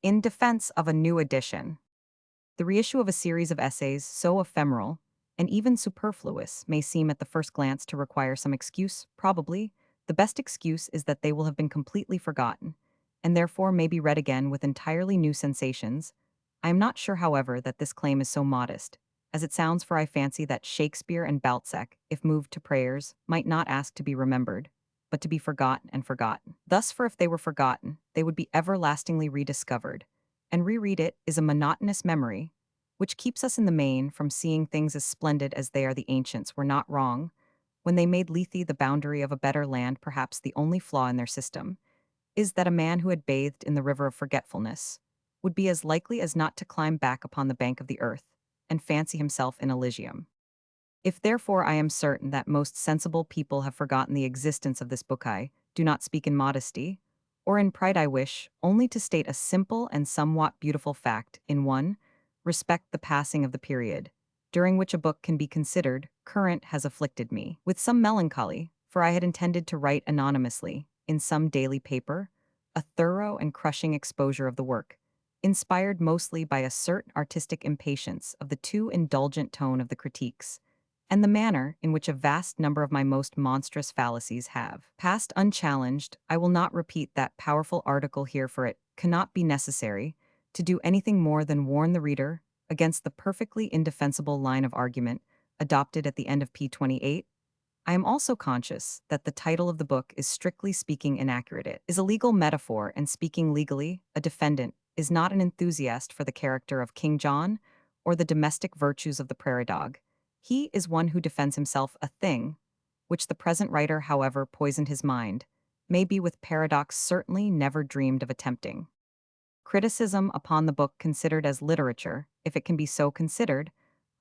In defense of a new edition, the reissue of a series of essays so ephemeral and even superfluous may seem at the first glance to require some excuse. Probably, the best excuse is that they will have been completely forgotten, and therefore may be read again with entirely new sensations. I am not sure, however, that this claim is so modest, as it sounds, for I fancy that Shakespeare and Balzac, if moved to prayers, might not ask to be remembered, but to be forgotten and forgotten. Thus, for if they were forgotten, they would be everlastingly rediscovered, and reread it is a monotonous memory, which keeps us in the main from seeing things as splendid as they are. The ancients were not wrong when they made Lethe the boundary of a better land. Perhaps the only flaw in their system is that a man who had bathed in the river of forgetfulness would be as likely as not to climb back upon the bank of the earth and fancy himself in Elysium. If therefore I am certain that most sensible people have forgotten the existence of this book, I do not speak in modesty or in pride. I wish only to state a simple and somewhat beautiful fact. In one respect, the passing of the period during which a book can be considered current has afflicted me with some melancholy, for I had intended to write anonymously in some daily paper a thorough and crushing exposure of the work, inspired mostly by a certain artistic impatience of the too indulgent tone of the critiques, and the manner in which a vast number of my most monstrous fallacies have passed unchallenged. I will not repeat that powerful article here, for it cannot be necessary to do anything more than warn the reader against the perfectly indefensible line of argument adopted at the end of p. 28. I am also conscious that the title of the book is strictly speaking inaccurate. It is a legal metaphor, and speaking legally, a defendant is not an enthusiast for the character of King John or the domestic virtues of the prairie dog. He is one who defends himself, a thing which the present writer, however poisoned his mind, may be with paradox certainly never dreamed of attempting. Criticism upon the book considered as literature, if it can be so considered,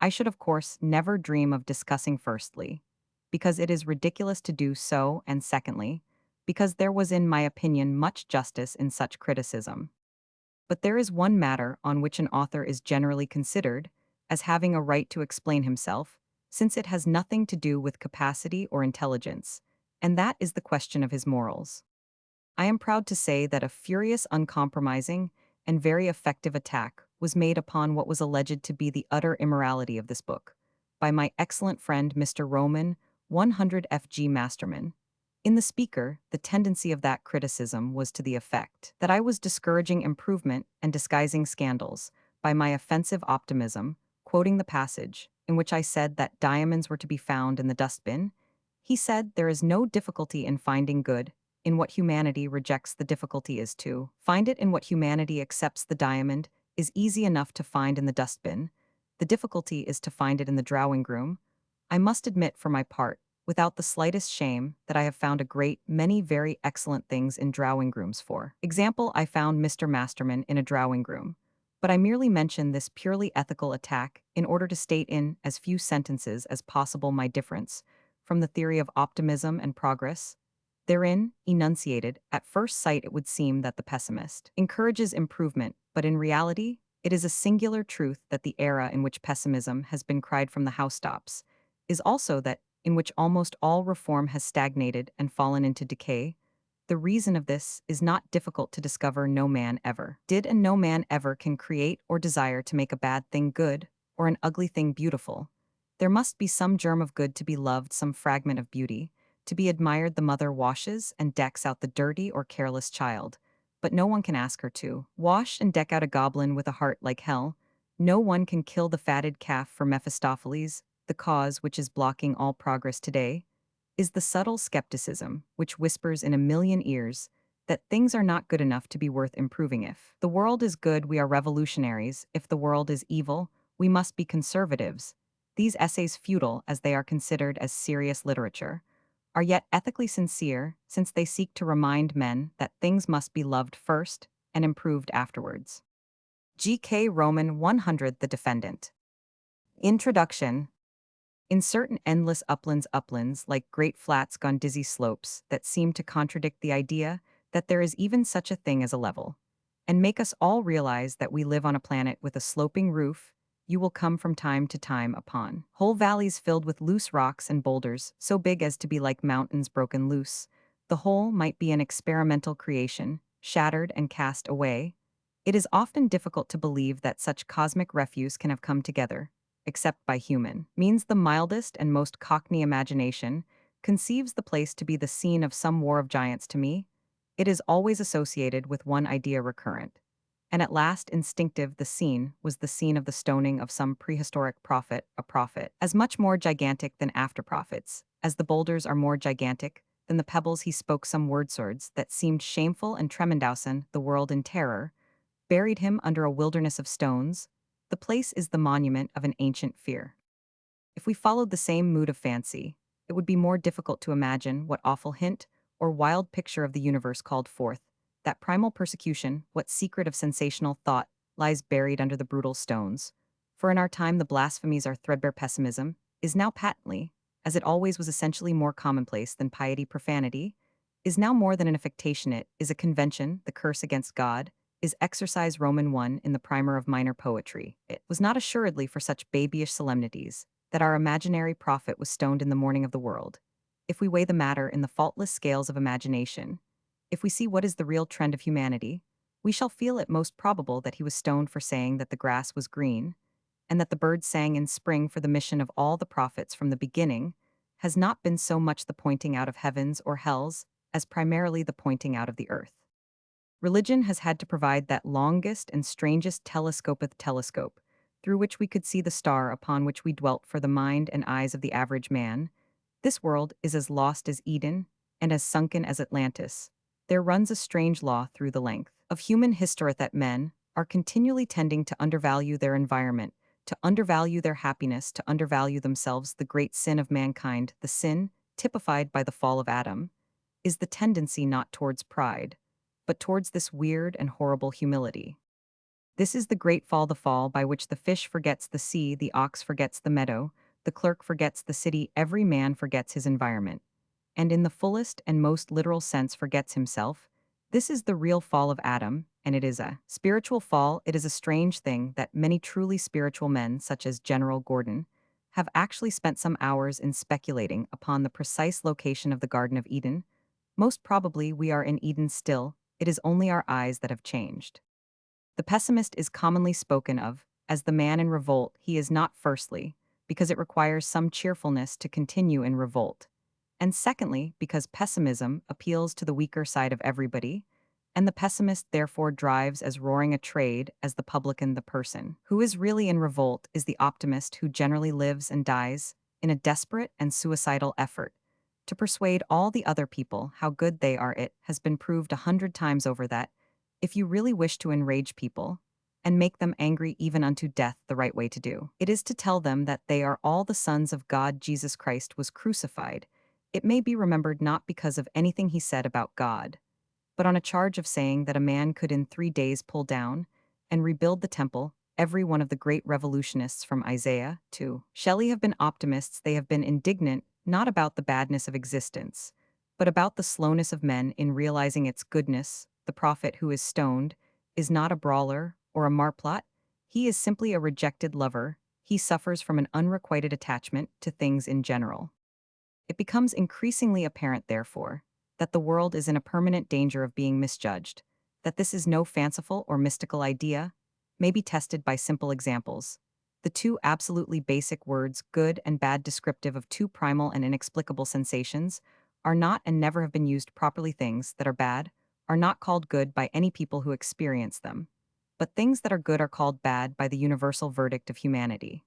I should of course never dream of discussing. Firstly, because it is ridiculous to do so, and secondly, because there was in my opinion much justice in such criticism. But there is one matter on which an author is generally considered as having a right to explain himself, since it has nothing to do with capacity or intelligence, and that is the question of his morals. I am proud to say that a furious, uncompromising, and very effective attack was made upon what was alleged to be the utter immorality of this book by my excellent friend Mr. Roman 100 F.G. Masterman. In the Speaker, the tendency of that criticism was to the effect that I was discouraging improvement and disguising scandals by my offensive optimism, quoting the passage in which I said that diamonds were to be found in the dustbin. He said there is no difficulty in finding good in what humanity rejects. The difficulty is to find it in what humanity accepts. The diamond is easy enough to find in the dustbin. The difficulty is to find it in the drawing room. I must admit, for my part, without the slightest shame, that I have found a great many very excellent things in drawing rooms. For example, I found Mr. Masterman in a drawing room. But I merely mention this purely ethical attack in order to state in as few sentences as possible my difference from the theory of optimism and progress. Therein, enunciated, at first sight it would seem that the pessimist encourages improvement, but in reality, it is a singular truth that the era in which pessimism has been cried from the housetops is also that in which almost all reform has stagnated and fallen into decay. The reason of this is not difficult to discover. No man ever did, and no man ever can create or desire to make a bad thing good or an ugly thing beautiful. There must be some germ of good to be loved, some fragment of beauty to be admired. The mother washes and decks out the dirty or careless child, but no one can ask her to wash and deck out a goblin with a heart like hell. No one can kill the fatted calf for Mephistopheles. The cause which is blocking all progress today is the subtle skepticism which whispers in a million ears that things are not good enough to be worth improving. If the world is good, we are revolutionaries. If the world is evil, we must be conservatives. These essays, futile as they are considered as serious literature, are yet ethically sincere, since they seek to remind men that things must be loved first and improved afterwards. G.K. Roman 100. The Defendant. Introduction. In certain endless uplands like great flats gone dizzy slopes that seem to contradict the idea that there is even such a thing as a level, and make us all realize that we live on a planet with a sloping roof, you will come from time to time upon whole valleys filled with loose rocks and boulders so big as to be like mountains broken loose. The whole might be an experimental creation, shattered and cast away. It is often difficult to believe that such cosmic refuse can have come together, except by human means. The mildest and most cockney imagination conceives the place to be the scene of some war of giants. To me, it is always associated with one idea recurrent. And at last instinctive the scene was the scene of the stoning of some prehistoric prophet, a prophet, as much more gigantic than after prophets, as the boulders are more gigantic than the pebbles. He spoke some word swords that seemed shameful and tremendousen the world in terror, buried him under a wilderness of stones. The place is the monument of an ancient fear. If we followed the same mood of fancy, it would be more difficult to imagine what awful hint or wild picture of the universe called forth that primal persecution, what secret of sensational thought lies buried under the brutal stones. For in our time the blasphemies are threadbare. Pessimism is now patently, as it always was essentially more commonplace than piety. Profanity is now more than an affectation, it is a convention. The curse against God is exercise. Roman 1 in the primer of minor poetry. It was not assuredly for such babyish solemnities that our imaginary prophet was stoned in the morning of the world. If we weigh the matter in the faultless scales of imagination, if we see what is the real trend of humanity, we shall feel it most probable that he was stoned for saying that the grass was green, and that the birds sang in spring. For the mission of all the prophets from the beginning has not been so much the pointing out of heavens or hells as primarily the pointing out of the earth. Religion has had to provide that longest and strangest telescopeth telescope, through which we could see the star upon which we dwelt. For the mind and eyes of the average man, this world is as lost as Eden and as sunken as Atlantis. There runs a strange law through the length of human history that men are continually tending to undervalue their environment, to undervalue their happiness, to undervalue themselves. The great sin of mankind, the sin typified by the fall of Adam, is the tendency not towards pride, but towards this weird and horrible humility. This is the great fall, the fall by which the fish forgets the sea, the ox forgets the meadow, the clerk forgets the city, every man forgets his environment, and in the fullest and most literal sense forgets himself. This is the real fall of Adam, and it is a spiritual fall. It is a strange thing that many truly spiritual men, such as General Gordon, have actually spent some hours in speculating upon the precise location of the Garden of Eden. Most probably we are in Eden still, it is only our eyes that have changed. The pessimist is commonly spoken of as the man in revolt. He is not, firstly, because it requires some cheerfulness to continue in revolt, and secondly, because pessimism appeals to the weaker side of everybody, and the pessimist therefore drives as roaring a trade as the publican. The person who is really in revolt is the optimist, who generally lives and dies in a desperate and suicidal effort to persuade all the other people how good they are. It has been proved 100 times over that if you really wish to enrage people and make them angry even unto death, the right way to do it is to tell them that they are all the sons of God. Jesus Christ was crucified, it may be remembered, not because of anything he said about God, but on a charge of saying that a man could in 3 days pull down and rebuild the temple. Every one of the great revolutionists from Isaiah to Shelley have been optimists. They have been indignant not about the badness of existence, but about the slowness of men in realizing its goodness. The prophet who is stoned is not a brawler or a marplot. He is simply a rejected lover. He suffers from an unrequited attachment to things in general. It becomes increasingly apparent, therefore, that the world is in a permanent danger of being misjudged, that this is no fanciful or mystical idea, may be tested by simple examples. The two absolutely basic words, good and bad, descriptive of two primal and inexplicable sensations, are not and never have been used properly. Things that are bad are not called good by any people who experience them, but things that are good are called bad by the universal verdict of humanity.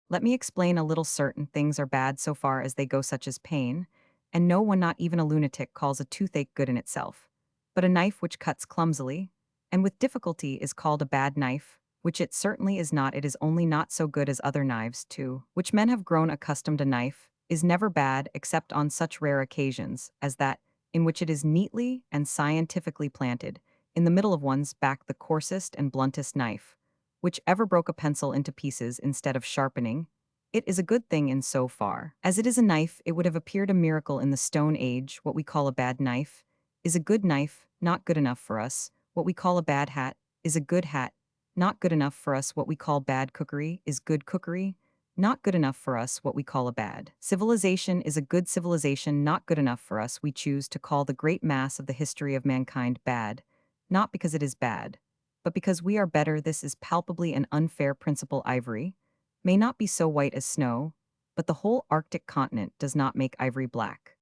Let me explain a little. Certain things are bad so far as they go, such as pain, and no one, not even a lunatic, calls a toothache good in itself. But a knife which cuts clumsily and with difficulty is called a bad knife, which it certainly is not. It is only not so good as other knives, too, which men have grown accustomed. A knife is never bad except on such rare occasions as that in which it is neatly and scientifically planted in the middle of one's back. The coarsest and bluntest knife, which ever broke a pencil into pieces instead of sharpening, it is a good thing in so far as it is a knife. It would have appeared a miracle in the Stone Age. What we call a bad knife is a good knife, not good enough for us. What we call a bad hat is a good hat, not good enough for us. What we call bad cookery is good cookery, not good enough for us. What we call a bad civilization is a good civilization, not good enough for us. We choose to call the great mass of the history of mankind bad, not because it is bad, But because we are better, this is palpably an unfair principle. Ivory may not be so white as snow, but the whole Arctic continent does not make ivory black.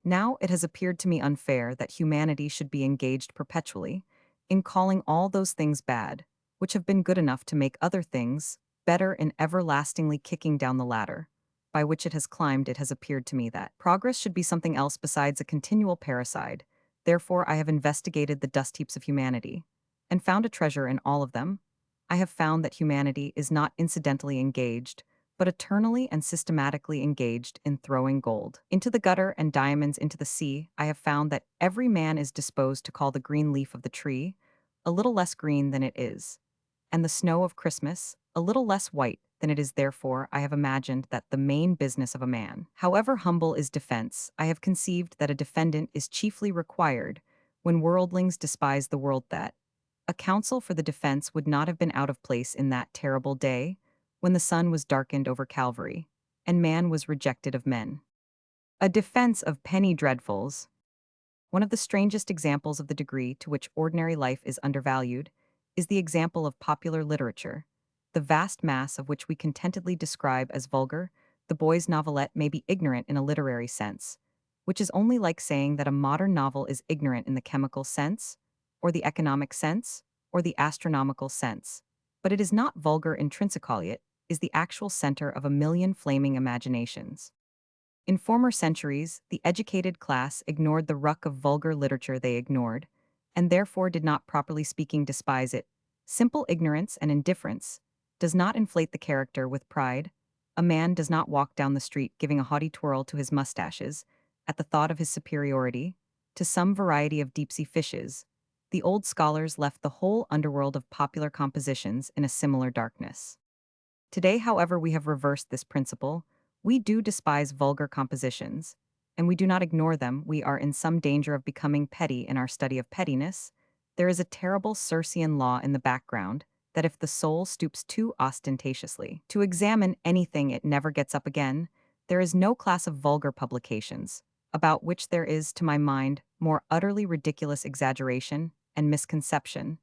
Now it has appeared to me unfair that humanity should be engaged perpetually in calling all those things bad, which have been good enough to make other things better, in everlastingly kicking down the ladder by which it has climbed. It has appeared to me that progress should be something else besides a continual parricide. Therefore, I have investigated the dust heaps of humanity and found a treasure in all of them. I have found that humanity is not incidentally engaged, but eternally and systematically engaged in throwing gold into the gutter and diamonds into the sea. I have found that every man is disposed to call the green leaf of the tree a little less green than it is, and the snow of Christmas a little less white than it is. Therefore, I have imagined that the main business of a man, however humble, is defense. I have conceived that a defendant is chiefly required when worldlings despise the world, that a counsel for the defense would not have been out of place in that terrible day when the sun was darkened over Calvary, and man was rejected of men. A defense of penny dreadfuls. One of the strangest examples of the degree to which ordinary life is undervalued is the example of popular literature, the vast mass of which we contentedly describe as vulgar. The boy's novelette may be ignorant in a literary sense, which is only like saying that a modern novel is ignorant in the chemical sense, or the economic sense, or the astronomical sense. But it is not vulgar intrinsically, it is the actual center of a million flaming imaginations. In former centuries, the educated class ignored the ruck of vulgar literature they ignored, and therefore did not, properly speaking, despise it. Simple ignorance and indifference does not inflate the character with pride. A man does not walk down the street giving a haughty twirl to his mustaches at the thought of his superiority to some variety of deep-sea fishes. The old scholars left the whole underworld of popular compositions in a similar darkness. Today, however, we have reversed this principle. We do despise vulgar compositions, and we do not ignore them. We are in some danger of becoming petty in our study of pettiness. There is a terrible Circean law in the background that if the soul stoops too ostentatiously to examine anything, it never gets up again. There is no class of vulgar publications about which there is, to my mind, more utterly ridiculous exaggeration and misconception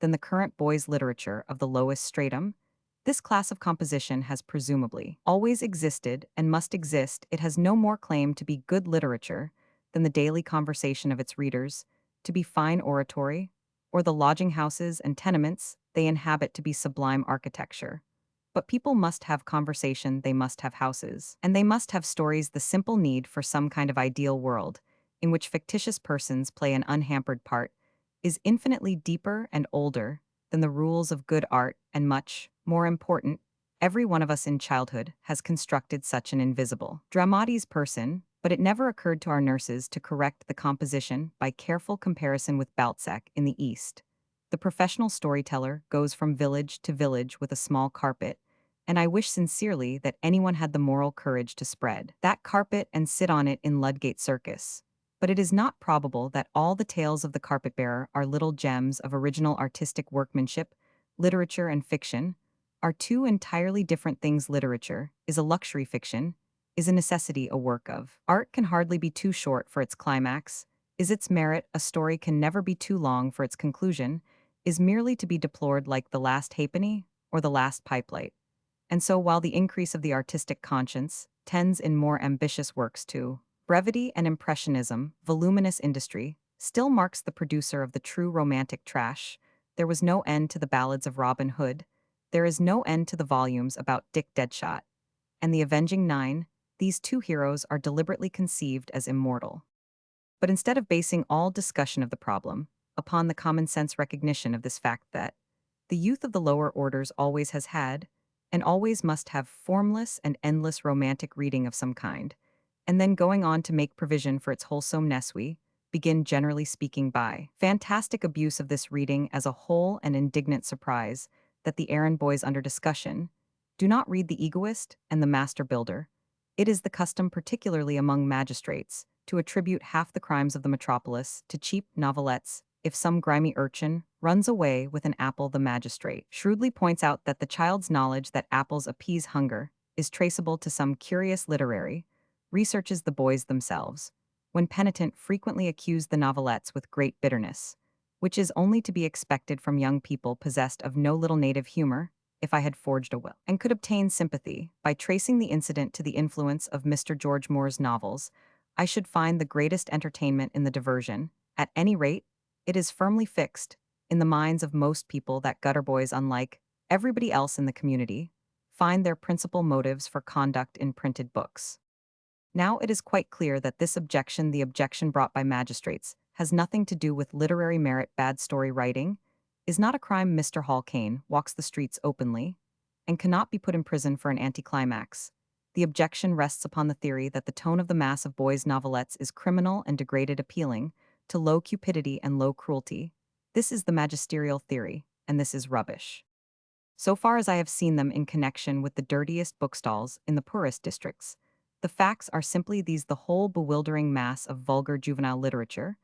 than the current boys' literature of the lowest stratum. This class of composition has presumably always existed and must exist. It has no more claim to be good literature than the daily conversation of its readers, to be fine oratory, or the lodging houses and tenements they inhabit to be sublime architecture. But people must have conversation, they must have houses, and they must have stories. The simple need for some kind of ideal world, in which fictitious persons play an unhampered part, is infinitely deeper and older than the rules of good art, and much more important. Every one of us in childhood has constructed such an invisible dramatis person, but it never occurred to our nurses to correct the composition by careful comparison with Balzac in the East. The professional storyteller goes from village to village with a small carpet, and I wish sincerely that anyone had the moral courage to spread that carpet and sit on it in Ludgate Circus. But it is not probable that all the tales of the carpet-bearer are little gems of original artistic workmanship. Literature and fiction are two entirely different things. Literature is a luxury, fiction is a necessity. A work of art can hardly be too short for its climax, is its merit. A story can never be too long for its conclusion, is merely to be deplored like the last halfpenny or the last pipelight. And so, while the increase of the artistic conscience tends in more ambitious works to brevity and impressionism, voluminous industry still marks the producer of the true romantic trash. There was no end to the ballads of Robin Hood. There is no end to the volumes about Dick Deadshot and the Avenging Nine. These two heroes are deliberately conceived as immortal. But instead of basing all discussion of the problem upon the common sense recognition of this fact that the youth of the lower orders always has had, and always must have, formless and endless romantic reading of some kind, and then going on to make provision for its wholesomeness, we begin, generally speaking, by fantastic abuse of this reading as a whole and indignant surprise that the errand boys under discussion do not read the egoist and the master builder. It is the custom, particularly among magistrates, to attribute half the crimes of the metropolis to cheap novelettes. If some grimy urchin runs away with an apple, the magistrate shrewdly points out that the child's knowledge that apples appease hunger is traceable to some curious literary researches. The boys themselves, when penitent, frequently accuse the novelettes with great bitterness which is only to be expected from young people possessed of no little native humor, if I had forged a will, and could obtain sympathy by tracing the incident to the influence of Mr. George Moore's novels, I should find the greatest entertainment in the diversion. At any rate, it is firmly fixed in the minds of most people that gutter boys, unlike everybody else in the community, find their principal motives for conduct in printed books. Now it is quite clear that this objection, the objection brought by magistrates, has nothing to do with literary merit. Bad story writing is not a crime. Mr. Hall Caine walks the streets openly and cannot be put in prison for an anticlimax. The objection rests upon the theory that the tone of the mass of boys' novelettes is criminal and degraded, appealing to low cupidity and low cruelty. This is the magisterial theory, and this is rubbish. So far as I have seen them in connection with the dirtiest bookstalls in the poorest districts, the facts are simply these: the whole bewildering mass of vulgar juvenile literature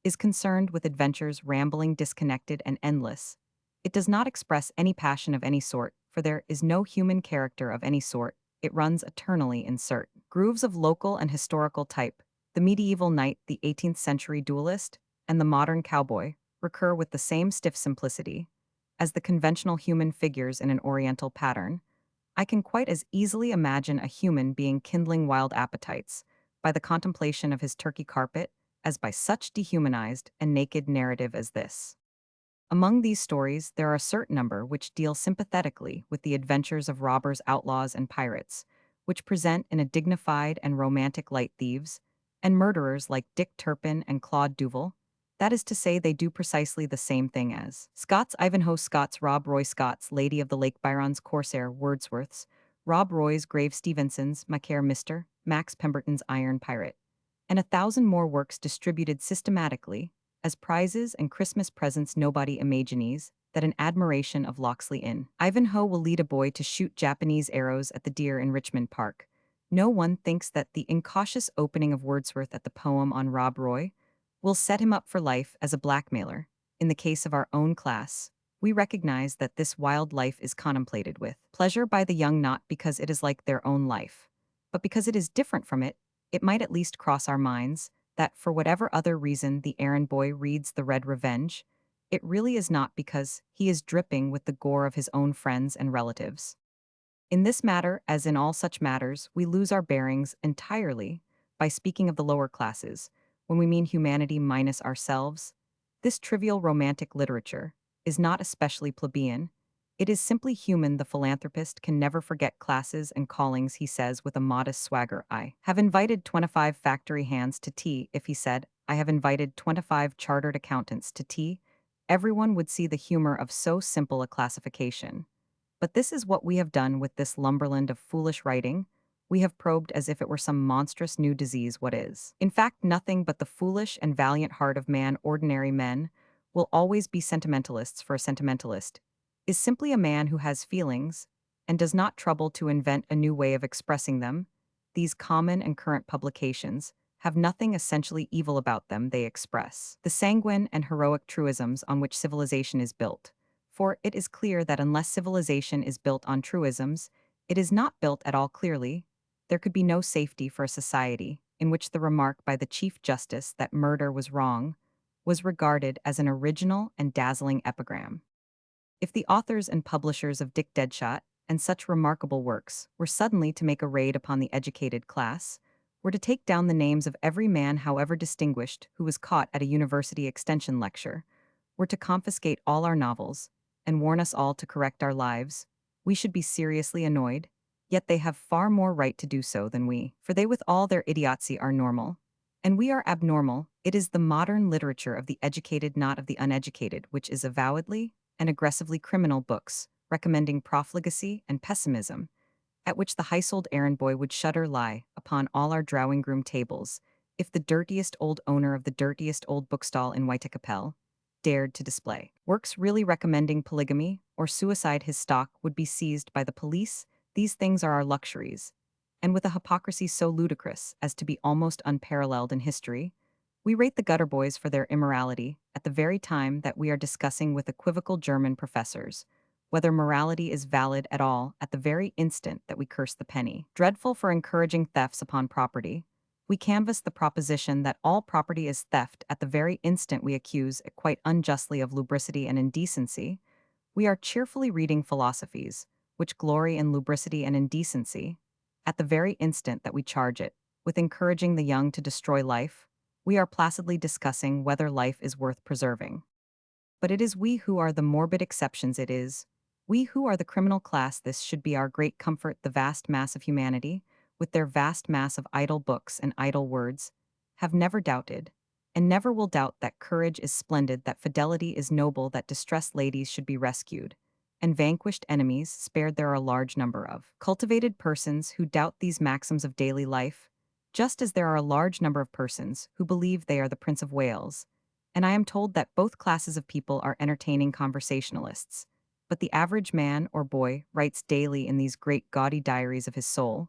is concerned with adventures rambling, disconnected, and endless. It does not express any passion of any sort, for there is no human character of any sort. It runs eternally in certain grooves of local and historical type. The medieval knight, the 18th century duelist, and the modern cowboy recur with the same stiff simplicity as the conventional human figures in an oriental pattern. I can quite as easily imagine a human being kindling wild appetites by the contemplation of his Turkey carpet as by such dehumanized and naked narrative as this. Among these stories, there are a certain number which deal sympathetically with the adventures of robbers, outlaws, and pirates, which present in a dignified and romantic light thieves and murderers like Dick Turpin and Claude Duval. That is to say, they do precisely the same thing as Scott's Ivanhoe, Scott's Rob Roy, Scott's Lady of the Lake, Byron's Corsair, Wordsworth's Rob Roy's Grave, Stevenson's Macaire, Mr. Max Pemberton's Iron Pirate, and 1,000 more works distributed systematically as prizes and Christmas presents. Nobody imagines that an admiration of Locksley Inn Ivanhoe will lead a boy to shoot Japanese arrows at the deer in Richmond Park. No one thinks that the incautious opening of Wordsworth at the poem on Rob Roy will set him up for life as a blackmailer. In the case of our own class, we recognize that this wild life is contemplated with pleasure by the young, not because it is like their own life, but because it is different from it. It might at least cross our minds that for whatever other reason the errand boy reads The Red Revenge, it really is not because he is dripping with the gore of his own friends and relatives. In this matter, as in all such matters, we lose our bearings entirely by speaking of the lower classes, when we mean humanity minus ourselves. This trivial romantic literature is not especially plebeian. It is simply human. The philanthropist can never forget classes and callings, he says with a modest swagger. I have invited 25 factory hands to tea. If he said, I have invited 25 chartered accountants to tea, everyone would see the humor of so simple a classification. But this is what we have done with this lumberland of foolish writing. We have probed as if it were some monstrous new disease what is, in fact, nothing but the foolish and valiant heart of man. Ordinary men will always be sentimentalists, for a sentimentalist is simply a man who has feelings and does not trouble to invent a new way of expressing them. These common and current publications have nothing essentially evil about them. They express the sanguine and heroic truisms on which civilization is built. For it is clear that unless civilization is built on truisms, it is not built at all clearly. There could be no safety for a society in which the remark by the Chief Justice that murder was wrong was regarded as an original and dazzling epigram. If the authors and publishers of Dick Deadshot and such remarkable works were suddenly to make a raid upon the educated class, were to take down the names of every man, however distinguished, who was caught at a university extension lecture, were to confiscate all our novels, and warn us all to correct our lives, we should be seriously annoyed. Yet they have far more right to do so than we, for they with all their idiocy are normal, and we are abnormal. It is the modern literature of the educated, not of the uneducated, which is avowedly and aggressively criminal. Books recommending profligacy and pessimism, at which the high-souled errand boy would shudder, lie upon all our drawing-room tables if the dirtiest old owner of the dirtiest old bookstall in Whitecapel dared to display. Works really recommending polygamy or suicide, his stock would be seized by the police. These things are our luxuries, and with a hypocrisy so ludicrous as to be almost unparalleled in history, we rate the gutter boys for their immorality at the very time that we are discussing with equivocal German professors whether morality is valid at all at the very instant that we curse the penny dreadful for encouraging thefts upon property. We canvass the proposition that all property is theft at the very instant we accuse it quite unjustly of lubricity and indecency. We are cheerfully reading philosophies, which glory in lubricity and indecency, at the very instant that we charge it with encouraging the young to destroy life. We are placidly discussing whether life is worth preserving. But it is we who are the morbid exceptions, it is. We who are the criminal class, this should be our great comfort, the vast mass of humanity, with their vast mass of idle books and idle words, have never doubted, and never will doubt that courage is splendid, that fidelity is noble, that distressed ladies should be rescued, and vanquished enemies spared. There are a large number of cultivated persons who doubt these maxims of daily life, just as there are a large number of persons who believe they are the Prince of Wales, and I am told that both classes of people are entertaining conversationalists. But the average man or boy writes daily in these great gaudy diaries of his soul,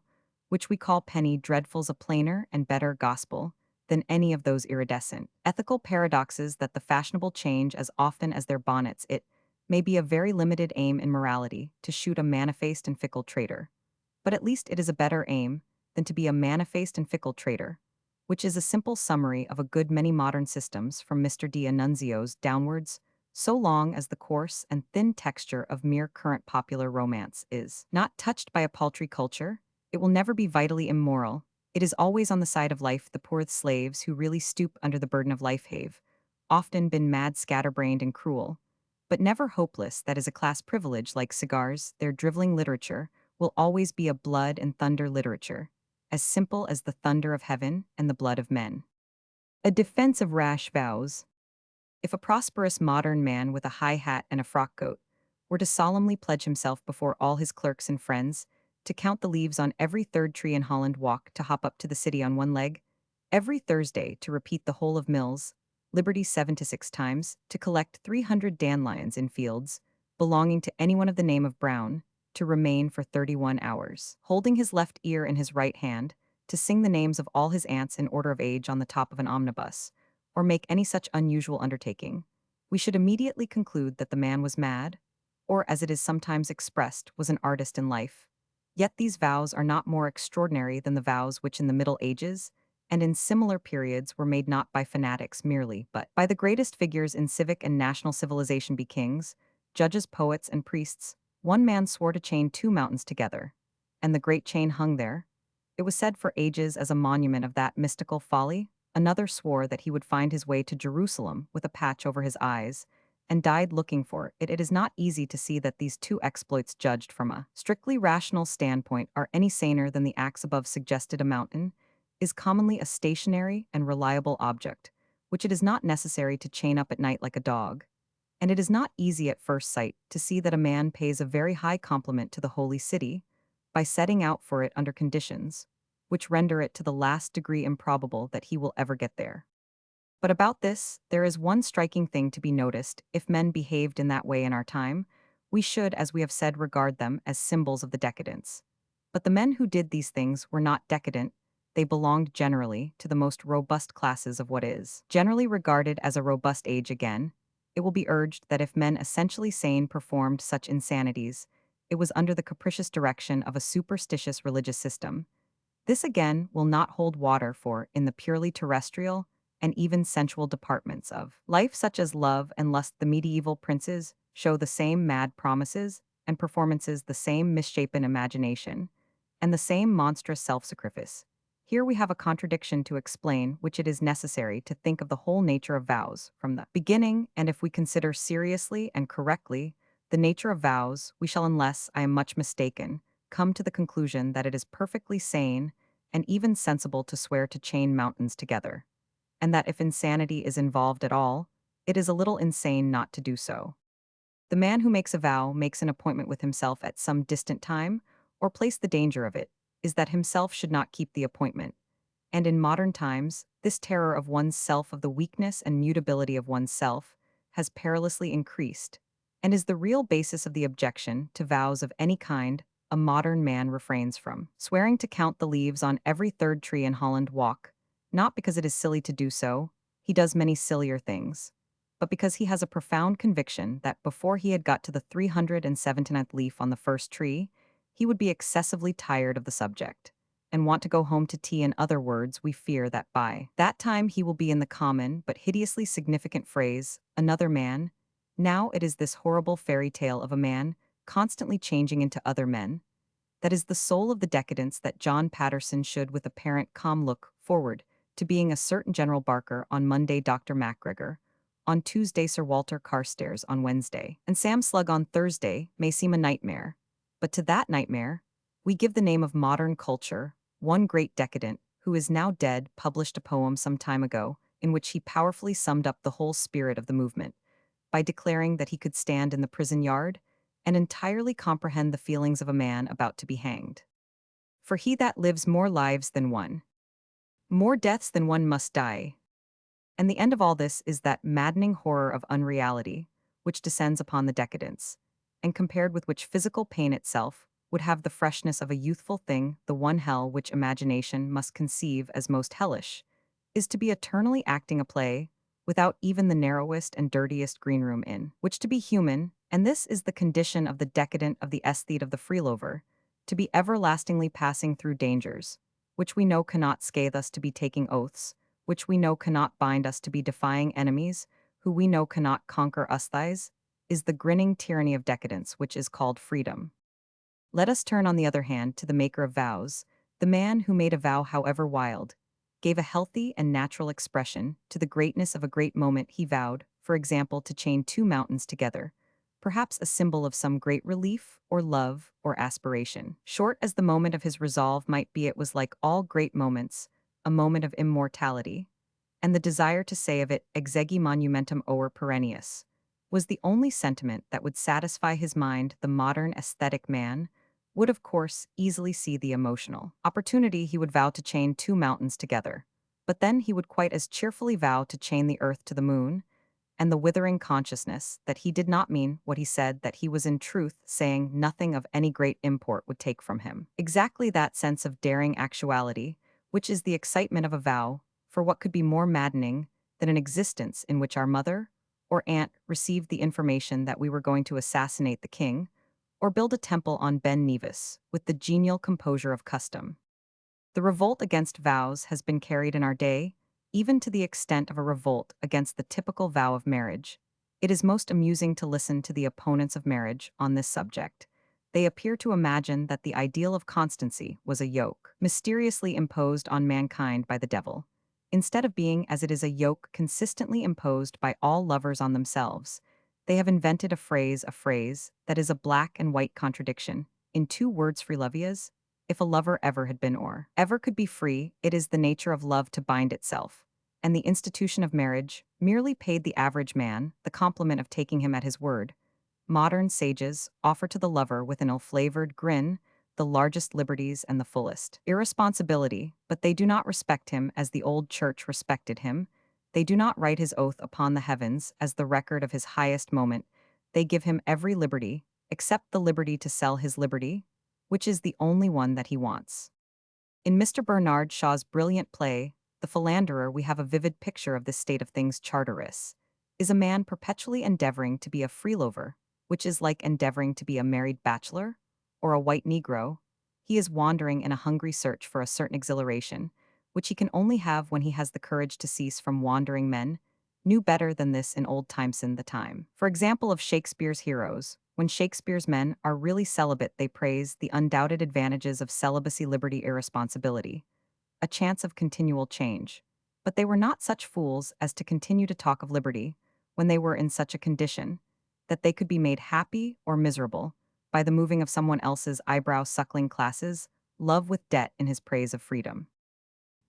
which we call penny dreadfuls, a plainer and better gospel than any of those iridescent ethical paradoxes that the fashionable change as often as their bonnets. It may be a very limited aim in morality to shoot a manifaced and fickle traitor, but at least it is a better aim than to be a manifaced and fickle traitor, which is a simple summary of a good many modern systems from Mr. D'Annunzio's downwards, so long as the coarse and thin texture of mere current popular romance is not touched by a paltry culture. It will never be vitally immoral. It is always on the side of life. The poor slaves who really stoop under the burden of life have often been mad, scatterbrained, and cruel, but never hopeless. That is a class privilege like cigars. Their driveling literature will always be a blood and thunder literature, as simple as the thunder of heaven and the blood of men. A defense of rash vows. If a prosperous modern man with a high hat and a frock coat were to solemnly pledge himself before all his clerks and friends to count the leaves on every third tree in Holland, walk, to hop up to the city on one leg, every Thursday to repeat the whole of Mills, Liberty 7 to 6 times, to collect 300 dandelions in fields belonging to anyone of the name of Brown, to remain for 31 hours, holding his left ear in his right hand, to sing the names of all his aunts in order of age on the top of an omnibus, or make any such unusual undertaking, we should immediately conclude that the man was mad, or, as it is sometimes expressed, was an artist in life. Yet these vows are not more extraordinary than the vows which in the Middle Ages and in similar periods were made not by fanatics merely, but by the greatest figures in civic and national civilization, be kings, judges, poets, and priests. One man swore to chain two mountains together, and the great chain hung there. It was said for ages as a monument of that mystical folly. Another swore that he would find his way to Jerusalem with a patch over his eyes, and died looking for it. It is not easy to see that these two exploits, judged from a strictly rational standpoint, are any saner than the acts above suggested. A mountain is commonly a stationary and reliable object, which it is not necessary to chain up at night like a dog, and it is not easy at first sight to see that a man pays a very high compliment to the holy city by setting out for it under conditions which render it to the last degree improbable that he will ever get there. But about this, there is one striking thing to be noticed. If men behaved in that way in our time, we should, as we have said, regard them as symbols of the decadence. But the men who did these things were not decadent. They belonged generally to the most robust classes of what is generally regarded as a robust age. Again, it will be urged that if men essentially sane performed such insanities, it was under the capricious direction of a superstitious religious system. This again will not hold water, for in the purely terrestrial and even sensual departments of life, such as love and lust, the medieval princes show the same mad promises and performances, the same misshapen imagination, and the same monstrous self-sacrifice. Here we have a contradiction to explain, which it is necessary to think of the whole nature of vows from the beginning, and if we consider seriously and correctly the nature of vows, we shall, unless I am much mistaken, come to the conclusion that it is perfectly sane and even sensible to swear to chain mountains together, and that if insanity is involved at all, it is a little insane not to do so. The man who makes a vow makes an appointment with himself at some distant time, or place. The danger of it is that himself should not keep the appointment, and in modern times, this terror of one's self, of the weakness and mutability of one's self, has perilously increased, and is the real basis of the objection to vows of any kind. A modern man refrains from swearing to count the leaves on every third tree in Holland walk, not because it is silly to do so, he does many sillier things, but because he has a profound conviction that before he had got to the 379th leaf on the first tree, he would be excessively tired of the subject, and want to go home to tea. In other words, we fear that by that time he will be in the common but hideously significant phrase, another man. Now it is this horrible fairy tale of a man constantly changing into other men that is the soul of the decadence that John Patterson should with apparent calm look forward to being a certain General Barker on Monday, Dr. Macgregor on Tuesday, Sir Walter Carstairs on Wednesday, and Sam Slug on Thursday may seem a nightmare, but to that nightmare we give the name of modern culture. One great decadent, who is now dead, published a poem some time ago in which he powerfully summed up the whole spirit of the movement by declaring that he could stand in the prison yard and entirely comprehend the feelings of a man about to be hanged. For he that lives more lives than one, more deaths than one must die. And the end of all this is that maddening horror of unreality, which descends upon the decadence, and compared with which physical pain itself would have the freshness of a youthful thing. The one hell which imagination must conceive as most hellish is to be eternally acting a play without even the narrowest and dirtiest greenroom in which to be human, and this is the condition of the decadent, of the aesthete, of the freelover, to be everlastingly passing through dangers, which we know cannot scathe us, to be taking oaths, which we know cannot bind us, to be defying enemies, who we know cannot conquer us. Thys is the grinning tyranny of decadence, which is called freedom. Let us turn, on the other hand, to the maker of vows, the man who made a vow, however wild, gave a healthy and natural expression to the greatness of a great moment. He vowed, for example, to chain two mountains together, perhaps a symbol of some great relief, or love, or aspiration. Short as the moment of his resolve might be, it was, like all great moments, a moment of immortality, and the desire to say of it, exegi monumentum or perennius, was the only sentiment that would satisfy his mind. The modern aesthetic man would, of course, easily see the emotional opportunity. He would vow to chain two mountains together, but then he would quite as cheerfully vow to chain the earth to the moon, and the withering consciousness that he did not mean what he said, that he was in truth saying nothing of any great import, would take from him exactly that sense of daring actuality, which is the excitement of a vow. For what could be more maddening than an existence in which our mother or aunt received the information that we were going to assassinate the king, or build a temple on Ben Nevis with the genial composure of custom? The revolt against vows has been carried in our day, even to the extent of a revolt against the typical vow of marriage. It is most amusing to listen to the opponents of marriage on this subject. They appear to imagine that the ideal of constancy was a yoke mysteriously imposed on mankind by the devil, instead of being, as it is, a yoke consistently imposed by all lovers on themselves. They have invented a phrase that is a black and white contradiction. In two words, free lovias, if a lover ever had been or ever could be free, it is the nature of love to bind itself, and the institution of marriage merely paid the average man the compliment of taking him at his word. Modern sages offer to the lover with an ill-flavored grin the largest liberties and the fullest irresponsibility, but they do not respect him as the old church respected him. They do not write his oath upon the heavens as the record of his highest moment. They give him every liberty, except the liberty to sell his liberty, which is the only one that he wants. In Mr. Bernard Shaw's brilliant play, The Philanderer, we have a vivid picture of this state of things. Charteris is a man perpetually endeavoring to be a freelover, which is like endeavoring to be a married bachelor, or a white Negro. He is wandering in a hungry search for a certain exhilaration, which he can only have when he has the courage to cease from wandering. Men knew better than this in old Timeson, the time, for example, of Shakespeare's heroes. When Shakespeare's men are really celibate, they praise the undoubted advantages of celibacy, liberty, irresponsibility, a chance of continual change. But they were not such fools as to continue to talk of liberty when they were in such a condition that they could be made happy or miserable by the moving of someone else's eyebrow. Suckling classes love with debt in his praise of freedom,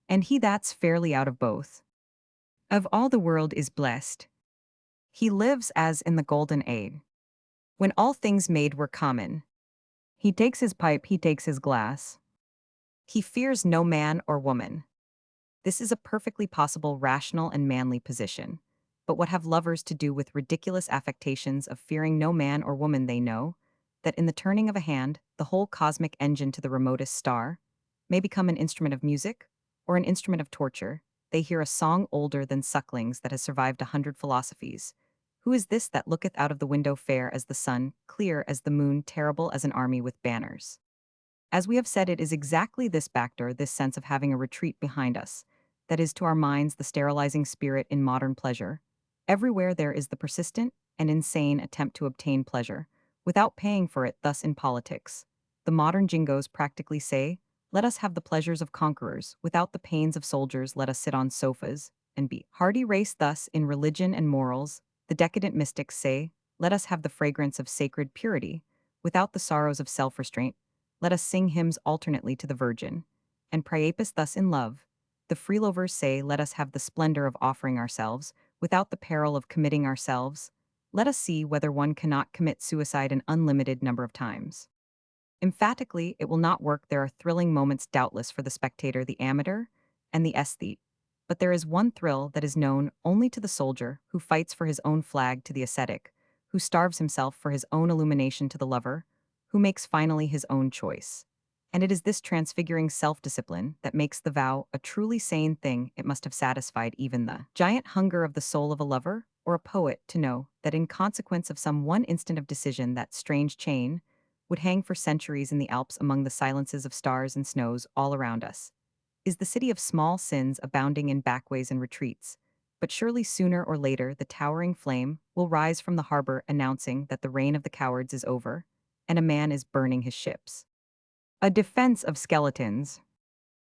and he that's fairly out of both. Of all the world is blessed. He lives as in the golden age, when all things made were common. He takes his pipe, he takes his glass. He fears no man or woman. This is a perfectly possible, rational, and manly position. But what have lovers to do with ridiculous affectations of fearing no man or woman? They know that in the turning of a hand, the whole cosmic engine to the remotest star may become an instrument of music or an instrument of torture. They hear a song older than sucklings that has survived 100 philosophies. Who is this that looketh out of the window, fair as the sun, clear as the moon, terrible as an army with banners? As we have said, it is exactly this factor, this sense of having a retreat behind us, that is to our minds the sterilizing spirit in modern pleasure. Everywhere there is the persistent and insane attempt to obtain pleasure, without paying for it, thus in politics. The modern jingos practically say, let us have the pleasures of conquerors, without the pains of soldiers let us sit on sofas, and be hardy race. Thus, in religion and morals, the decadent mystics say, let us have the fragrance of sacred purity, without the sorrows of self-restraint, let us sing hymns alternately to the Virgin. And Priapus thus in love. The freelovers say, let us have the splendor of offering ourselves, without the peril of committing ourselves. Let us see whether one cannot commit suicide an unlimited number of times. Emphatically, it will not work. There are thrilling moments doubtless for the spectator, the amateur, and the aesthete. But there is one thrill that is known only to the soldier who fights for his own flag, to the ascetic, who starves himself for his own illumination, to the lover, who makes finally his own choice. And it is this transfiguring self-discipline that makes the vow a truly sane thing. It must have satisfied even the giant hunger of the soul of a lover or a poet to know that in consequence of some one instant of decision that strange chain would hang for centuries in the Alps among the silences of stars and snows all around us. Is the city of small sins abounding in backways and retreats, but surely sooner or later the towering flame will rise from the harbor announcing that the reign of the cowards is over, and a man is burning his ships. A defense of skeletons.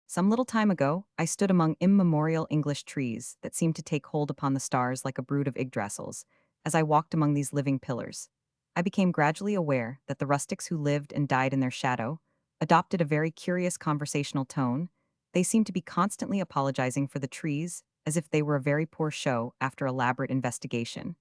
Some little time ago, I stood among immemorial English trees that seemed to take hold upon the stars like a brood of Yggdrasils. As I walked among these living pillars, I became gradually aware that the rustics who lived and died in their shadow adopted a very curious conversational tone. They seemed to be constantly apologizing for the trees, as if they were a very poor show after elaborate investigation.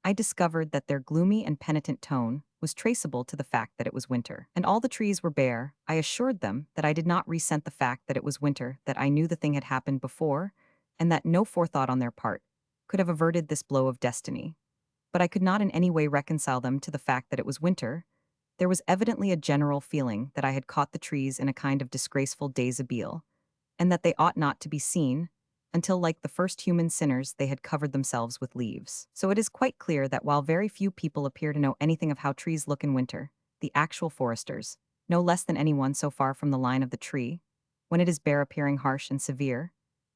I discovered that their gloomy and penitent tone was traceable to the fact that it was winter, and all the trees were bare. I assured them that I did not resent the fact that it was winter, that I knew the thing had happened before, and that no forethought on their part could have averted this blow of destiny. But I could not in any way reconcile them to the fact that it was winter. There was evidently a general feeling that I had caught the trees in a kind of disgraceful deshabille, and that they ought not to be seen, until like the first human sinners they had covered themselves with leaves. So it is quite clear that while very few people appear to know anything of how trees look in winter, the actual foresters, no less than anyone so far from the line of the tree, when it is bare appearing harsh and severe,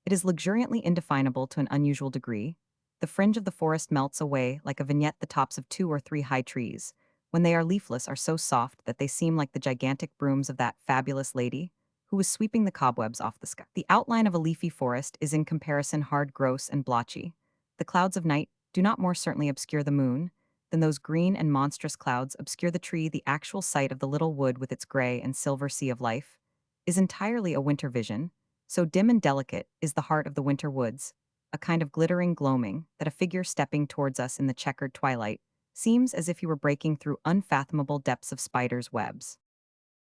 it is luxuriantly indefinable to an unusual degree. The fringe of the forest melts away like a vignette. The tops of 2 or 3 high trees, when they are leafless, are so soft that they seem like the gigantic brooms of that fabulous lady who was sweeping the cobwebs off the sky. The outline of a leafy forest is in comparison hard, gross, and blotchy. The clouds of night do not more certainly obscure the moon than those green and monstrous clouds obscure the tree. The actual sight of the little wood with its gray and silver sea of life is entirely a winter vision. So dim and delicate is the heart of the winter woods, a kind of glittering gloaming that a figure stepping towards us in the checkered twilight seems as if he were breaking through unfathomable depths of spiders' webs.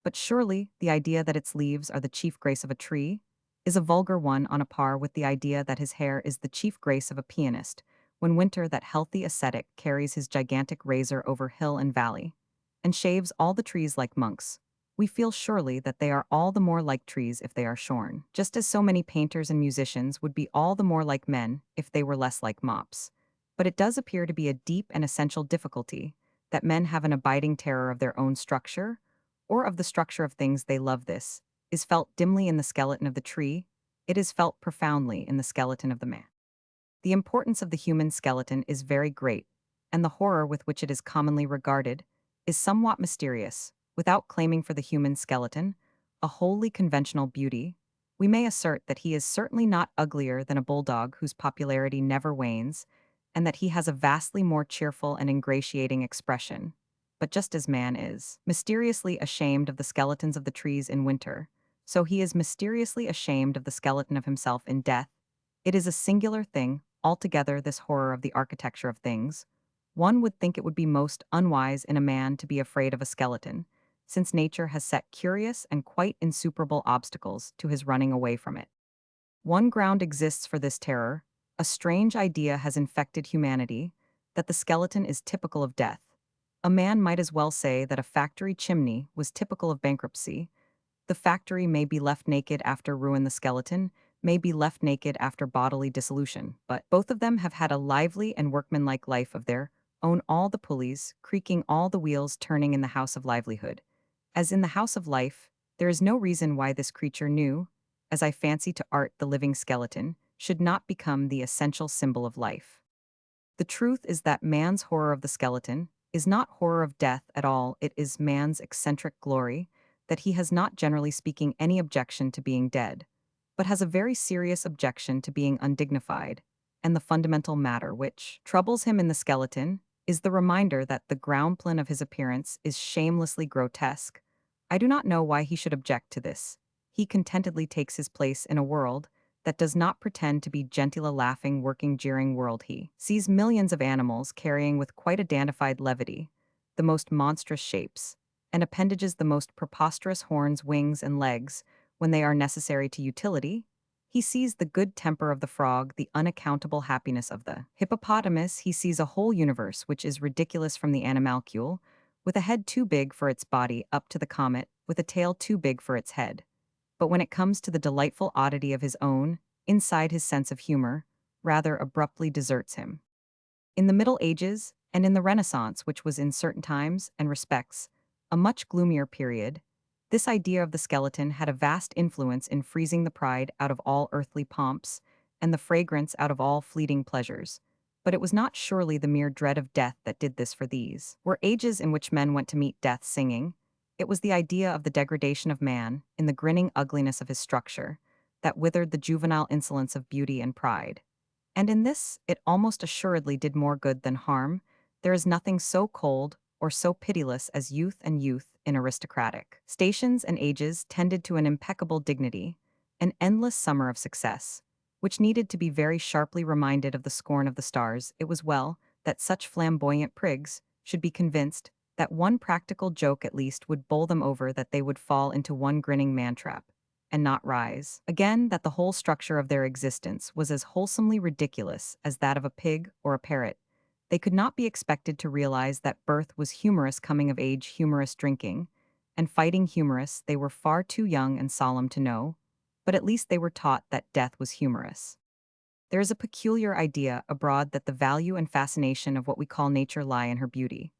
But surely the idea that its leaves are the chief grace of a tree is a vulgar one, on a par with the idea that his hair is the chief grace of a pianist, when winter that healthy ascetic carries his gigantic razor over hill and valley, and shaves all the trees like monks. We feel surely that they are all the more like trees if they are shorn, just as so many painters and musicians would be all the more like men if they were less like mops. But it does appear to be a deep and essential difficulty that men have an abiding terror of their own structure, or of the structure of things they love. This is felt dimly in the skeleton of the tree, it is felt profoundly in the skeleton of the man. The importance of the human skeleton is very great, and the horror with which it is commonly regarded is somewhat mysterious. Without claiming for the human skeleton a wholly conventional beauty, we may assert that he is certainly not uglier than a bulldog whose popularity never wanes, and that he has a vastly more cheerful and ingratiating expression. But just as man is mysteriously ashamed of the skeletons of the trees in winter, so he is mysteriously ashamed of the skeleton of himself in death. It is a singular thing, altogether, this horror of the architecture of things. One would think it would be most unwise in a man to be afraid of a skeleton, since nature has set curious and quite insuperable obstacles to his running away from it. One ground exists for this terror. A strange idea has infected humanity, that the skeleton is typical of death. A man might as well say that a factory chimney was typical of bankruptcy. The factory may be left naked after ruin, the skeleton may be left naked after bodily dissolution, but both of them have had a lively and workmanlike life of their own, all the pulleys creaking, all the wheels turning in the house of livelihood. As in the house of life, There is no reason why this creature new, as I fancy to art the living skeleton, should not become the essential symbol of life. The truth is that man's horror of the skeleton is not horror of death at all, it is man's eccentric glory, that he has not generally speaking any objection to being dead, but has a very serious objection to being undignified, and the fundamental matter which troubles him in the skeleton is the reminder that the ground plan of his appearance is shamelessly grotesque. I do not know why he should object to this. He contentedly takes his place in a world that does not pretend to be genteel laughing, working, jeering world. He sees millions of animals carrying with quite a dandified levity the most monstrous shapes, and appendages the most preposterous horns, wings, and legs when they are necessary to utility. He sees the good temper of the frog, the unaccountable happiness of the hippopotamus. He sees a whole universe which is ridiculous from the animalcule, with a head too big for its body, up to the comet, with a tail too big for its head. But when it comes to the delightful oddity of his own, inside his sense of humor, rather abruptly deserts him. In the Middle Ages, and in the Renaissance, which was in certain times and respects a much gloomier period, this idea of the skeleton had a vast influence in freezing the pride out of all earthly pomps and the fragrance out of all fleeting pleasures. But it was not surely the mere dread of death that did this, for these were ages in which men went to meet death singing. It was the idea of the degradation of man, in the grinning ugliness of his structure, that withered the juvenile insolence of beauty and pride. And in this, it almost assuredly did more good than harm. There is nothing so cold or so pitiless as youth, and youth, in aristocratic stations and ages, tended to an impeccable dignity, an endless summer of success, which needed to be very sharply reminded of the scorn of the stars. It was well that such flamboyant prigs should be convinced that one practical joke at least would bowl them over, that they would fall into one grinning man-trap and not rise. Again, that the whole structure of their existence was as wholesomely ridiculous as that of a pig or a parrot. They could not be expected to realize that birth was humorous, coming of age humorous, drinking and fighting humorous. They were far too young and solemn to know, but at least they were taught that death was humorous. There is a peculiar idea abroad that the value and fascination of what we call nature lie in her beauty.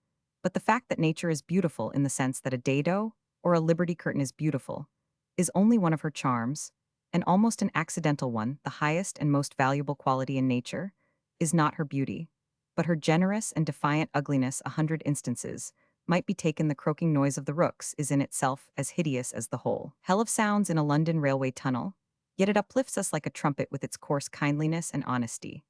But the fact that nature is beautiful, in the sense that a dado or a Liberty curtain is beautiful, is only one of her charms, and almost an accidental one. The highest and most valuable quality in nature is not her beauty, but her generous and defiant ugliness. 100 instances might be taken. The croaking noise of the rooks is in itself as hideous as the whole hell of sounds in a London railway tunnel, yet it uplifts us like a trumpet with its coarse kindliness and honesty.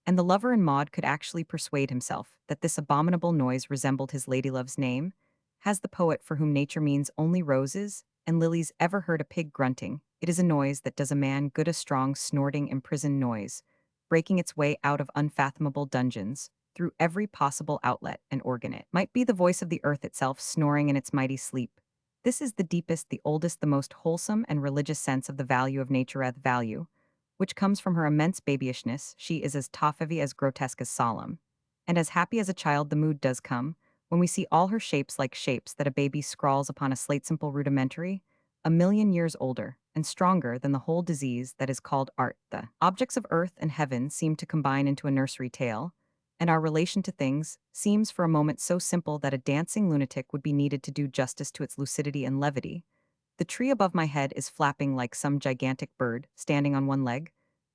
And the lover in Maud could actually persuade himself that this abominable noise resembled his ladylove's name. Has the poet, for whom nature means only roses and lilies, ever heard a pig grunting? It is a noise that does a man good, a strong, snorting, imprisoned noise, breaking its way out of unfathomable dungeons, through every possible outlet and organ. It might be the voice of the earth itself snoring in its mighty sleep. This is the deepest, the oldest, the most wholesome and religious sense of the value of nature, at value, which comes from her immense babyishness. She is as toffavy, as grotesque, as solemn, and as happy as a child. The mood does come when we see all her shapes like shapes that a baby scrawls upon a slate, simple, rudimentary, a million years older and stronger than the whole disease that is called art. The objects of earth and heaven seem to combine into a nursery tale, and our relation to things seems for a moment so simple that a dancing lunatic would be needed to do justice to its lucidity and levity. The tree above my head is flapping like some gigantic bird, standing on one leg.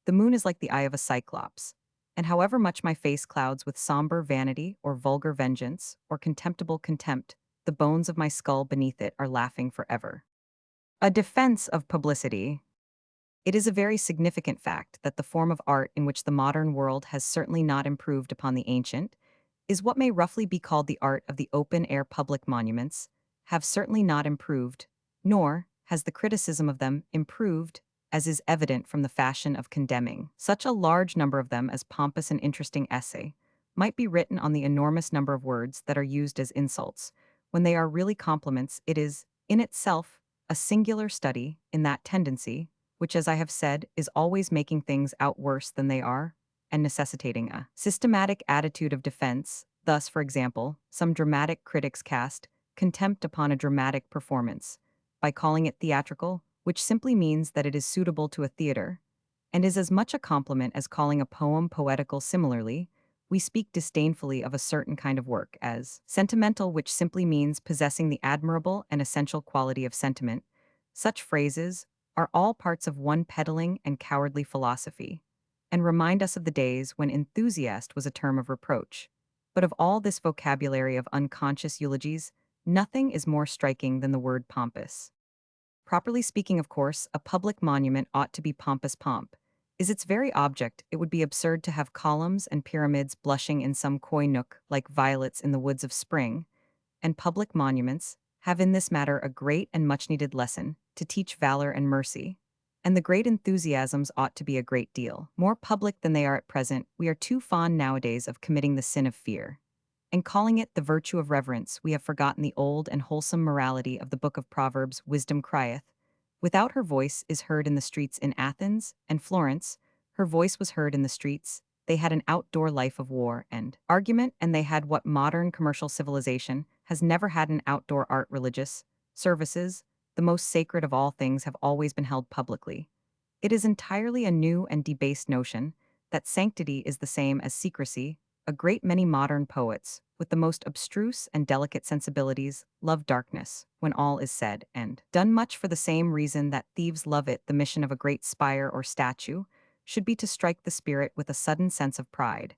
The moon is like the eye of a cyclops. And however much my face clouds with somber vanity, or vulgar vengeance, or contemptible contempt, the bones of my skull beneath it are laughing forever. A defense of publicity. It is a very significant fact that the form of art in which the modern world has certainly not improved upon the ancient is what may roughly be called the art of the open-air public monuments, have certainly not improved, nor has the criticism of them improved, as is evident from the fashion of condemning such a large number of them as pompous and interesting essay might be written on the enormous number of words that are used as insults, when they are really compliments. It is, in itself, a singular study in that tendency, which, as I have said, is always making things out worse than they are, and necessitating a systematic attitude of defense. Thus, for example, some dramatic critics cast contempt upon a dramatic performance by calling it theatrical, which simply means that it is suitable to a theater, and is as much a compliment as calling a poem poetical. Similarly, we speak disdainfully of a certain kind of work as sentimental, which simply means possessing the admirable and essential quality of sentiment. Such phrases are all parts of one peddling and cowardly philosophy, and remind us of the days when enthusiast was a term of reproach. But of all this vocabulary of unconscious eulogies, nothing is more striking than the word pompous. Properly speaking, of course, a public monument ought to be pompous pomp. Is its very object, it would be absurd to have columns and pyramids blushing in some coy nook like violets in the woods of spring, and public monuments have in this matter a great and much needed lesson to teach valor and mercy. And the great enthusiasms ought to be a great deal more public than they are at present. We are too fond nowadays of committing the sin of fear. And calling it the virtue of reverence, we have forgotten the old and wholesome morality of the book of Proverbs, wisdom crieth. Without her voice is heard in the streets in Athens and Florence, her voice was heard in the streets. They had an outdoor life of war and argument, and they had what modern commercial civilization has never had, an outdoor art. Religious services, the most sacred of all things, have always been held publicly. It is entirely a new and debased notion that sanctity is the same as secrecy. A great many modern poets, with the most abstruse and delicate sensibilities, love darkness, when all is said and done, much for the same reason that thieves love it. The mission of a great spire or statue should be to strike the spirit with a sudden sense of pride.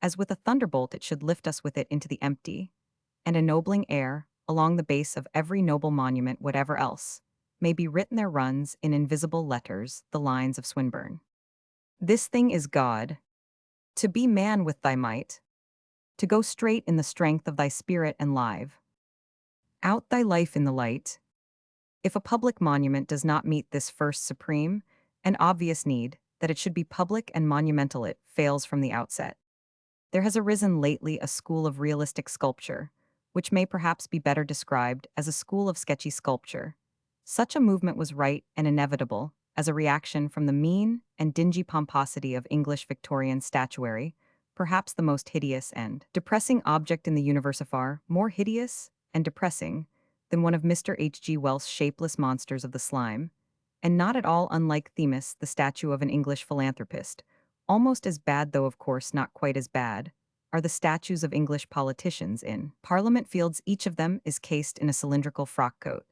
As with a thunderbolt, it should lift us with it into the empty and ennobling air. Along the base of every noble monument, whatever else may be written, there runs in invisible letters the lines of Swinburne. This thing is God, to be man with thy might, to go straight in the strength of thy spirit and live out thy life in the light. If a public monument does not meet this first supreme and obvious need, that it should be public and monumental, it fails from the outset. There has arisen lately a school of realistic sculpture, which may perhaps be better described as a school of sketchy sculpture. Such a movement was right and inevitable as a reaction from the mean and dingy pomposity of English Victorian statuary, perhaps the most hideous and depressing object in the universe, far more hideous and depressing than one of Mr. H. G. Wells' shapeless monsters of the slime, and not at all unlike Themis, the statue of an English philanthropist. Almost as bad, though of course not quite as bad, are the statues of English politicians in Parliament Fields. Each of them is cased in a cylindrical frock coat,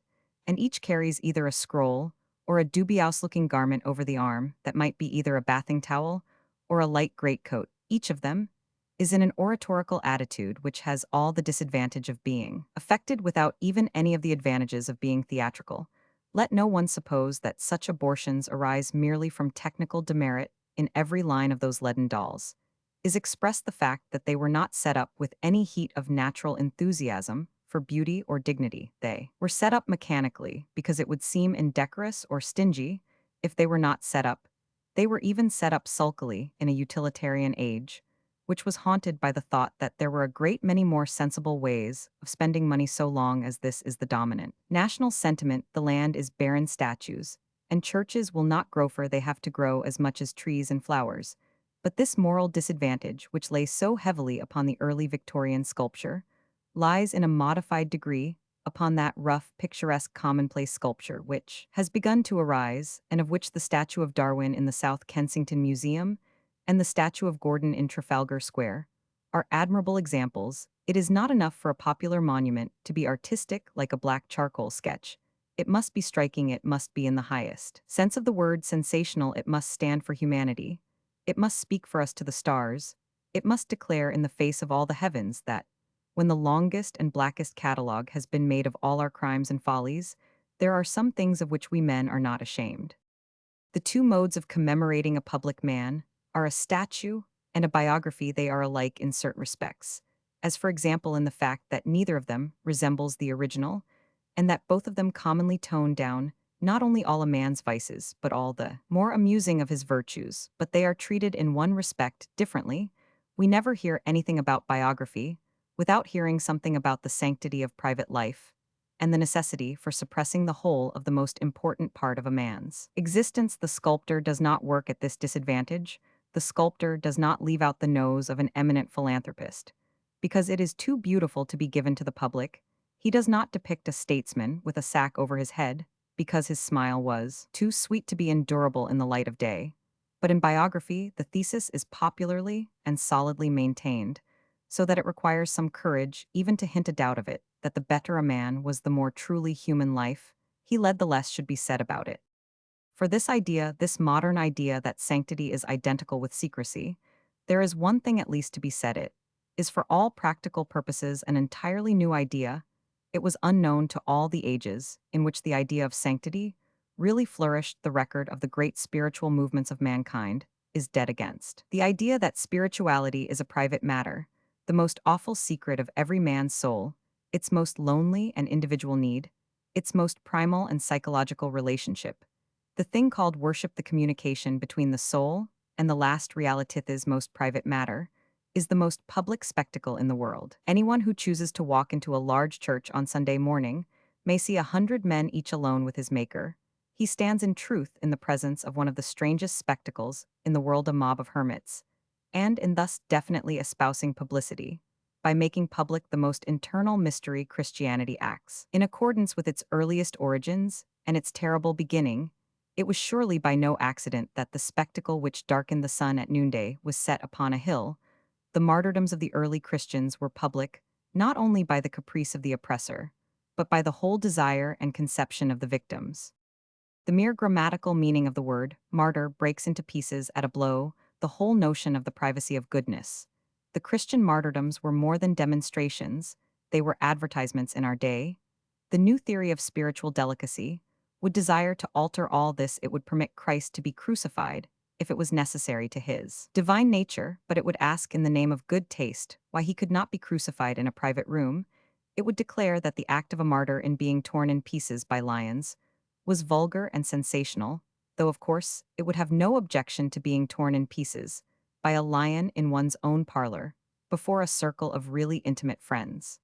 and each carries either a scroll or a dubious-looking garment over the arm that might be either a bathing towel or a light greatcoat. Each of them is in an oratorical attitude which has all the disadvantage of being affected without even any of the advantages of being theatrical. Let no one suppose that such abortions arise merely from technical demerit. In every line of those leaden dolls is expressed the fact that they were not set up with any heat of natural enthusiasm for beauty or dignity. They were set up mechanically because it would seem indecorous or stingy if they were not set up. They were even set up sulkily in a utilitarian age, which was haunted by the thought that there were a great many more sensible ways of spending money so long as this is the dominant national sentiment. The land is barren statues, and churches will not grow, for they have to grow as much as trees and flowers. But this moral disadvantage, which lay so heavily upon the early Victorian sculpture, lies in a modified degree upon that rough, picturesque, commonplace sculpture which has begun to arise, and of which the statue of Darwin in the South Kensington Museum and the statue of Gordon in Trafalgar Square are admirable examples. It is not enough for a popular monument to be artistic like a black charcoal sketch. It must be striking, it must be in the highest sense of the word sensational, it must stand for humanity, it must speak for us to the stars, it must declare in the face of all the heavens that, when the longest and blackest catalogue has been made of all our crimes and follies, there are some things of which we men are not ashamed. The two modes of commemorating a public man are a statue and a biography. They are alike in certain respects, as for example in the fact that neither of them resembles the original, and that both of them commonly tone down not only all a man's vices, but all the more amusing of his virtues. But they are treated in one respect differently. We never hear anything about biography without hearing something about the sanctity of private life and the necessity for suppressing the whole of the most important part of a man's existence. The sculptor does not work at this disadvantage. The sculptor does not leave out the nose of an eminent philanthropist, because it is too beautiful to be given to the public. He does not depict a statesman with a sack over his head, because his smile was too sweet to be endurable in the light of day. But in biography, the thesis is popularly and solidly maintained, so that it requires some courage even to hint a doubt of it, that the better a man was, the more truly human life he led the less should be said about it. For this idea, this modern idea that sanctity is identical with secrecy, there is one thing at least to be said: it is for all practical purposes an entirely new idea. It was unknown to all the ages in which the idea of sanctity really flourished. The record of the great spiritual movements of mankind is dead against. The idea that spirituality is a private matter, the most awful secret of every man's soul, its most lonely and individual need, its most primal and psychological relationship, the thing called worship, the communication between the soul and the last realitith's most private matter, is the most public spectacle in the world. Anyone who chooses to walk into a large church on Sunday morning may see 100 men each alone with his Maker. He stands in truth in the presence of one of the strangest spectacles in the world, a mob of hermits, and in thus definitely espousing publicity, by making public the most internal mystery Christianity acts. In accordance with its earliest origins and its terrible beginning, it was surely by no accident that the spectacle which darkened the sun at noonday was set upon a hill. The martyrdoms of the early Christians were public, not only by the caprice of the oppressor, but by the whole desire and conception of the victims. The mere grammatical meaning of the word martyr breaks into pieces at a blow the whole notion of the privacy of goodness. The Christian martyrdoms were more than demonstrations, they were advertisements in our day. The new theory of spiritual delicacy would desire to alter all this. It would permit Christ to be crucified, if it was necessary to his divine nature, but it would ask in the name of good taste why he could not be crucified in a private room. It would declare that the act of a martyr in being torn in pieces by lions was vulgar and sensational, though of course it would have no objection to being torn in pieces by a lion in one's own parlor, before a circle of really intimate friends.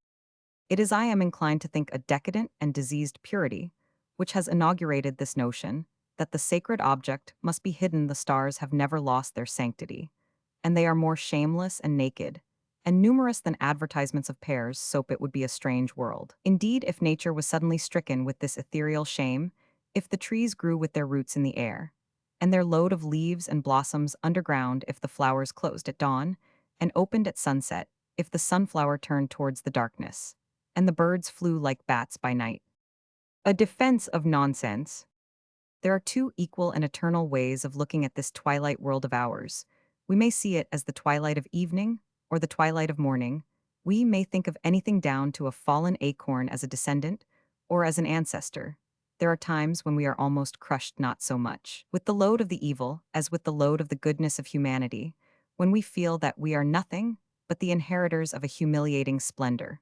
It is, I am inclined to think, a decadent and diseased purity which has inaugurated this notion that the sacred object must be hidden. The stars have never lost their sanctity, and they are more shameless and naked and numerous than advertisements of pears, soap. It would be a strange world. Indeed, if nature was suddenly stricken with this ethereal shame, if the trees grew with their roots in the air, and their load of leaves and blossoms underground, if the flowers closed at dawn and opened at sunset, if the sunflower turned towards the darkness, and the birds flew like bats by night. A defense of nonsense. There are two equal and eternal ways of looking at this twilight world of ours. We may see it as the twilight of evening or the twilight of morning. We may think of anything down to a fallen acorn as a descendant or as an ancestor. There are times when we are almost crushed, not so much with the load of the evil as with the load of the goodness of humanity, when we feel that we are nothing but the inheritors of a humiliating splendor.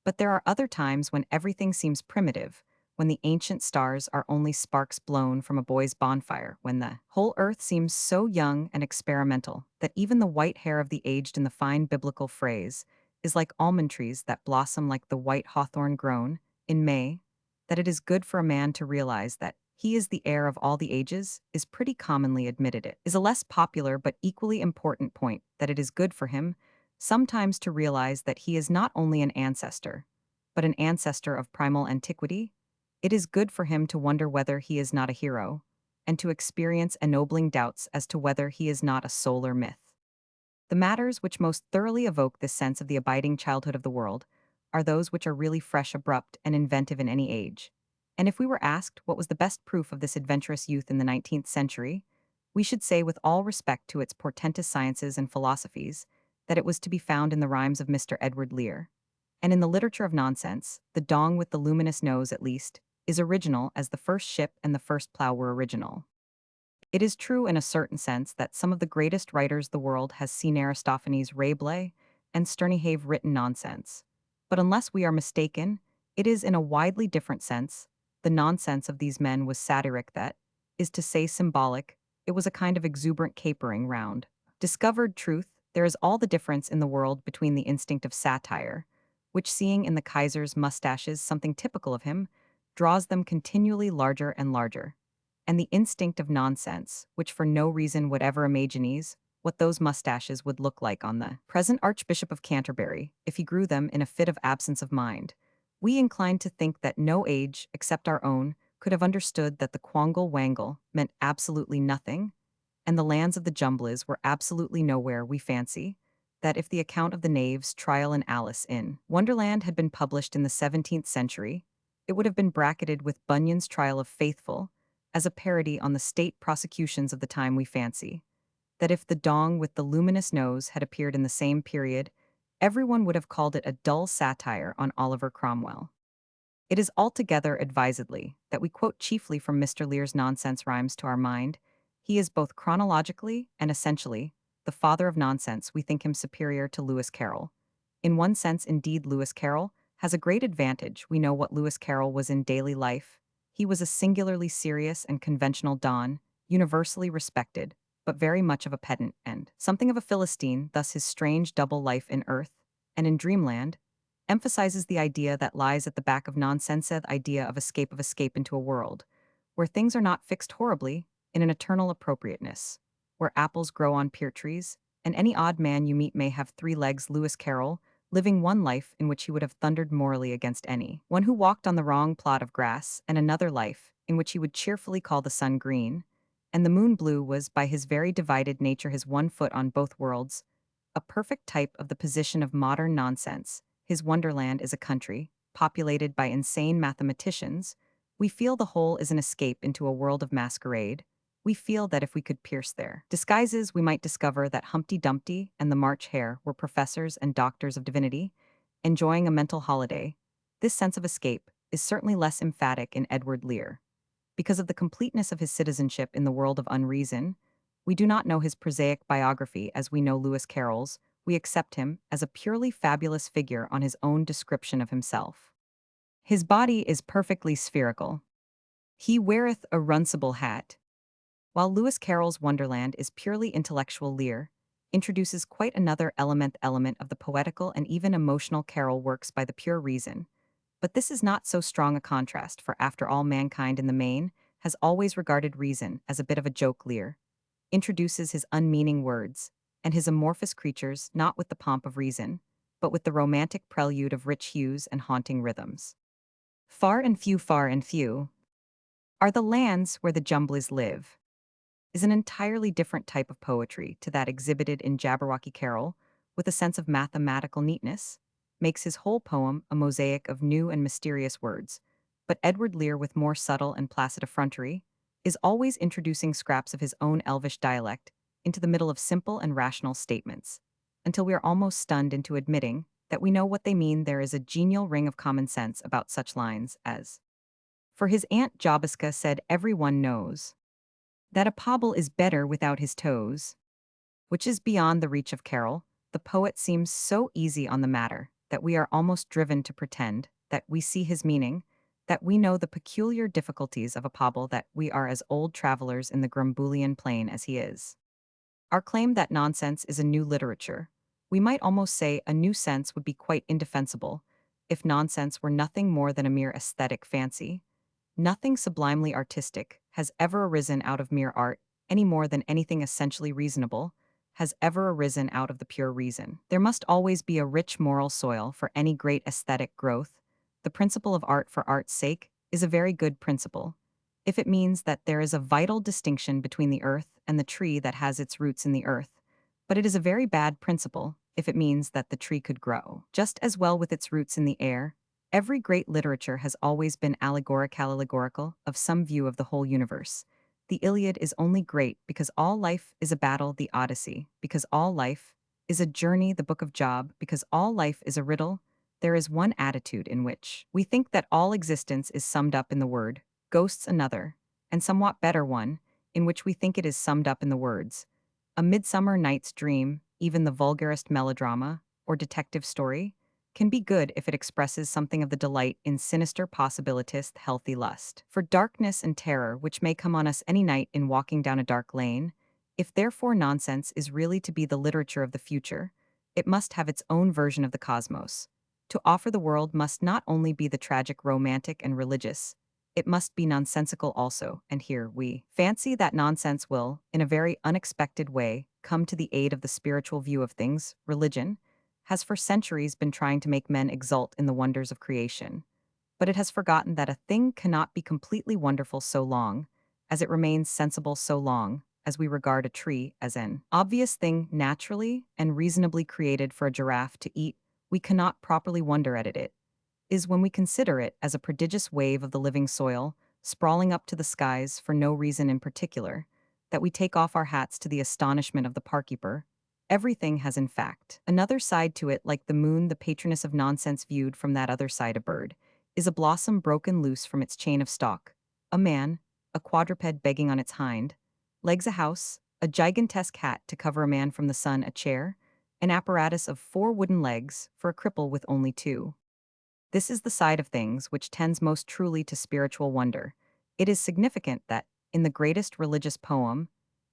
But there are other times when everything seems primitive, when the ancient stars are only sparks blown from a boy's bonfire, when the whole earth seems so young and experimental that even the white hair of the aged, in the fine biblical phrase, is like almond trees that blossom like the white hawthorn grown in May. That it is good for a man to realize that he is the heir of all the ages is pretty commonly admitted. It is a less popular but equally important point that it is good for him sometimes to realize that he is not only an ancestor, but an ancestor of primal antiquity. It is good for him to wonder whether he is not a hero, and to experience ennobling doubts as to whether he is not a solar myth. The matters which most thoroughly evoke this sense of the abiding childhood of the world are those which are really fresh, abrupt, and inventive in any age. And if we were asked what was the best proof of this adventurous youth in the 19th century, we should say, with all respect to its portentous sciences and philosophies, that it was to be found in the rhymes of Mr. Edward Lear. And in the literature of nonsense, the dong with the luminous nose, at least, is original as the first ship and the first plough were original. It is true in a certain sense that some of the greatest writers the world has seen, Aristophanes, Rabelais, and Sterny, have written nonsense. But unless we are mistaken, it is in a widely different sense. The nonsense of these men was satiric, that is to say symbolic. It was a kind of exuberant capering round discovered truth. There is all the difference in the world between the instinct of satire, which, seeing in the Kaiser's mustaches something typical of him, draws them continually larger and larger, and the instinct of nonsense, which for no reason whatever imagines what those mustaches would look like on the present Archbishop of Canterbury if he grew them in a fit of absence of mind. We incline to think that no age, except our own, could have understood that the quangle wangle meant absolutely nothing, and the lands of the Jumblies were absolutely nowhere. We fancy that if the account of the knave's trial in Alice in Wonderland had been published in the 17th century, It would have been bracketed with Bunyan's Trial of Faithful as a parody on the state prosecutions of the time we fancy, that if the dong with the luminous nose had appeared in the same period, everyone would have called it a dull satire on Oliver Cromwell. It is altogether advisedly that we quote chiefly from Mr. Lear's nonsense rhymes to our mind. He is both chronologically and essentially the father of nonsense. We think him superior to Lewis Carroll. In one sense, indeed, Lewis Carroll has a great advantage. We know what Lewis Carroll was in daily life. He was a singularly serious and conventional don, universally respected, but very much of a pedant and something of a Philistine, thus his strange double life in earth and in dreamland emphasizes the idea that lies at the back of nonsense, the idea of escape into a world where things are not fixed horribly in an eternal appropriateness, where apples grow on pear trees, and any odd man you meet may have three legs. Lewis Carroll, living one life in which he would have thundered morally against any one who walked on the wrong plot of grass, and another life in which he would cheerfully call the sun green, and the moon blue, was by his very divided nature his one foot on both worlds, a perfect type of the position of modern nonsense. His wonderland is a country, populated by insane mathematicians. We feel the whole is an escape into a world of masquerade. We feel that if we could pierce their disguises, we might discover that Humpty Dumpty and the March Hare were professors and doctors of divinity, enjoying a mental holiday. This sense of escape is certainly less emphatic in Edward Lear. Because of the completeness of his citizenship in the world of unreason, we do not know his prosaic biography as we know Lewis Carroll's. We accept him as a purely fabulous figure on his own description of himself. His body is perfectly spherical. He weareth a runcible hat. While Lewis Carroll's Wonderland is purely intellectual, Lear introduces quite another element of the poetical and even emotional. Carroll works by the pure reason. But this is not so strong a contrast, for after all, mankind in the main has always regarded reason as a bit of a joke. Lear introduces his unmeaning words and his amorphous creatures not with the pomp of reason, but with the romantic prelude of rich hues and haunting rhythms. Far and few, are the lands where the jumblies live, is an entirely different type of poetry to that exhibited in Jabberwocky Carroll, with a sense of mathematical neatness, makes his whole poem a mosaic of new and mysterious words. But Edward Lear, with more subtle and placid effrontery, is always introducing scraps of his own elvish dialect into the middle of simple and rational statements, until we are almost stunned into admitting that we know what they mean. There is a genial ring of common sense about such lines as, "For his Aunt Jobiska said every one knows that a pobble is better without his toes," which is beyond the reach of Carroll. The poet seems so easy on the matter that we are almost driven to pretend that we see his meaning, that we know the peculiar difficulties of a pobble, that we are as old travelers in the Grumbulian plain as he is. Our claim that nonsense is a new literature, we might almost say a new sense, would be quite indefensible if nonsense were nothing more than a mere aesthetic fancy. Nothing sublimely artistic has ever arisen out of mere art, any more than anything essentially reasonable has ever arisen out of the pure reason. There must always be a rich moral soil for any great aesthetic growth. The principle of art for art's sake is a very good principle, if it means that there is a vital distinction between the earth and the tree that has its roots in the earth. But it is a very bad principle if it means that the tree could grow just as well with its roots in the air. Every great literature has always been allegorical of some view of the whole universe. The Iliad is only great because all life is a battle, the Odyssey because all life is a journey, the Book of Job because all life is a riddle. There is one attitude in which we think that all existence is summed up in the word, ghosts another, and somewhat better one, in which we think it is summed up in the words, A Midsummer Night's Dream. Even the vulgarest melodrama or detective story can be good if it expresses something of the delight in sinister possibilitist healthy lust for darkness and terror which may come on us any night in walking down a dark lane. If therefore nonsense is really to be the literature of the future, it must have its own version of the cosmos. To offer the world must not only be the tragic, romantic, and religious, it must be nonsensical also, and here we fancy that nonsense will, in a very unexpected way, come to the aid of the spiritual view of things. Religion has for centuries been trying to make men exult in the wonders of creation, but it has forgotten that a thing cannot be completely wonderful so long as it remains sensible, so long as we regard a tree as an obvious thing naturally and reasonably created for a giraffe to eat. We cannot properly wonder at it. It is when we consider it as a prodigious wave of the living soil, sprawling up to the skies for no reason in particular, that we take off our hats to the astonishment of the parkeeper. Everything has, in fact, another side to it, like the moon, the patroness of nonsense viewed from that other side. A bird is a blossom broken loose from its chain of stalk, a man, a quadruped begging on its hind legs, a house, a gigantesque hat to cover a man from the sun, a chair, an apparatus of 4 wooden legs for a cripple with only 2. This is the side of things which tends most truly to spiritual wonder. It is significant that, in the greatest religious poem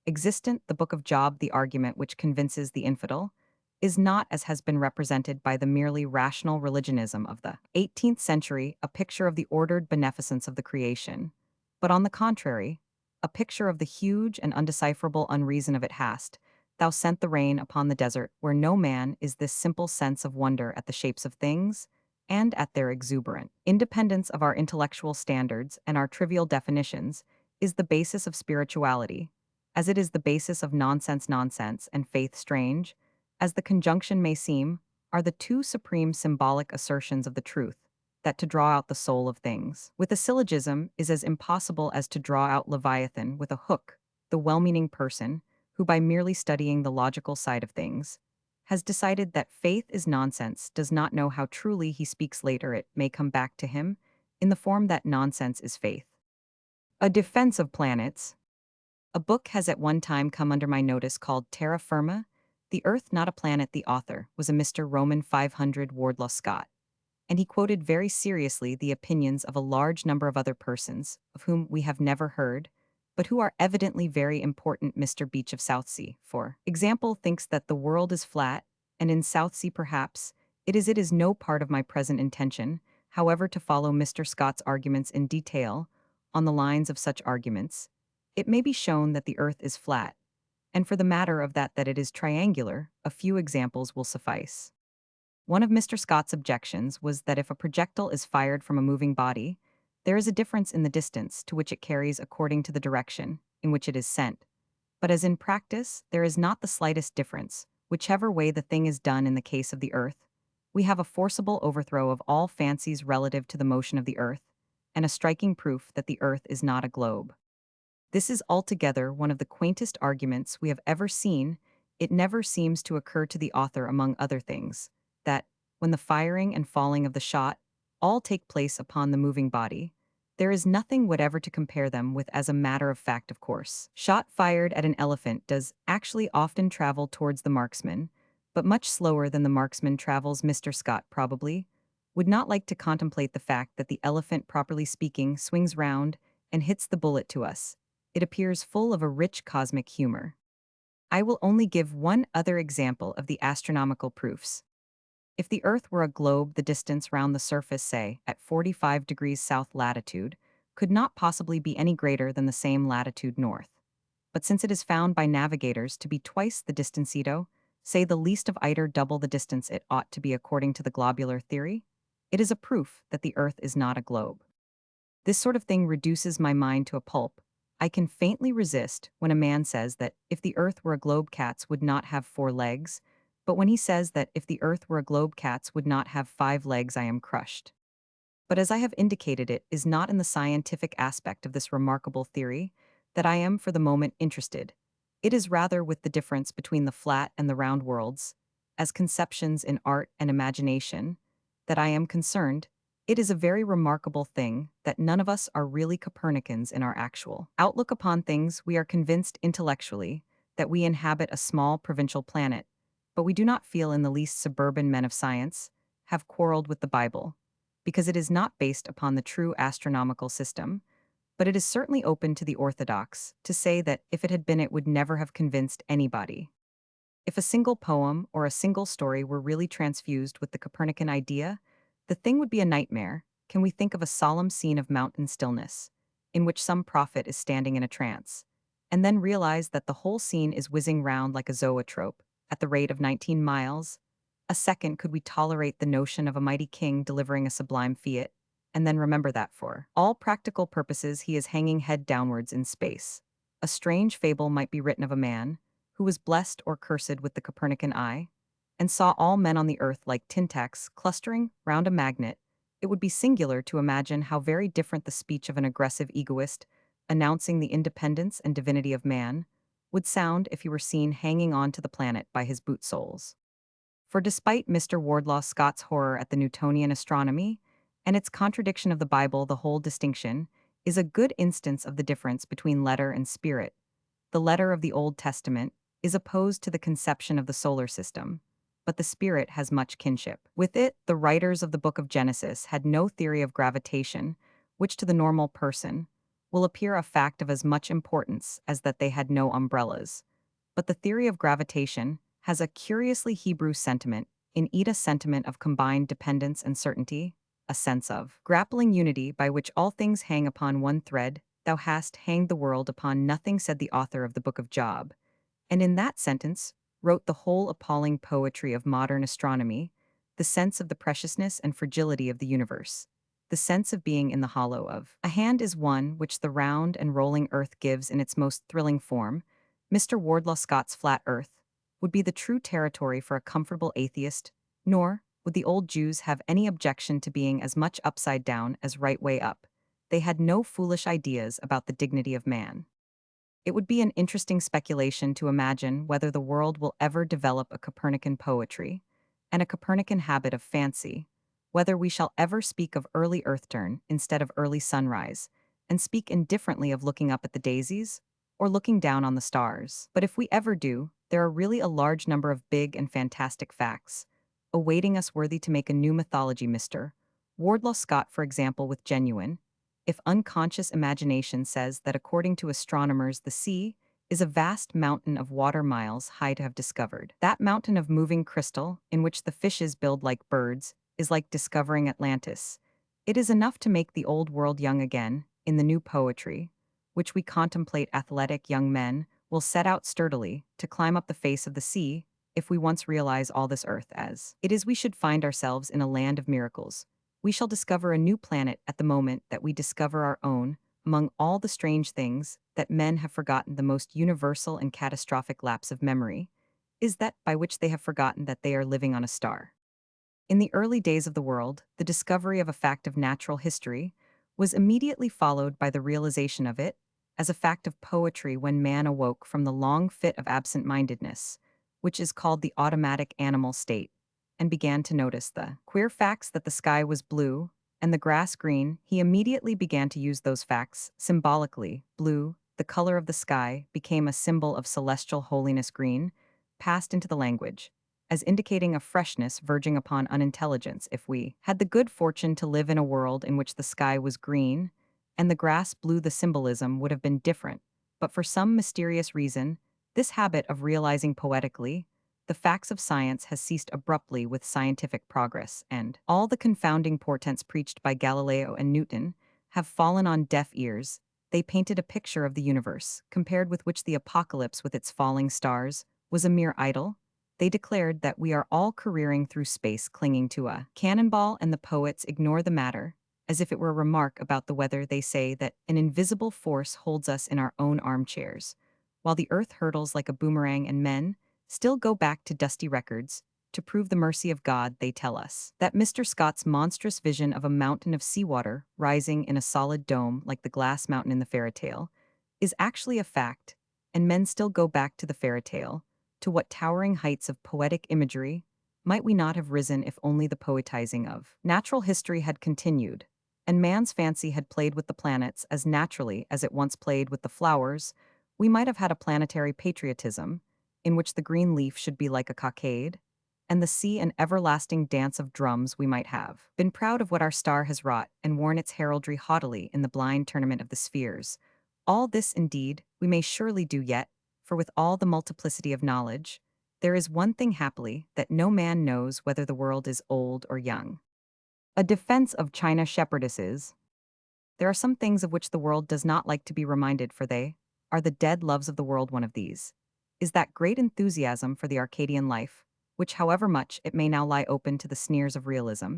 existent, the Book of Job, the argument which convinces the infidel, is not, as has been represented by the merely rational religionism of the 18th century, a picture of the ordered beneficence of the creation, but on the contrary, a picture of the huge and undecipherable unreason of it. Hast thou sent the rain upon the desert, where no man is. This simple sense of wonder at the shapes of things and at their exuberant independence of our intellectual standards and our trivial definitions is the basis of spirituality, as it is the basis of nonsense and faith. Strange as the conjunction may seem, are the two supreme symbolic assertions of the truth, that to draw out the soul of things with a syllogism is as impossible as to draw out Leviathan with a hook. The well-meaning person, who by merely studying the logical side of things, has decided that faith is nonsense, does not know how truly he speaks. Later it may come back to him in the form that nonsense is faith. A Defense of Planets. A book has at one time come under my notice called Terra Firma, The Earth Not a Planet. The author was a Mr. Roman 500 Wardlaw Scott, and he quoted very seriously the opinions of a large number of other persons, of whom we have never heard, but who are evidently very important. Mr. Beach of Southsea, for example, thinks that the world is flat, and in Southsea perhaps it is no part of my present intention, however, to follow Mr. Scott's arguments in detail. On the lines of such arguments, it may be shown that the earth is flat, and for the matter of that it is triangular. A few examples will suffice. One of Mr. Scott's objections was that if a projectile is fired from a moving body, there is a difference in the distance to which it carries according to the direction in which it is sent. But as in practice, there is not the slightest difference, whichever way the thing is done. In the case of the earth, we have a forcible overthrow of all fancies relative to the motion of the earth, and a striking proof that the earth is not a globe. This is altogether one of the quaintest arguments we have ever seen. It never seems to occur to the author, among other things, that, when the firing and falling of the shot all take place upon the moving body, there is nothing whatever to compare them with. As a matter of fact, of course, shot fired at an elephant does actually often travel towards the marksman, but much slower than the marksman travels. Mr. Scott probably would not like to contemplate the fact that the elephant, properly speaking, swings round and hits the bullet. To us it appears full of a rich cosmic humor. I will only give one other example of the astronomical proofs. If the Earth were a globe, the distance round the surface, say, at 45 degrees south latitude, could not possibly be any greater than the same latitude north. But since it is found by navigators to be twice the distancito, say the least of iter double the distance it ought to be according to the globular theory, it is a proof that the Earth is not a globe. This sort of thing reduces my mind to a pulp. I can faintly resist when a man says that if the earth were a globe, cats would not have 4 legs, but when he says that if the earth were a globe, cats would not have 5 legs, I am crushed. But as I have indicated, it is not in the scientific aspect of this remarkable theory that I am for the moment interested. It is rather with the difference between the flat and the round worlds, as conceptions in art and imagination, that I am concerned. It is a very remarkable thing that none of us are really Copernicans in our actual outlook upon things. We are convinced intellectually that we inhabit a small provincial planet, but we do not feel in the least. Suburban men of science have quarreled with the Bible, because it is not based upon the true astronomical system, but it is certainly open to the orthodox to say that if it had been, it would never have convinced anybody. If a single poem or a single story were really transfused with the Copernican idea, the thing would be a nightmare. Can we think of a solemn scene of mountain stillness, in which some prophet is standing in a trance, and then realize that the whole scene is whizzing round like a zoetrope, at the rate of 19 miles a second? Could we tolerate the notion of a mighty king delivering a sublime fiat, and then remember that for all practical purposes he is hanging head downwards in space? A strange fable might be written of a man who was blessed or cursed with the Copernican eye, and saw all men on the earth like tin tacks clustering round a magnet, It would be singular to imagine how very different the speech of an aggressive egoist, announcing the independence and divinity of man, would sound if he were seen hanging on to the planet by his boot soles. For despite Mr. Wardlaw Scott's horror at the Newtonian astronomy, and its contradiction of the Bible, the whole distinction is a good instance of the difference between letter and spirit. The letter of the Old Testament is opposed to the conception of the solar system, but the spirit has much kinship. With it, the writers of the book of Genesis had no theory of gravitation, which to the normal person will appear a fact of as much importance as that they had no umbrellas. But the theory of gravitation has a curiously Hebrew sentiment in it, a sentiment of combined dependence and certainty, a sense of grappling unity by which all things hang upon one thread. Thou hast hanged the world upon nothing, said the author of the book of Job, and in that sentence wrote the whole appalling poetry of modern astronomy, the sense of the preciousness and fragility of the universe, the sense of being in the hollow of a hand is one which the round and rolling earth gives in its most thrilling form. Mr. Wardlaw Scott's flat earth would be the true territory for a comfortable atheist, nor would the old Jews have any objection to being as much upside down as right way up. They had no foolish ideas about the dignity of man. It would be an interesting speculation to imagine whether the world will ever develop a Copernican poetry and a Copernican habit of fancy, whether we shall ever speak of early earth turn instead of early sunrise, and speak indifferently of looking up at the daisies or looking down on the stars. But if we ever do, there are really a large number of big and fantastic facts awaiting us worthy to make a new mythology. Mr. Wardlaw Scott, for example, with genuine, if unconscious imagination says that according to astronomers the sea is a vast mountain of water miles high to have discovered. That mountain of moving crystal, in which the fishes build like birds, is like discovering Atlantis. It is enough to make the old world young again, in the new poetry, which we contemplate. Athletic young men will set out sturdily to climb up the face of the sea if we once realize all this earth as it is. We should find ourselves in a land of miracles. We shall discover a new planet at the moment that we discover our own. Among all the strange things that men have forgotten, the most universal and catastrophic lapse of memory is that by which they have forgotten that they are living on a star. In the early days of the world, the discovery of a fact of natural history was immediately followed by the realization of it as a fact of poetry when man awoke from the long fit of absent-mindedness, which is called the automatic animal state, and began to notice the queer facts that the sky was blue and the grass green. He immediately began to use those facts symbolically. Blue, the color of the sky, became a symbol of celestial holiness. Green passed into the language as indicating a freshness verging upon unintelligence. If we had the good fortune to live in a world in which the sky was green and the grass blue, the symbolism would have been different. But for some mysterious reason, this habit of realizing poetically the facts of science has ceased abruptly with scientific progress, and all the confounding portents preached by Galileo and Newton have fallen on deaf ears. They painted a picture of the universe, compared with which the apocalypse with its falling stars was a mere idyll. They declared that we are all careering through space clinging to a cannonball, and the poets ignore the matter, as if it were a remark about the weather. They say that an invisible force holds us in our own armchairs, while the earth hurtles like a boomerang, and men still go back to dusty records to prove the mercy of God. They tell us that Mr. Scott's monstrous vision of a mountain of seawater rising in a solid dome like the glass mountain in the fairy tale is actually a fact, and men still go back to the fairy tale. To what towering heights of poetic imagery might we not have risen if only the poetizing of natural history had continued, and man's fancy had played with the planets as naturally as it once played with the flowers? We might have had a planetary patriotism, in which the green leaf should be like a cockade, and the sea an everlasting dance of drums. We might have been proud of what our star has wrought, and worn its heraldry haughtily in the blind tournament of the spheres. All this, indeed, we may surely do yet, for with all the multiplicity of knowledge, there is one thing happily that no man knows, whether the world is old or young. A defense of China shepherdesses. There are some things of which the world does not like to be reminded, for they are the dead loves of the world. One of these is that great enthusiasm for the Arcadian life, which, however much it may now lie open to the sneers of realism,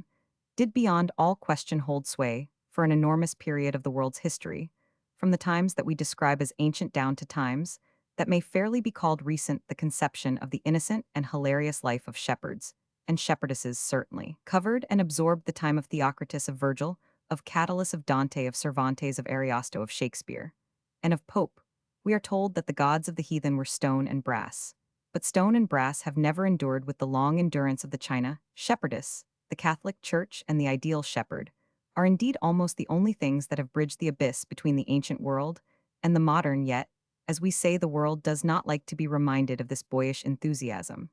did beyond all question hold sway for an enormous period of the world's history, from the times that we describe as ancient down to times that may fairly be called recent. The conception of the innocent and hilarious life of shepherds and shepherdesses certainly, covered and absorbed the time of Theocritus of Virgil, of Catullus of Dante, of Cervantes, of Ariosto, of Shakespeare, and of Pope. We are told that the gods of the heathen were stone and brass. But stone and brass have never endured with the long endurance of the China shepherdess. The Catholic Church and the ideal shepherd are indeed almost the only things that have bridged the abyss between the ancient world and the modern, yet, as we say, the world does not like to be reminded of this boyish enthusiasm.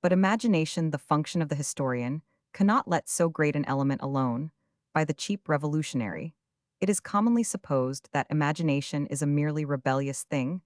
But imagination, the function of the historian, cannot let so great an element alone by the cheap revolutionary. It is commonly supposed that imagination is a merely rebellious thing,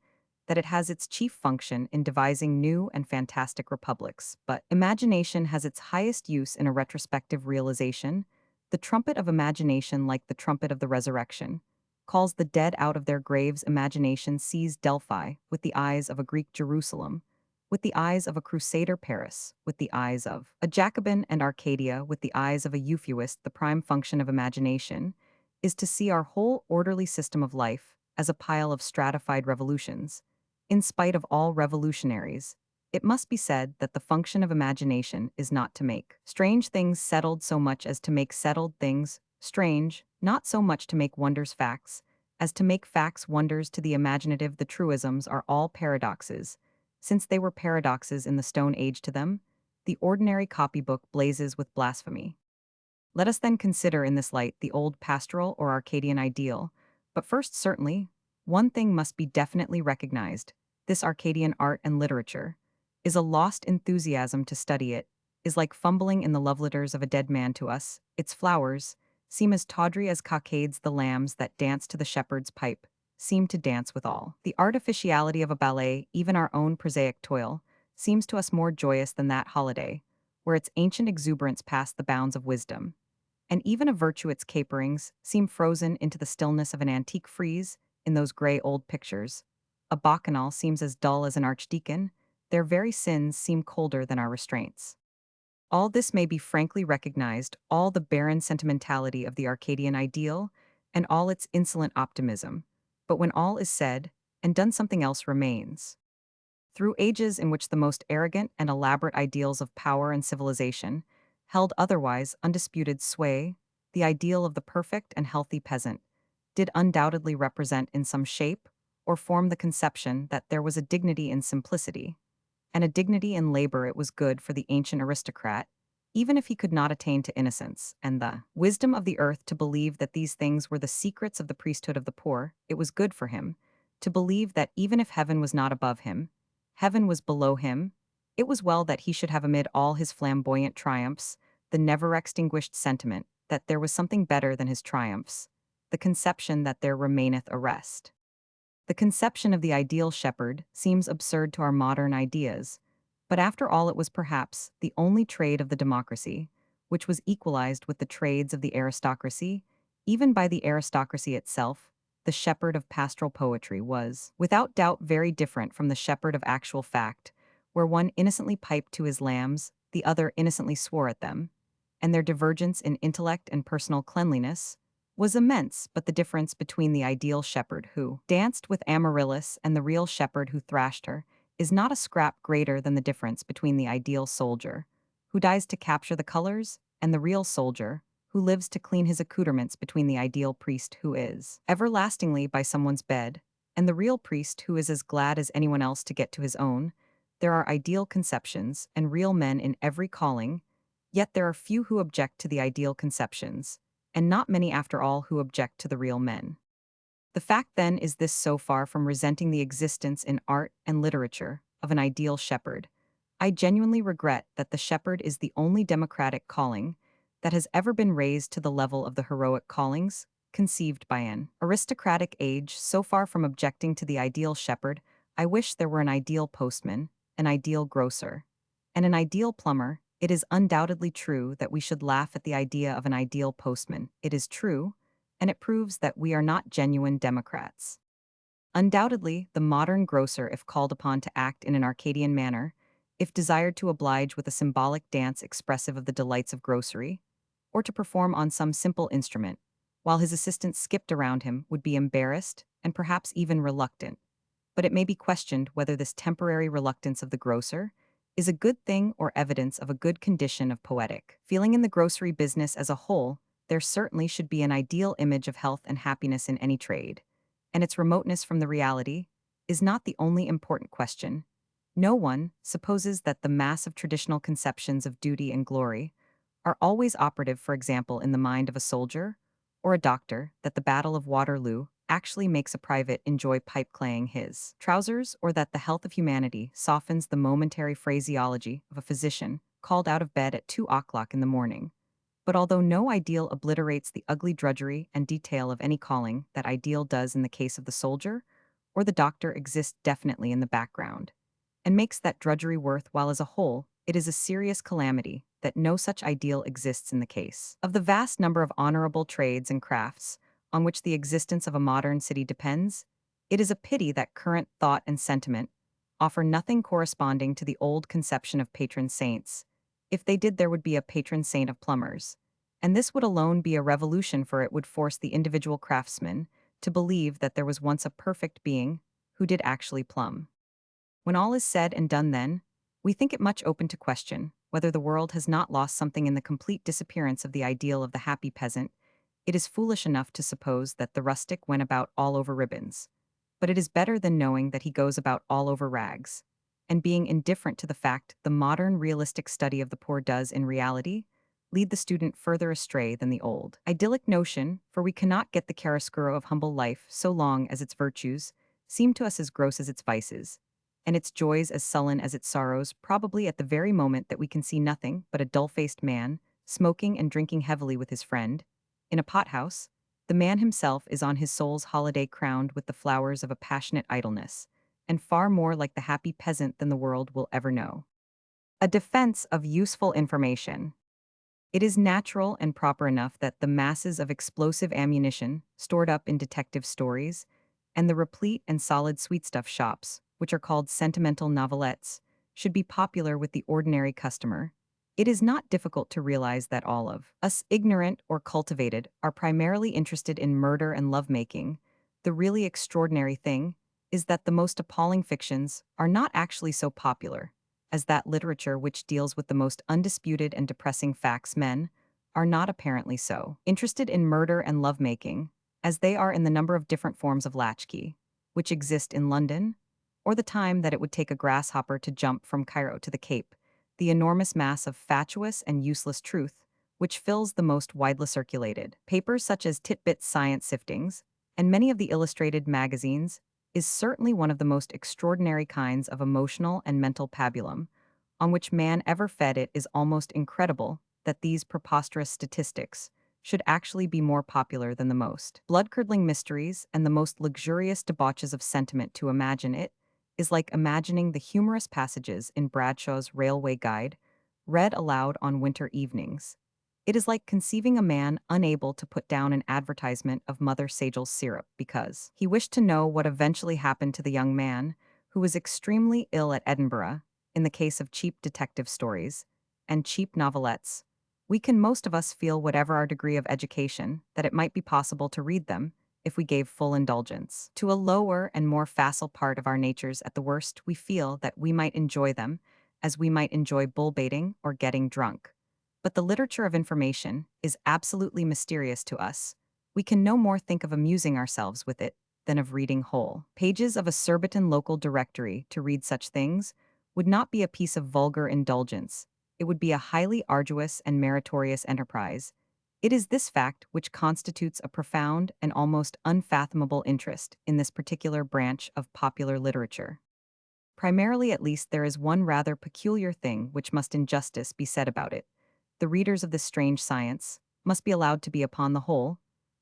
that it has its chief function in devising new and fantastic republics. But imagination has its highest use in a retrospective realization. The trumpet of imagination, like the trumpet of the resurrection, calls the dead out of their graves. Imagination sees Delphi with the eyes of a Greek Jerusalem, with the eyes of a Crusader Paris, with the eyes of a Jacobin, and Arcadia with the eyes of a Euphuist. The prime function of imagination is to see our whole orderly system of life as a pile of stratified revolutions. In spite of all revolutionaries, it must be said that the function of imagination is not to make strange things settled so much as to make settled things strange, not so much to make wonders facts, as to make facts wonders. To the imaginative, the truisms are all paradoxes. Since they were paradoxes in the Stone Age to them, the ordinary copybook blazes with blasphemy. Let us then consider in this light the old pastoral or Arcadian ideal. But first, certainly, one thing must be definitely recognized. This Arcadian art and literature is a lost enthusiasm. To study it is like fumbling in the love letters of a dead man to us. Its flowers seem as tawdry as cockades. The lambs that dance to the shepherd's pipe seem to dance with all. The artificiality of a ballet, even our own prosaic toil, seems to us more joyous than that holiday, where its ancient exuberance passed the bounds of wisdom. And even a virtue, its caperings, seem frozen into the stillness of an antique frieze in those gray old pictures. A bacchanal seems as dull as an archdeacon. Their very sins seem colder than our restraints. All this may be frankly recognized, all the barren sentimentality of the Arcadian ideal, and all its insolent optimism. But when all is said and done, something else remains. Through ages in which the most arrogant and elaborate ideals of power and civilization held otherwise undisputed sway, the ideal of the perfect and healthy peasant did undoubtedly represent in some shape or form the conception that there was a dignity in simplicity, and a dignity in labor. It was good for the ancient aristocrat, even if he could not attain to innocence and the wisdom of the earth, to believe that these things were the secrets of the priesthood of the poor. It was good for him to believe that even if heaven was not above him, heaven was below him. It was well that he should have amid all his flamboyant triumphs the never extinguished sentiment that there was something better than his triumphs, the conception that there remaineth a rest. The conception of the ideal shepherd seems absurd to our modern ideas, but after all it was perhaps the only trade of the democracy, which was equalized with the trades of the aristocracy. Even by the aristocracy itself, the shepherd of pastoral poetry was, without doubt, very different from the shepherd of actual fact, where one innocently piped to his lambs, the other innocently swore at them, and their divergence in intellect and personal cleanliness was immense. But the difference between the ideal shepherd who danced with Amaryllis and the real shepherd who thrashed her is not a scrap greater than the difference between the ideal soldier, who dies to capture the colors, and the real soldier, who lives to clean his accoutrements. Between the ideal priest who is everlastingly by someone's bed, and the real priest who is as glad as anyone else to get to his own, there are ideal conceptions and real men in every calling, yet there are few who object to the ideal conceptions, and not many after all who object to the real men. The fact then is this: so far from resenting the existence in art and literature of an ideal shepherd, I genuinely regret that the shepherd is the only democratic calling that has ever been raised to the level of the heroic callings conceived by an aristocratic age. So far from objecting to the ideal shepherd, I wish there were an ideal postman, an ideal grocer, and an ideal plumber. It is undoubtedly true that we should laugh at the idea of an ideal postman. It is true, and it proves that we are not genuine democrats. Undoubtedly, the modern grocer, if called upon to act in an Arcadian manner, if desired to oblige with a symbolic dance expressive of the delights of grocery, or to perform on some simple instrument, while his assistants skipped around him, would be embarrassed and perhaps even reluctant. But it may be questioned whether this temporary reluctance of the grocer is a good thing or evidence of a good condition of poetic feeling in the grocery business as a whole. There certainly should be an ideal image of health and happiness in any trade, and its remoteness from the reality is not the only important question. No one supposes that the mass of traditional conceptions of duty and glory are always operative, for example, in the mind of a soldier or a doctor, that the Battle of Waterloo actually makes a private enjoy pipe claying his trousers, or that the health of humanity softens the momentary phraseology of a physician called out of bed at 2 o'clock in the morning. But although no ideal obliterates the ugly drudgery and detail of any calling, that ideal does in the case of the soldier or the doctor exist definitely in the background, and makes that drudgery worthwhile as a whole. It is a serious calamity that no such ideal exists in the case of the vast number of honorable trades and crafts on which the existence of a modern city depends. It is a pity that current thought and sentiment offer nothing corresponding to the old conception of patron saints. If they did, there would be a patron saint of plumbers. And this would alone be a revolution, for it would force the individual craftsman to believe that there was once a perfect being who did actually plumb. When all is said and done, then, we think it much open to question whether the world has not lost something in the complete disappearance of the ideal of the happy peasant. It is foolish enough to suppose that the rustic went about all over ribbons, but it is better than knowing that he goes about all over rags, and being indifferent to the fact. The modern realistic study of the poor does, in reality, lead the student further astray than the old idyllic notion, for we cannot get the chiaroscuro of humble life so long as its virtues seem to us as gross as its vices, and its joys as sullen as its sorrows. Probably at the very moment that we can see nothing but a dull-faced man, smoking and drinking heavily with his friend, in a pothouse, the man himself is on his soul's holiday crowned with the flowers of a passionate idleness, and far more like the happy peasant than the world will ever know. A defense of useful information. It is natural and proper enough that the masses of explosive ammunition stored up in detective stories and the replete and solid sweetstuff shops, which are called sentimental novelettes, should be popular with the ordinary customer. It is not difficult to realize that all of us, ignorant or cultivated, are primarily interested in murder and lovemaking. The really extraordinary thing is that the most appalling fictions are not actually so popular as that literature which deals with the most undisputed and depressing facts. Men are not apparently so interested in murder and lovemaking as they are in the number of different forms of latchkey which exist in London, or the time that it would take a grasshopper to jump from Cairo to the Cape, the enormous mass of fatuous and useless truth which fills the most widely circulated papers such as Titbits Science Siftings, and many of the illustrated magazines, is certainly one of the most extraordinary kinds of emotional and mental pabulum on which man ever fed. It is almost incredible that these preposterous statistics should actually be more popular than the most blood-curdling mysteries and the most luxurious debauches of sentiment. To imagine it is like imagining the humorous passages in Bradshaw's Railway Guide read aloud on winter evenings. It is like conceiving a man unable to put down an advertisement of Mother Sagel's syrup because he wished to know what eventually happened to the young man who was extremely ill at Edinburgh. In the case of cheap detective stories and cheap novelettes, we can most of us feel, whatever our degree of education, that it might be possible to read them if we gave full indulgence to a lower and more facile part of our natures. At the worst, we feel that we might enjoy them as we might enjoy bull baiting or getting drunk. But the literature of information is absolutely mysterious to us. We can no more think of amusing ourselves with it than of reading whole pages of a Surbiton local directory. To read such things would not be a piece of vulgar indulgence. It would be a highly arduous and meritorious enterprise. It is this fact which constitutes a profound and almost unfathomable interest in this particular branch of popular literature. Primarily, at least, there is one rather peculiar thing which must in justice be said about it. The readers of this strange science must be allowed to be, upon the whole,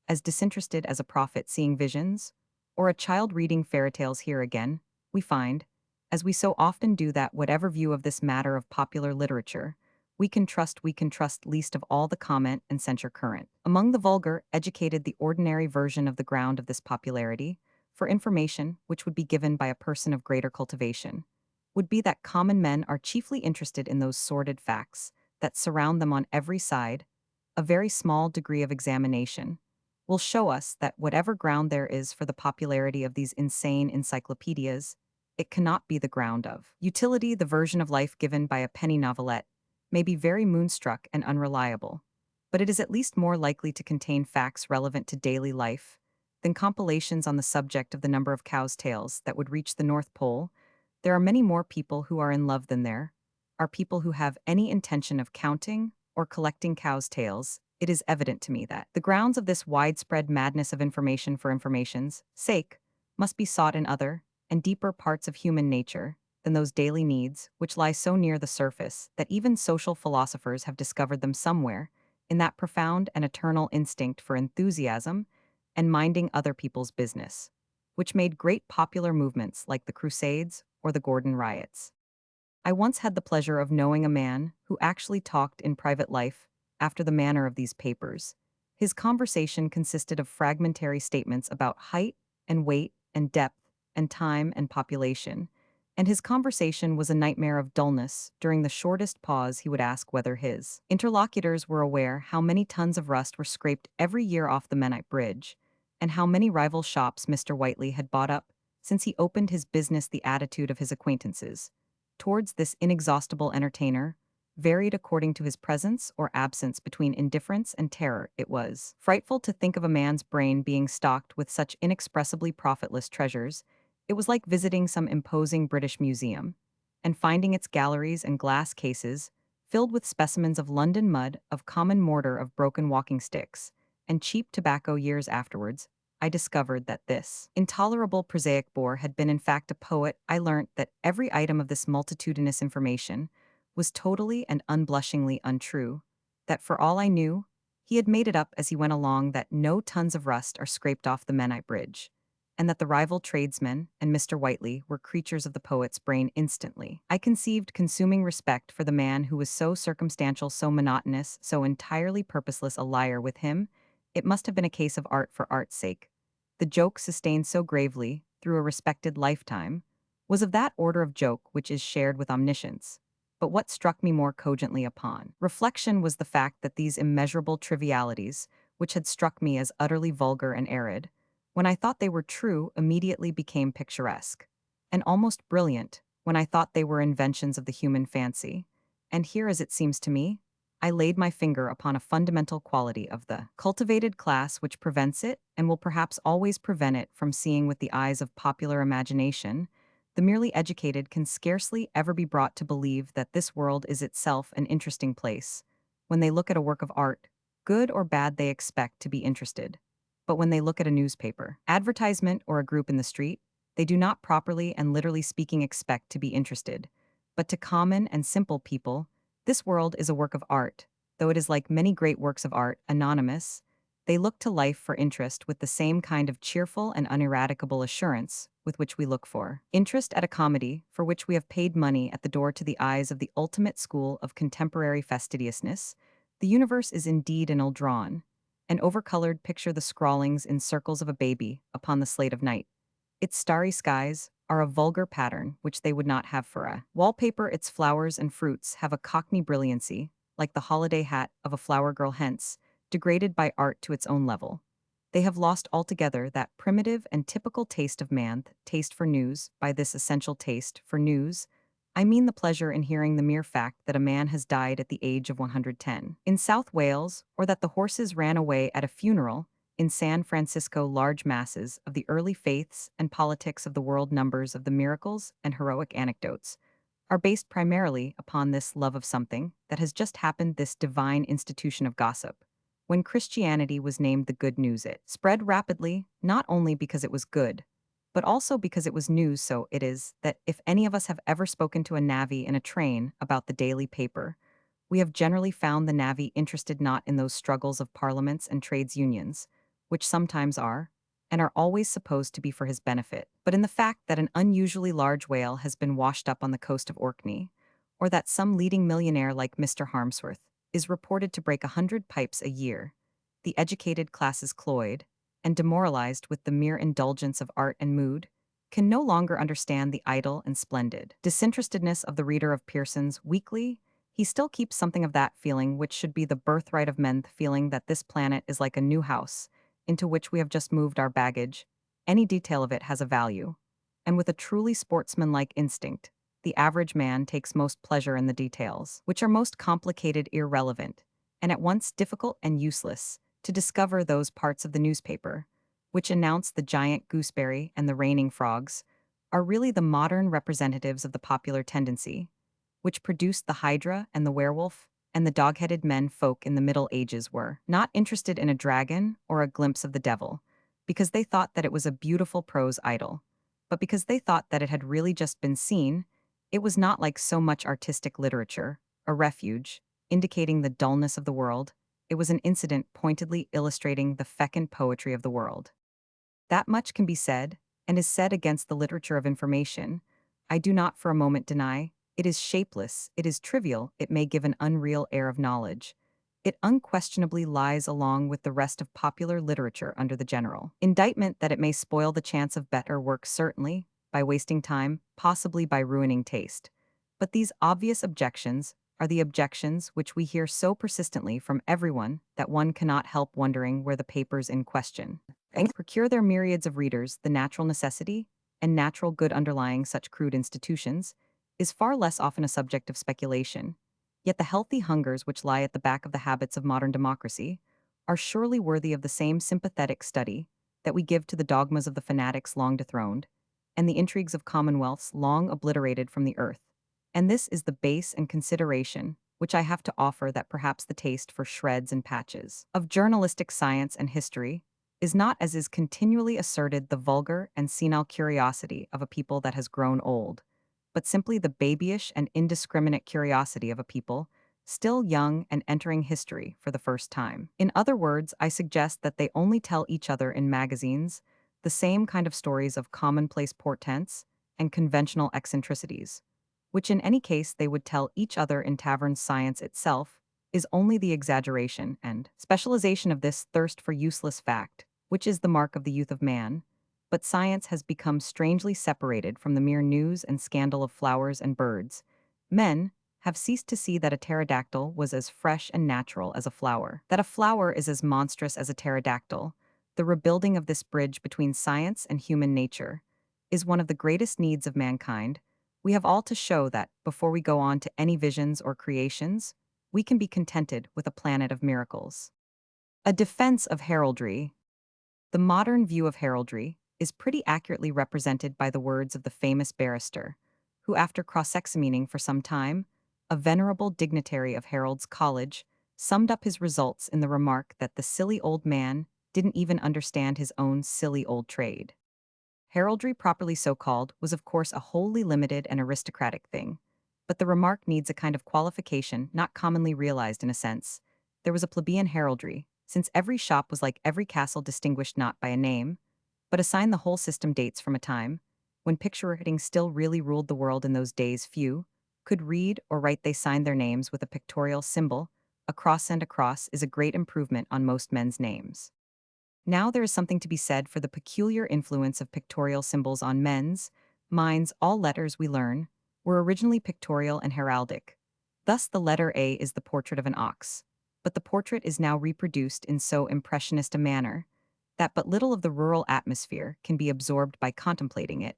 as disinterested as a prophet seeing visions, or a child reading fairy tales. Here again, we find, as we so often do, that whatever view of this matter of popular literature we can trust least of all the comment and censure current among the vulgar, educated. The ordinary version of the ground of this popularity, for information which would be given by a person of greater cultivation, would be that common men are chiefly interested in those sordid facts that surround them on every side. A very small degree of examination will show us that whatever ground there is for the popularity of these insane encyclopedias, it cannot be the ground of. Utility, the version of life given by a penny novelette, may be very moonstruck and unreliable, but it is at least more likely to contain facts relevant to daily life than compilations on the subject of the number of cows' tails that would reach the North Pole. There are many more people who are in love than there are people who have any intention of counting or collecting cows' tails. It is evident to me that the grounds of this widespread madness of information for information's sake must be sought in other and deeper parts of human nature than those daily needs which lie so near the surface that even social philosophers have discovered them somewhere in that profound and eternal instinct for enthusiasm and minding other people's business, which made great popular movements like the Crusades or the Gordon riots. I once had the pleasure of knowing a man who actually talked in private life after the manner of these papers. His conversation consisted of fragmentary statements about height and weight and depth and time and population, and his conversation was a nightmare of dullness. During the shortest pause he would ask whether his interlocutors were aware how many tons of rust were scraped every year off the Menite Bridge, and how many rival shops Mr. Whiteley had bought up since he opened his business. The attitude of his acquaintances towards this inexhaustible entertainer varied according to his presence or absence between indifference and terror. It was frightful to think of a man's brain being stocked with such inexpressibly profitless treasures. It was like visiting some imposing British museum and finding its galleries and glass cases filled with specimens of London mud, of common mortar, of broken walking sticks, and cheap tobacco. Years afterwards, I discovered that this intolerable prosaic bore had been in fact a poet. I learnt that every item of this multitudinous information was totally and unblushingly untrue, that for all I knew, he had made it up as he went along, that no tons of rust are scraped off the Menite Bridge, and that the rival tradesmen and Mr. Whiteley were creatures of the poet's brain. Instantly I conceived consuming respect for the man who was so circumstantial, so monotonous, so entirely purposeless a liar. With him, it must have been a case of art for art's sake. The joke sustained so gravely through a respected lifetime was of that order of joke which is shared with omniscience. But what struck me more cogently upon reflection was the fact that these immeasurable trivialities, which had struck me as utterly vulgar and arid, when I thought they were true, immediately became picturesque, and almost brilliant when I thought they were inventions of the human fancy. And here, as it seems to me, I laid my finger upon a fundamental quality of the cultivated class which prevents it, and will perhaps always prevent it, from seeing with the eyes of popular imagination. The merely educated can scarcely ever be brought to believe that this world is itself an interesting place. When they look at a work of art, good or bad, they expect to be interested. But when they look at a newspaper, advertisement, or a group in the street, they do not, properly and literally speaking, expect to be interested. But to common and simple people, this world is a work of art, though it is like many great works of art, anonymous. They look to life for interest with the same kind of cheerful and uneradicable assurance with which we look for interest at a comedy for which we have paid money at the door. To the eyes of the ultimate school of contemporary fastidiousness, the universe is indeed an ill-drawn and overcolored picture, the scrawlings in circles of a baby upon the slate of night. Its starry skies are a vulgar pattern which they would not have for a wallpaper. Its flowers and fruits have a cockney brilliancy, like the holiday hat of a flower girl, hence degraded by art to its own level. They have lost altogether that primitive and typical taste of man, taste for news. By this essential taste for news, I mean the pleasure in hearing the mere fact that a man has died at the age of 110 in South Wales, or that the horses ran away at a funeral in San Francisco. Large masses of the early faiths and politics of the world, numbers of the miracles and heroic anecdotes, are based primarily upon this love of something that has just happened, this divine institution of gossip. When Christianity was named the good news, it spread rapidly, not only because it was good, but also because it was news. So it is that if any of us have ever spoken to a navvy in a train about the daily paper, we have generally found the navvy interested not in those struggles of parliaments and trades unions, which sometimes are, and are always supposed to be for his benefit, but in the fact that an unusually large whale has been washed up on the coast of Orkney, or that some leading millionaire like Mr. Harmsworth is reported to break 100 pipes a year. The educated classes, cloyed and demoralized with the mere indulgence of art and mood, can no longer understand the idle and splendid disinterestedness of the reader of Pearson's Weekly. He still keeps something of that feeling which should be the birthright of men, the feeling that this planet is like a new house into which we have just moved our baggage. Any detail of it has a value, and with a truly sportsmanlike instinct, the average man takes most pleasure in the details, which are most complicated, irrelevant, and at once difficult and useless, to discover those parts of the newspaper, which announce the giant gooseberry and the raining frogs, are really the modern representatives of the popular tendency, which produced the hydra and the werewolf, and the dog-headed men folk in the Middle Ages were not interested in a dragon or a glimpse of the devil, because they thought that it was a beautiful prose idyll, but because they thought that it had really just been seen. It was not like so much artistic literature, a refuge, indicating the dullness of the world. It was an incident pointedly illustrating the fecund poetry of the world. That much can be said, and is said against the literature of information. I do not for a moment deny. It is shapeless, it is trivial, it may give an unreal air of knowledge. It unquestionably lies along with the rest of popular literature under the general indictment that it may spoil the chance of better work, certainly, by wasting time, possibly by ruining taste. But these obvious objections are the objections which we hear so persistently from everyone that one cannot help wondering where the papers in question procure their myriads of readers. The natural necessity and natural good underlying such crude institutions is far less often a subject of speculation. Yet the healthy hungers which lie at the back of the habits of modern democracy are surely worthy of the same sympathetic study that we give to the dogmas of the fanatics long dethroned, and the intrigues of commonwealths long obliterated from the earth. And this is the base and consideration which I have to offer, that perhaps the taste for shreds and patches of journalistic science and history is not, as is continually asserted, the vulgar and senile curiosity of a people that has grown old, but simply the babyish and indiscriminate curiosity of a people still young and entering history for the first time. In other words, I suggest that they only tell each other in magazines the same kind of stories of commonplace portents and conventional eccentricities, which in any case they would tell each other in taverns. Science itself is only the exaggeration and specialization of this thirst for useless fact, which is the mark of the youth of man. But science has become strangely separated from the mere news and scandal of flowers and birds. Men have ceased to see that a pterodactyl was as fresh and natural as a flower, that a flower is as monstrous as a pterodactyl. The rebuilding of this bridge between science and human nature is one of the greatest needs of mankind. We have all to show that, before we go on to any visions or creations, we can be contented with a planet of miracles. A defense of heraldry. The modern view of heraldry is pretty accurately represented by the words of the famous barrister, who, after cross-examining for some time a venerable dignitary of Herald's College, summed up his results in the remark that the silly old man didn't even understand his own silly old trade. Heraldry, properly so called, was of course a wholly limited and aristocratic thing, but the remark needs a kind of qualification not commonly realized. In a sense, there was a plebeian heraldry, since every shop was like every castle, distinguished not by a name, but assigned. The whole system dates from a time when picture writing still really ruled the world. In those days few could read or write. They signed their names with a pictorial symbol. A cross, and a cross is a great improvement on most men's names. Now there is something to be said for the peculiar influence of pictorial symbols on men's minds. All letters, we learn, were originally pictorial and heraldic. Thus the letter A is the portrait of an ox, but the portrait is now reproduced in so impressionist a manner that but little of the rural atmosphere can be absorbed by contemplating it.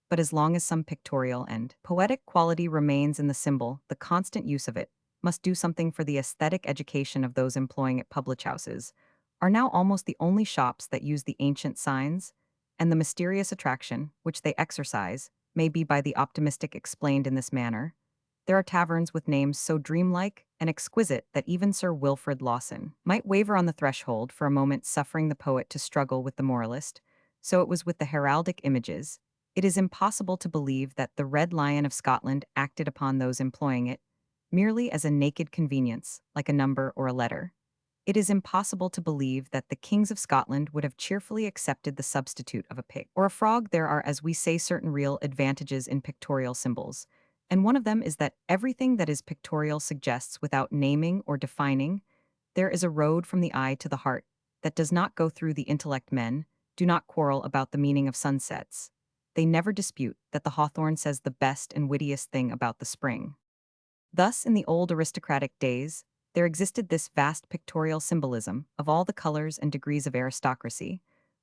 But as long as some pictorial and poetic quality remains in the symbol, the constant use of it must do something for the aesthetic education of those employing it. Public houses are now almost the only shops that use the ancient signs, and the mysterious attraction which they exercise may be by the optimistic explained in this manner. There are taverns with names so dreamlike and exquisite that even Sir Wilfrid Lawson might waver on the threshold for a moment, suffering the poet to struggle with the moralist. So it was with the heraldic images. It is impossible to believe that the Red Lion of Scotland acted upon those employing it merely as a naked convenience, like a number or a letter. It is impossible to believe that the kings of Scotland would have cheerfully accepted the substitute of a pig or a frog. There are, as we say, certain real advantages in pictorial symbols, and one of them is that everything that is pictorial suggests without naming or defining. There is a road from the eye to the heart that does not go through the intellect. Men do not quarrel about the meaning of sunsets. They never dispute that the hawthorn says the best and wittiest thing about the spring. Thus, in the old aristocratic days, there existed this vast pictorial symbolism of all the colors and degrees of aristocracy,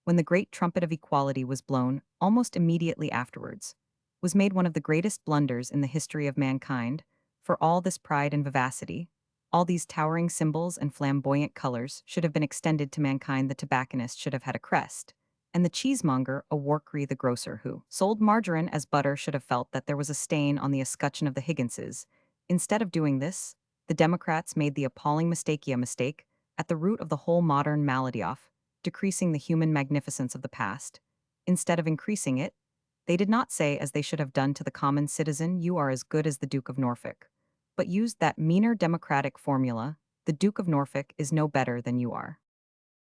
when the great trumpet of equality was blown almost immediately afterwards, was made one of the greatest blunders in the history of mankind. For all this pride and vivacity, all these towering symbols and flamboyant colors should have been extended to mankind. The tobacconist should have had a crest, and the cheesemonger a workery. The grocer who sold margarine as butter should have felt that there was a stain on the escutcheon of the Higginses. Instead of doing this, the Democrats made the appalling mistake at the root of the whole modern malady off, decreasing the human magnificence of the past. Instead of increasing it, they did not say, as they should have done to the common citizen, "You are as good as the Duke of Norfolk," but used that meaner democratic formula, "The Duke of Norfolk is no better than you are."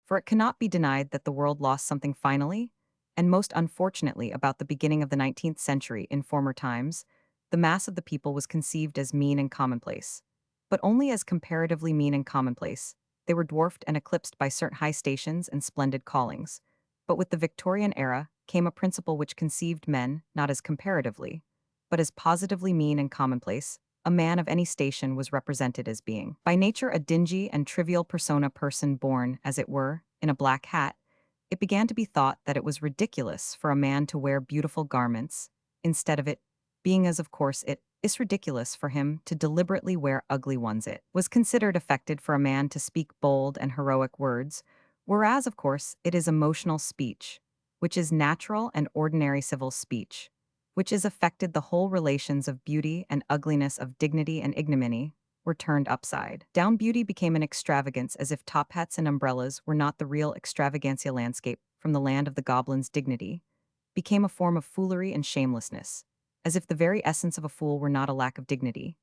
For it cannot be denied that the world lost something finally, and most unfortunately about the beginning of the 19th century. In former times, the mass of the people was conceived as mean and commonplace, but only as comparatively mean and commonplace. They were dwarfed and eclipsed by certain high stations and splendid callings. But with the Victorian era came a principle which conceived men not as comparatively, but as positively mean and commonplace. A man of any station was represented as being, by nature, a dingy and trivial person born, as it were, in a black hat. It began to be thought that it was ridiculous for a man to wear beautiful garments, instead of it being, as of course it is ridiculous for him to deliberately wear ugly ones. It was considered affected for a man to speak bold and heroic words, whereas, of course, it is emotional speech, which is natural and ordinary civil speech, which is affected. The whole relations of beauty and ugliness, of dignity and ignominy, were turned upside down. Beauty became an extravagance, as if top hats and umbrellas were not the real extravaganza. Landscape from the land of the goblins. Dignity became a form of foolery and shamelessness, as if the very essence of a fool were not a lack of dignity.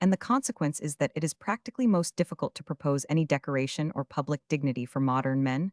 And the consequence is that it is practically most difficult to propose any decoration or public dignity for modern men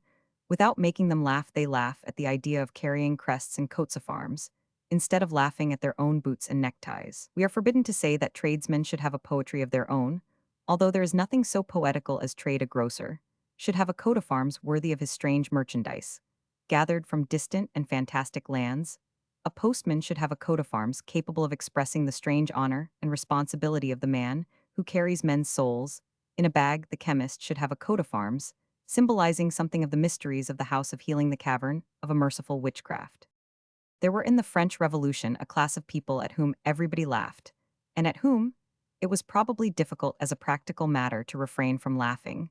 without making them laugh. They laugh at the idea of carrying crests and coats of arms, instead of laughing at their own boots and neckties. We are forbidden to say that tradesmen should have a poetry of their own, although there is nothing so poetical as trade. A grocer should have a coat of arms worthy of his strange merchandise, gathered from distant and fantastic lands. A postman should have a coat of arms capable of expressing the strange honor and responsibility of the man who carries men's souls. In a bag, the chemist should have a coat of arms, symbolizing something of the mysteries of the house of healing, the cavern of a merciful witchcraft. There were in the French Revolution a class of people at whom everybody laughed, and at whom it was probably difficult as a practical matter to refrain from laughing.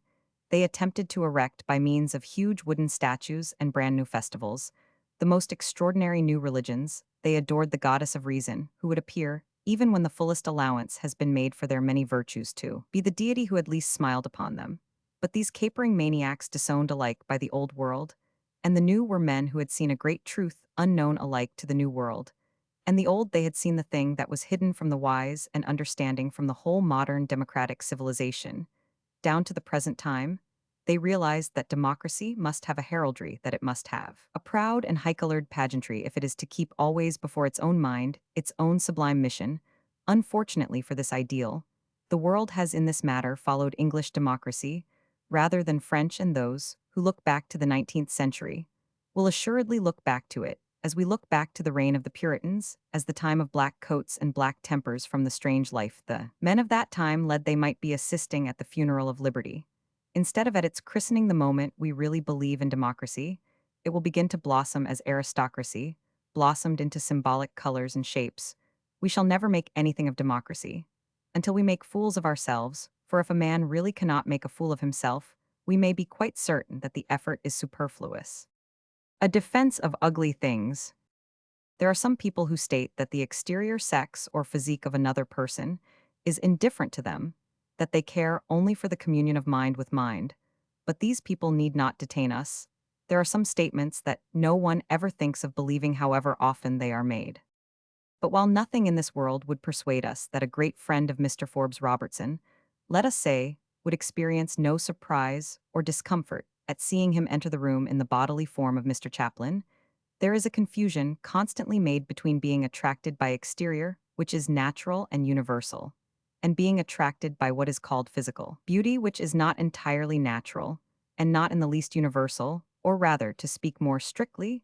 They attempted to erect, by means of huge wooden statues and brand new festivals, the most extraordinary new religions. They adored the goddess of reason, who would appear, even when the fullest allowance has been made for their many virtues, to be the deity who had least smiled upon them. But these capering maniacs, disowned alike by the old world and the new, were men who had seen a great truth unknown alike to the new world and the old. They had seen the thing that was hidden from the wise and understanding from the whole modern democratic civilization. Down to the present time, they realized that democracy must have a heraldry, that it must have a proud and high-colored pageantry if it is to keep always before its own mind its own sublime mission. Unfortunately for this ideal, the world has in this matter followed English democracy rather than French, and those who look back to the 19th century will assuredly look back to it, as we look back to the reign of the Puritans, as the time of black coats and black tempers. From the strange life the men of that time led, they might be assisting at the funeral of liberty. Instead of at its christening, the moment we really believe in democracy, it will begin to blossom as aristocracy, blossomed into symbolic colors and shapes. We shall never make anything of democracy until we make fools of ourselves, for if a man really cannot make a fool of himself, we may be quite certain that the effort is superfluous. A defense of ugly things. There are some people who state that the exterior sex or physique of another person is indifferent to them, that they care only for the communion of mind with mind. But these people need not detain us. There are some statements that no one ever thinks of believing, however often they are made. But while nothing in this world would persuade us that a great friend of Mr. Forbes Robertson, let us say, would experience no surprise or discomfort at seeing him enter the room in the bodily form of Mr. Chaplin, there is a confusion constantly made between being attracted by exterior, which is natural and universal, and being attracted by what is called physical beauty, which is not entirely natural and not in the least universal. Or rather, to speak more strictly,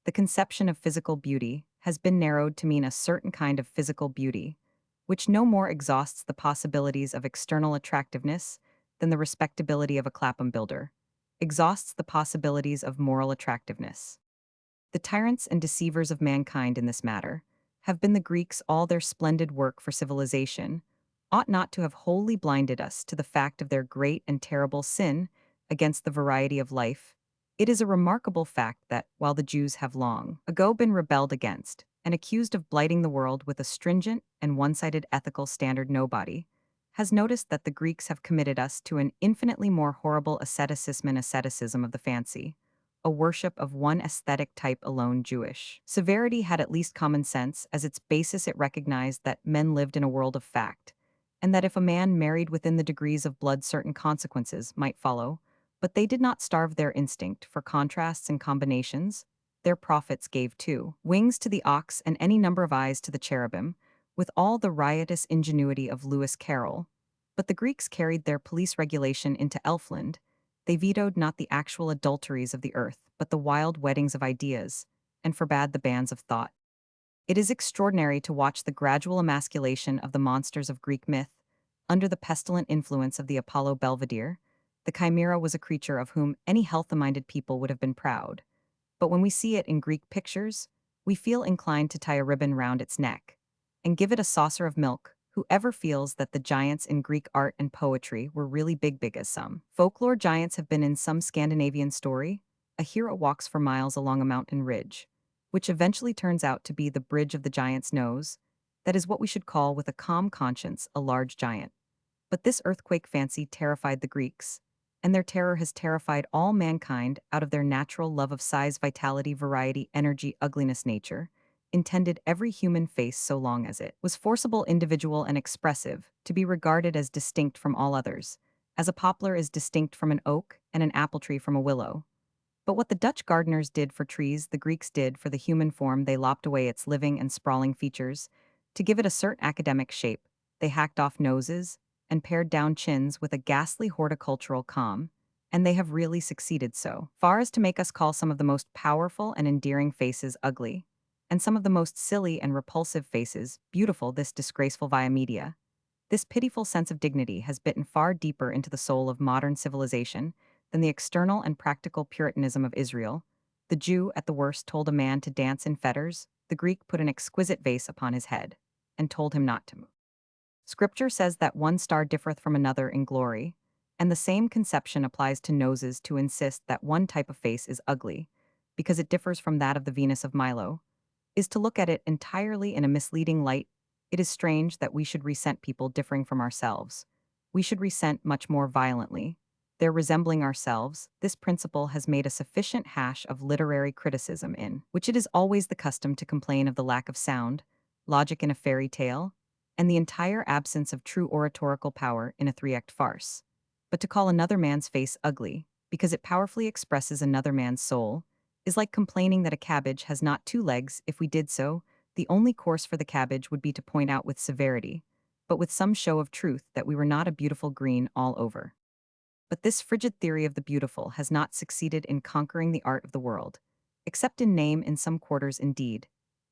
the conception of physical beauty has been narrowed to mean a certain kind of physical beauty, which no more exhausts the possibilities of external attractiveness than the respectability of a Clapham builder. exhausts the possibilities of moral attractiveness. The tyrants and deceivers of mankind in this matter have been the Greeks. All their splendid work for civilization ought not to have wholly blinded us to the fact of their great and terrible sin against the variety of life. It is a remarkable fact that, while the Jews have long ago been rebelled against and accused of blighting the world with a stringent and one-sided ethical standard, nobody has noticed that the Greeks have committed us to an infinitely more horrible asceticism of the fancy, a worship of one aesthetic type alone. Jewish severity had at least common sense. As its basis, it recognized that men lived in a world of fact, and that if a man married within the degrees of blood, certain consequences might follow, but they did not starve their instinct for contrasts and combinations. Their prophets gave two wings to the ox and any number of eyes to the cherubim, with all the riotous ingenuity of Lewis Carroll. But the Greeks carried their police regulation into Elfland. They vetoed not the actual adulteries of the earth, but the wild weddings of ideas, and forbade the banns of thought. It is extraordinary to watch the gradual emasculation of the monsters of Greek myth. Under the pestilent influence of the Apollo Belvedere, the chimera was a creature of whom any healthy-minded people would have been proud. But when we see it in Greek pictures, we feel inclined to tie a ribbon round its neck and give it a saucer of milk. Whoever feels that the giants in Greek art and poetry were really big as some folklore giants have been in some Scandinavian story, a hero walks for miles along a mountain ridge, which eventually turns out to be the bridge of the giant's nose. That is what we should call, with a calm conscience, a large giant. But this earthquake fancy terrified the Greeks, and their terror has terrified all mankind out of their natural love of size, vitality, variety, energy, ugliness. Nature intended every human face, so long as it was forcible, individual, and expressive, to be regarded as distinct from all others, as a poplar is distinct from an oak and an apple tree from a willow. But what the Dutch gardeners did for trees, the Greeks did for the human form. They lopped away its living and sprawling features to give it a certain academic shape. They hacked off noses and pared down chins with a ghastly horticultural calm, and they have really succeeded so far as to make us call some of the most powerful and endearing faces ugly, and some of the most silly and repulsive faces beautiful. This disgraceful via media, this pitiful sense of dignity has bitten far deeper into the soul of modern civilization than the external and practical Puritanism of Israel. The Jew, at the worst, told a man to dance in fetters. The Greek put an exquisite vase upon his head and told him not to move. Scripture says that one star differeth from another in glory, and the same conception applies to noses. To insist that one type of face is ugly, because it differs from that of the Venus of Milo, is to look at it entirely in a misleading light. It is strange that we should resent people differing from ourselves. We should resent much more violently their resembling ourselves. This principle has made a sufficient hash of literary criticism, in which it is always the custom to complain of the lack of sound, logic in a fairy tale, and the entire absence of true oratorical power in a three-act farce. But to call another man's face ugly, because it powerfully expresses another man's soul, is like complaining that a cabbage has not two legs. If we did so, the only course for the cabbage would be to point out with severity, but with some show of truth, that we were not a beautiful green all over. But this frigid theory of the beautiful has not succeeded in conquering the art of the world, except in name. In some quarters, indeed,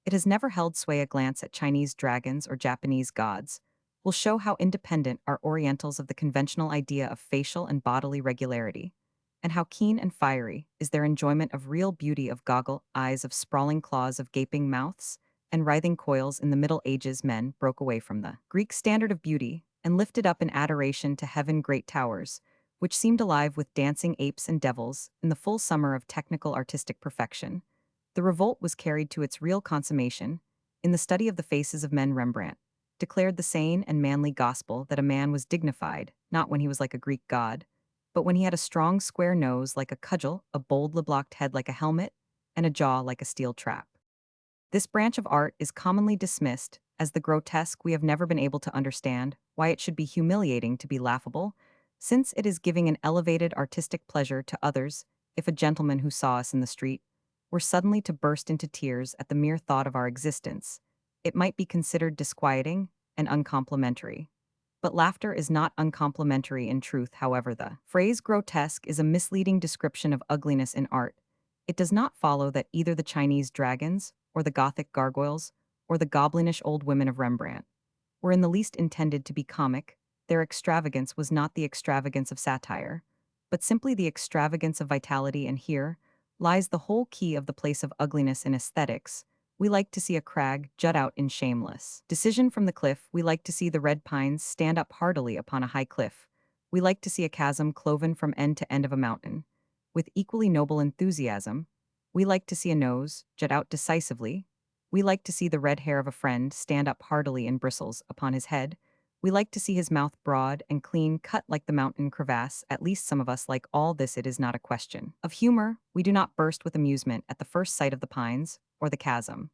it has never held sway. A glance at Chinese dragons or Japanese gods will show how independent are Orientals of the conventional idea of facial and bodily regularity, and how keen and fiery is their enjoyment of real beauty, of goggle eyes, of sprawling claws, of gaping mouths, and writhing coils. In the Middle Ages, men broke away from the Greek standard of beauty and lifted up in adoration to heaven great towers, which seemed alive with dancing apes and devils. In the full summer of technical artistic perfection, the revolt was carried to its real consummation in the study of the faces of men. Rembrandt declared the sane and manly gospel that a man was dignified, not when he was like a Greek god, but when he had a strong square nose like a cudgel, a boldly blocked head like a helmet, and a jaw like a steel trap. This branch of art is commonly dismissed as the grotesque. We have never been able to understand why it should be humiliating to be laughable, since it is giving an elevated artistic pleasure to others. If a gentleman who saw us in the street were suddenly to burst into tears at the mere thought of our existence, it might be considered disquieting and uncomplimentary. But laughter is not uncomplimentary in truth. However, the phrase grotesque is a misleading description of ugliness in art. It does not follow that either the Chinese dragons, or the Gothic gargoyles, or the goblinish old women of Rembrandt were in the least intended to be comic. Their extravagance was not the extravagance of satire, but simply the extravagance of vitality, and here lies the whole key of the place of ugliness in aesthetics. We like to see a crag jut out in shameless decision from the cliff. We like to see the red pines stand up hardily upon a high cliff. We like to see a chasm cloven from end to end of a mountain. With equally noble enthusiasm, we like to see a nose jut out decisively. We like to see the red hair of a friend stand up hardily in bristles upon his head. We like to see his mouth broad and clean cut like the mountain crevasse. At least some of us like all this. It is not a question of humor. We do not burst with amusement at the first sight of the pines or the chasm.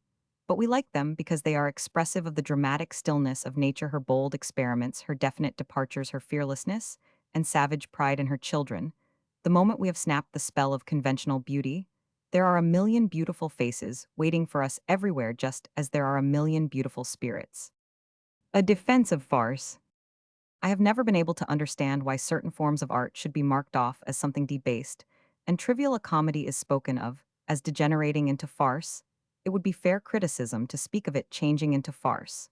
But we like them because they are expressive of the dramatic stillness of nature, her bold experiments, her definite departures, her fearlessness, and savage pride in her children. The moment we have snapped the spell of conventional beauty, there are a million beautiful faces waiting for us everywhere, just as there are a million beautiful spirits. A defensive farce. I have never been able to understand why certain forms of art should be marked off as something debased, and trivial a comedy is spoken of as degenerating into farce. It would be fair criticism to speak of it changing into farce.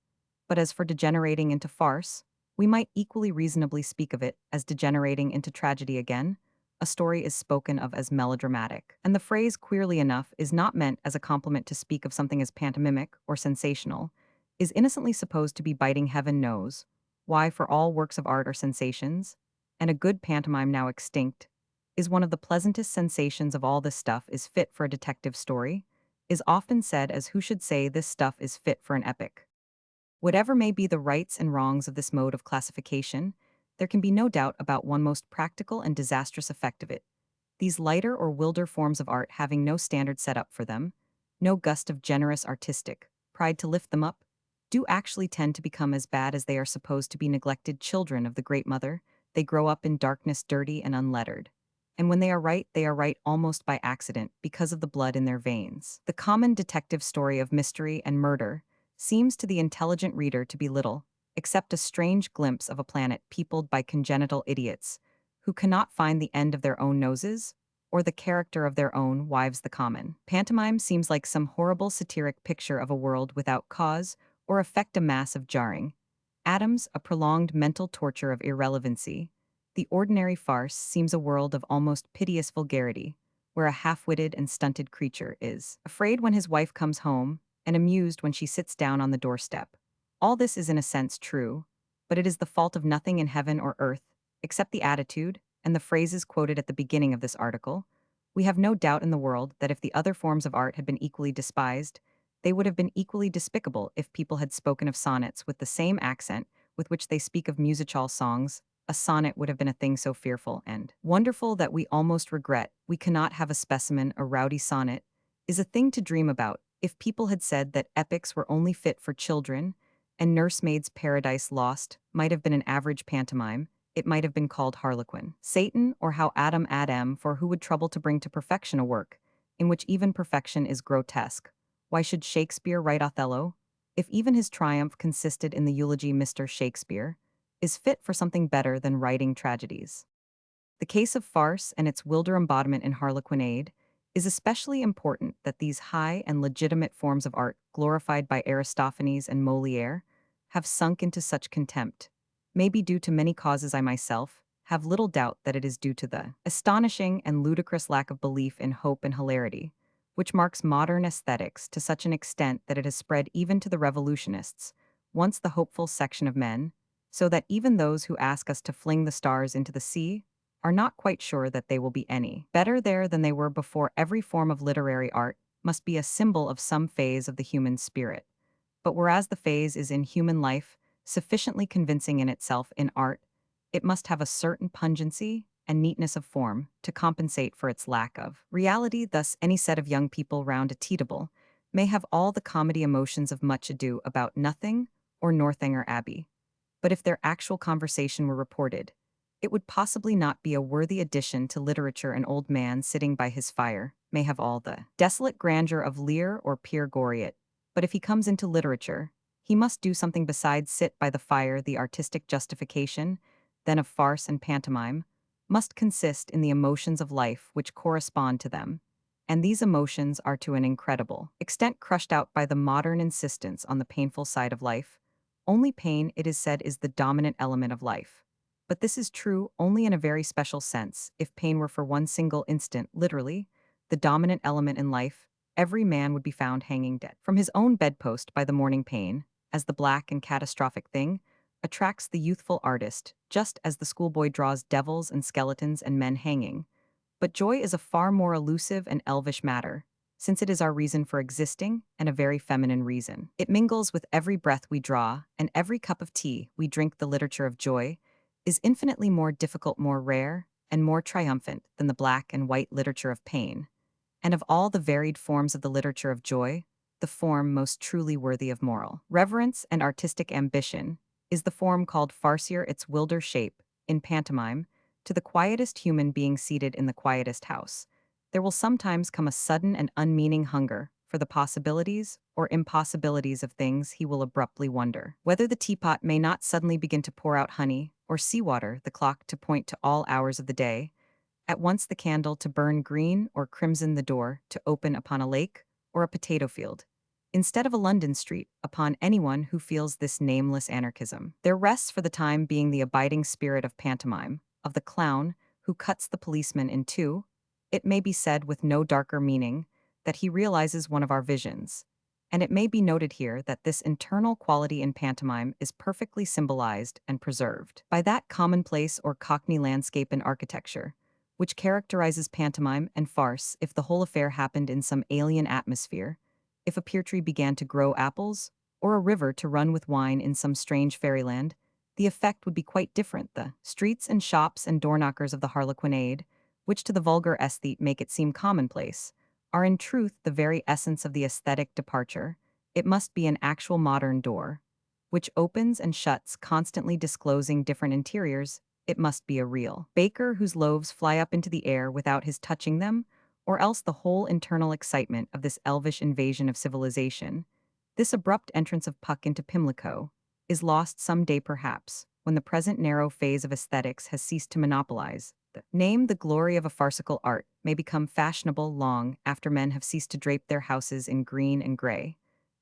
But as for degenerating into farce, we might equally reasonably speak of it as degenerating into tragedy again. A story is spoken of as melodramatic, and the phrase, queerly enough, is not meant as a compliment to speak of something as pantomimic or sensational, is innocently supposed to be biting heaven knows why, for all works of art are sensations, and a good pantomime now extinct, is one of the pleasantest sensations of all. This stuff is fit for a detective story, is often said as who should say this stuff is fit for an epic. Whatever may be the rights and wrongs of this mode of classification, there can be no doubt about one most practical and disastrous effect of it. These lighter or wilder forms of art, having no standard set up for them, no gust of generous artistic pride to lift them up, do actually tend to become as bad as they are supposed to be, neglected children of the Great Mother. They grow up in darkness, dirty and unlettered. And when they are right almost by accident because of the blood in their veins. The common detective story of mystery and murder seems to the intelligent reader to be little, except a strange glimpse of a planet peopled by congenital idiots who cannot find the end of their own noses or the character of their own wives. The common pantomime seems like some horrible satiric picture of a world without cause or effect, a mass of jarring atoms, a prolonged mental torture of irrelevancy. The ordinary farce seems a world of almost piteous vulgarity, where a half-witted and stunted creature is afraid when his wife comes home and amused when she sits down on the doorstep. All this is in a sense true, but it is the fault of nothing in heaven or earth, except the attitude and the phrases quoted at the beginning of this article. We have no doubt in the world that if the other forms of art had been equally despised, they would have been equally despicable. If people had spoken of sonnets with the same accent with which they speak of music-hall songs, a sonnet would have been a thing so fearful and wonderful that we almost regret we cannot have a specimen. A rowdy sonnet is a thing to dream about. If people had said that epics were only fit for children, and Nursemaid's Paradise Lost might have been an average pantomime, it might have been called Harlequin, Satan, or How Adam Adam, for who would trouble to bring to perfection a work in which even perfection is grotesque? Why should Shakespeare write Othello? If even his triumph consisted in the eulogy, Mr. Shakespeare is fit for something better than writing tragedies. The case of farce and its wilder embodiment in harlequinade is especially important. That these high and legitimate forms of art, glorified by Aristophanes and Molière, have sunk into such contempt, may be due to many causes. I myself have little doubt that it is due to the astonishing and ludicrous lack of belief in hope and hilarity, which marks modern aesthetics to such an extent that it has spread even to the revolutionists, once the hopeful section of men, so that even those who ask us to fling the stars into the sea are not quite sure that they will be any better there than they were before. Every form of literary art must be a symbol of some phase of the human spirit. But whereas the phase is in human life sufficiently convincing in itself, in art, it must have a certain pungency and neatness of form to compensate for its lack of reality. Thus, any set of young people round a tea table may have all the comedy emotions of Much Ado About Nothing or Northanger Abbey. But if their actual conversation were reported, it would possibly not be a worthy addition to literature. An old man sitting by his fire may have all the desolate grandeur of Lear or Pierre Goriot, but if he comes into literature, he must do something besides sit by the fire. The artistic justification, then, of farce and pantomime, must consist in the emotions of life which correspond to them, and these emotions are to an incredible extent crushed out by the modern insistence on the painful side of life. Only pain, it is said, is the dominant element of life. But this is true only in a very special sense. If pain were for one single instant, literally, the dominant element in life, every man would be found hanging dead. From his own bedpost by the morning pain, as the black and catastrophic thing, attracts the youthful artist, just as the schoolboy draws devils and skeletons and men hanging. But joy is a far more elusive and elvish matter, since it is our reason for existing and a very feminine reason. It mingles with every breath we draw, and every cup of tea we drink. The literature of joy is infinitely more difficult, more rare, and more triumphant than the black and white literature of pain. And of all the varied forms of the literature of joy, the form most truly worthy of moral reverence and artistic ambition is the form called farcier. Its wilder shape, in pantomime, to the quietest human being seated in the quietest house. There will sometimes come a sudden and unmeaning hunger for the possibilities or impossibilities of things. He will abruptly wonder whether the teapot may not suddenly begin to pour out honey, or seawater, the clock to point to all hours of the day, at once the candle to burn green or crimson, the door to open upon a lake or a potato field, instead of a London street, upon anyone who feels this nameless anarchism. There rests for the time being the abiding spirit of pantomime, of the clown who cuts the policeman in two. It may be said with no darker meaning that he realizes one of our visions. And it may be noted here that this internal quality in pantomime is perfectly symbolized and preserved by that commonplace or cockney landscape in architecture, which characterizes pantomime and farce. If the whole affair happened in some alien atmosphere, if a pear tree began to grow apples, or a river to run with wine in some strange fairyland, the effect would be quite different. The streets and shops and door-knockers of the harlequinade, which to the vulgar aesthete make it seem commonplace, are in truth the very essence of the aesthetic departure. It must be an actual modern door, which opens and shuts, constantly disclosing different interiors. It must be a real baker whose loaves fly up into the air without his touching them, or else the whole internal excitement of this elvish invasion of civilization, this abrupt entrance of Puck into Pimlico, is lost some day perhaps, when the present narrow phase of aesthetics has ceased to monopolize. The glory of a farcical art may become fashionable long after men have ceased to drape their houses in green and gray,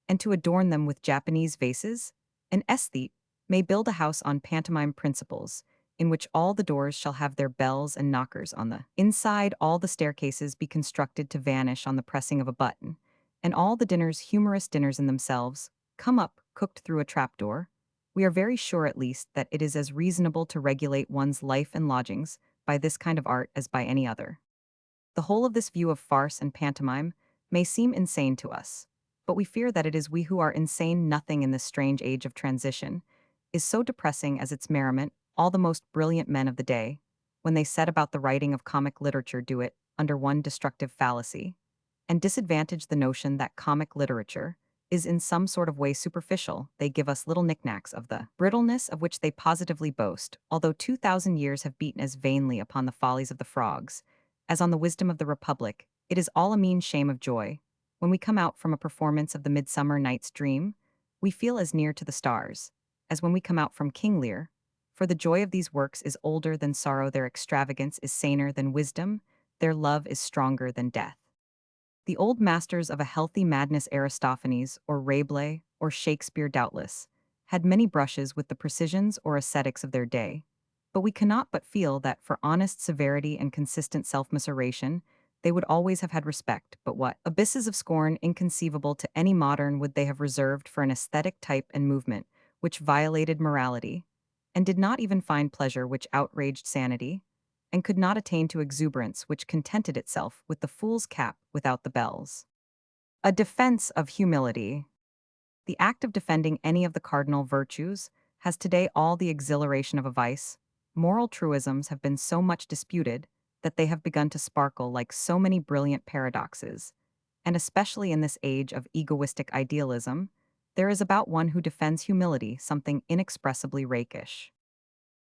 and to adorn them with Japanese vases. An aesthete may build a house on pantomime principles, in which all the doors shall have their bells and knockers on the inside, all the staircases be constructed to vanish on the pressing of a button, and all the dinners humorous dinners in themselves, come up, cooked through a trapdoor. We are very sure at least that it is as reasonable to regulate one's life and lodgings by this kind of art as by any other. The whole of this view of farce and pantomime may seem insane to us, but we fear that it is we who are insane. Nothing in this strange age of transition is so depressing as its merriment. All the most brilliant men of the day, when they set about the writing of comic literature, do it under one destructive fallacy, and disadvantage the notion that comic literature is in some sort of way superficial. They give us little knickknacks of the brittleness of which they positively boast, although 2,000 years have beaten as vainly upon the follies of the frogs as on the wisdom of the Republic. It is all a mean shame of joy. When we come out from a performance of the Midsummer Night's Dream, we feel as near to the stars as when we come out from King Lear. For the joy of these works is older than sorrow, their extravagance is saner than wisdom, their love is stronger than death. The old masters of a healthy madness, Aristophanes, or Rabelais, or Shakespeare doubtless, had many brushes with the precisions or ascetics of their day, but we cannot but feel that for honest severity and consistent self-miseration, they would always have had respect. But what abysses of scorn inconceivable to any modern would they have reserved for an aesthetic type and movement which violated morality, and did not even find pleasure which outraged sanity, and could not attain to exuberance which contented itself with the fool's cap without the bells. A defense of humility. The act of defending any of the cardinal virtues has today all the exhilaration of a vice. Moral truisms have been so much disputed that they have begun to sparkle like so many brilliant paradoxes, and especially in this age of egoistic idealism, there is about one who defends humility something inexpressibly rakish.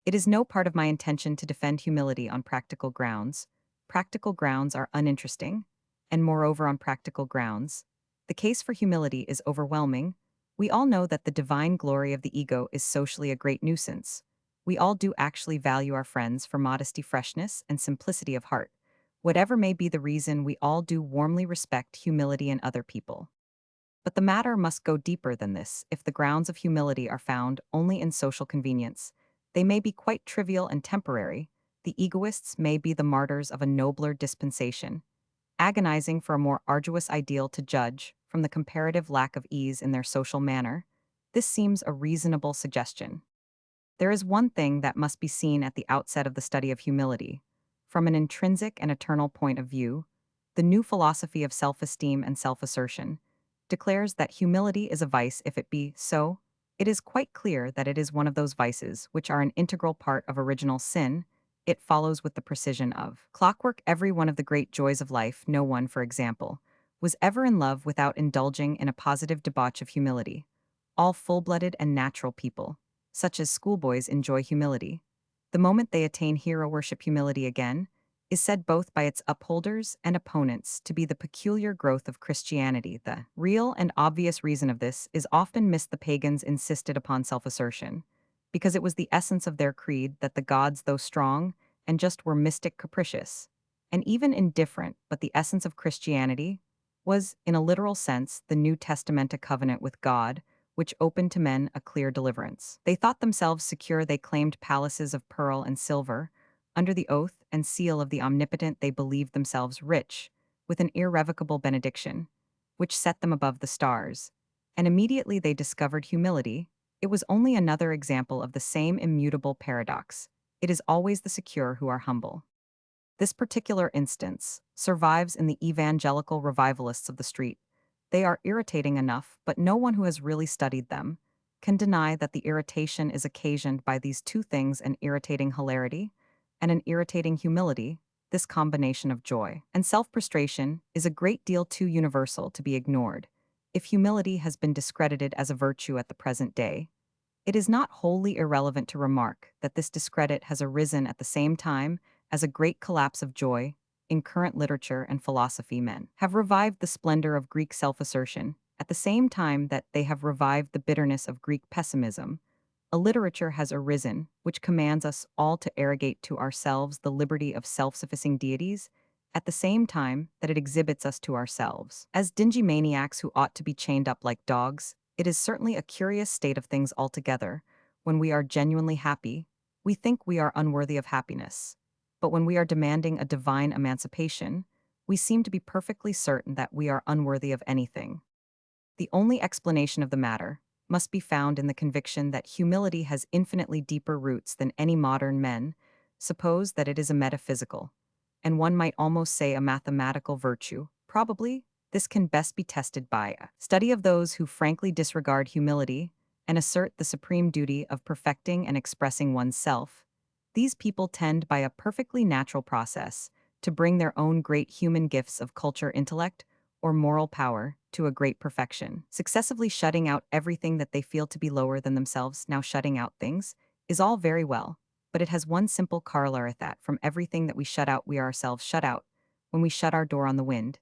It is no part of my intention to defend humility on practical grounds. Practical grounds are uninteresting, and moreover, on practical grounds, the case for humility is overwhelming. We all know that the divine glory of the ego is socially a great nuisance. We all do actually value our friends for modesty, freshness, and simplicity of heart. Whatever may be the reason, we all do warmly respect humility in other people. But the matter must go deeper than this. If the grounds of humility are found only in social convenience, They may be quite trivial and temporary. The egoists may be the martyrs of a nobler dispensation, agonizing for a more arduous ideal to judge from the comparative lack of ease in their social manner. This seems a reasonable suggestion. There is one thing that must be seen at the outset of the study of humility. From an intrinsic and eternal point of view, the new philosophy of self-esteem and self-assertion declares that humility is a vice if it be so. It is quite clear that it is one of those vices which are an integral part of original sin. It follows with the precision of clockwork every one of the great joys of life. No one, for example, was ever in love without indulging in a positive debauch of humility. All full-blooded and natural people, such as schoolboys, enjoy humility. The moment they attain hero worship, humility again is said both by its upholders and opponents to be the peculiar growth of Christianity. The real and obvious reason of this is often missed. The pagans insisted upon self-assertion because it was the essence of their creed that the gods, though strong and just, were mystic, capricious, and even indifferent. But the essence of Christianity was, in a literal sense, the New Testament covenant with God, which opened to men a clear deliverance. They thought themselves secure. They claimed palaces of pearl and silver. Under the oath and seal of the Omnipotent, they believed themselves rich, with an irrevocable benediction, which set them above the stars. And immediately they discovered humility. It was only another example of the same immutable paradox. It is always the secure who are humble. This particular instance survives in the evangelical revivalists of the street. They are irritating enough, but no one who has really studied them can deny that the irritation is occasioned by these two things: an irritating hilarity and an irritating humility. This combination of joy and self-prostration is a great deal too universal to be ignored. If humility has been discredited as a virtue at the present day, it is not wholly irrelevant to remark that this discredit has arisen at the same time as a great collapse of joy. In current literature and philosophy, men have revived the splendor of Greek self-assertion at the same time that they have revived the bitterness of Greek pessimism. A literature has arisen which commands us all to arrogate to ourselves the liberty of self-sufficing deities, at the same time that it exhibits us to ourselves as dingy maniacs who ought to be chained up like dogs. It is certainly a curious state of things altogether. When we are genuinely happy, we think we are unworthy of happiness. But when we are demanding a divine emancipation, we seem to be perfectly certain that we are unworthy of anything. The only explanation of the matter must be found in the conviction that humility has infinitely deeper roots than any modern men suppose. That it is a metaphysical, and one might almost say a mathematical virtue. Probably, this can best be tested by a study of those who frankly disregard humility and assert the supreme duty of perfecting and expressing oneself. These people tend, by a perfectly natural process, to bring their own great human gifts of culture, intellect, or moral power to a great perfection. Successively shutting out everything that they feel to be lower than themselves. Now, shutting out things is all very well, but it has one simple corollary: that from everything that we shut out, we are ourselves shut out. When we shut our door on the wind,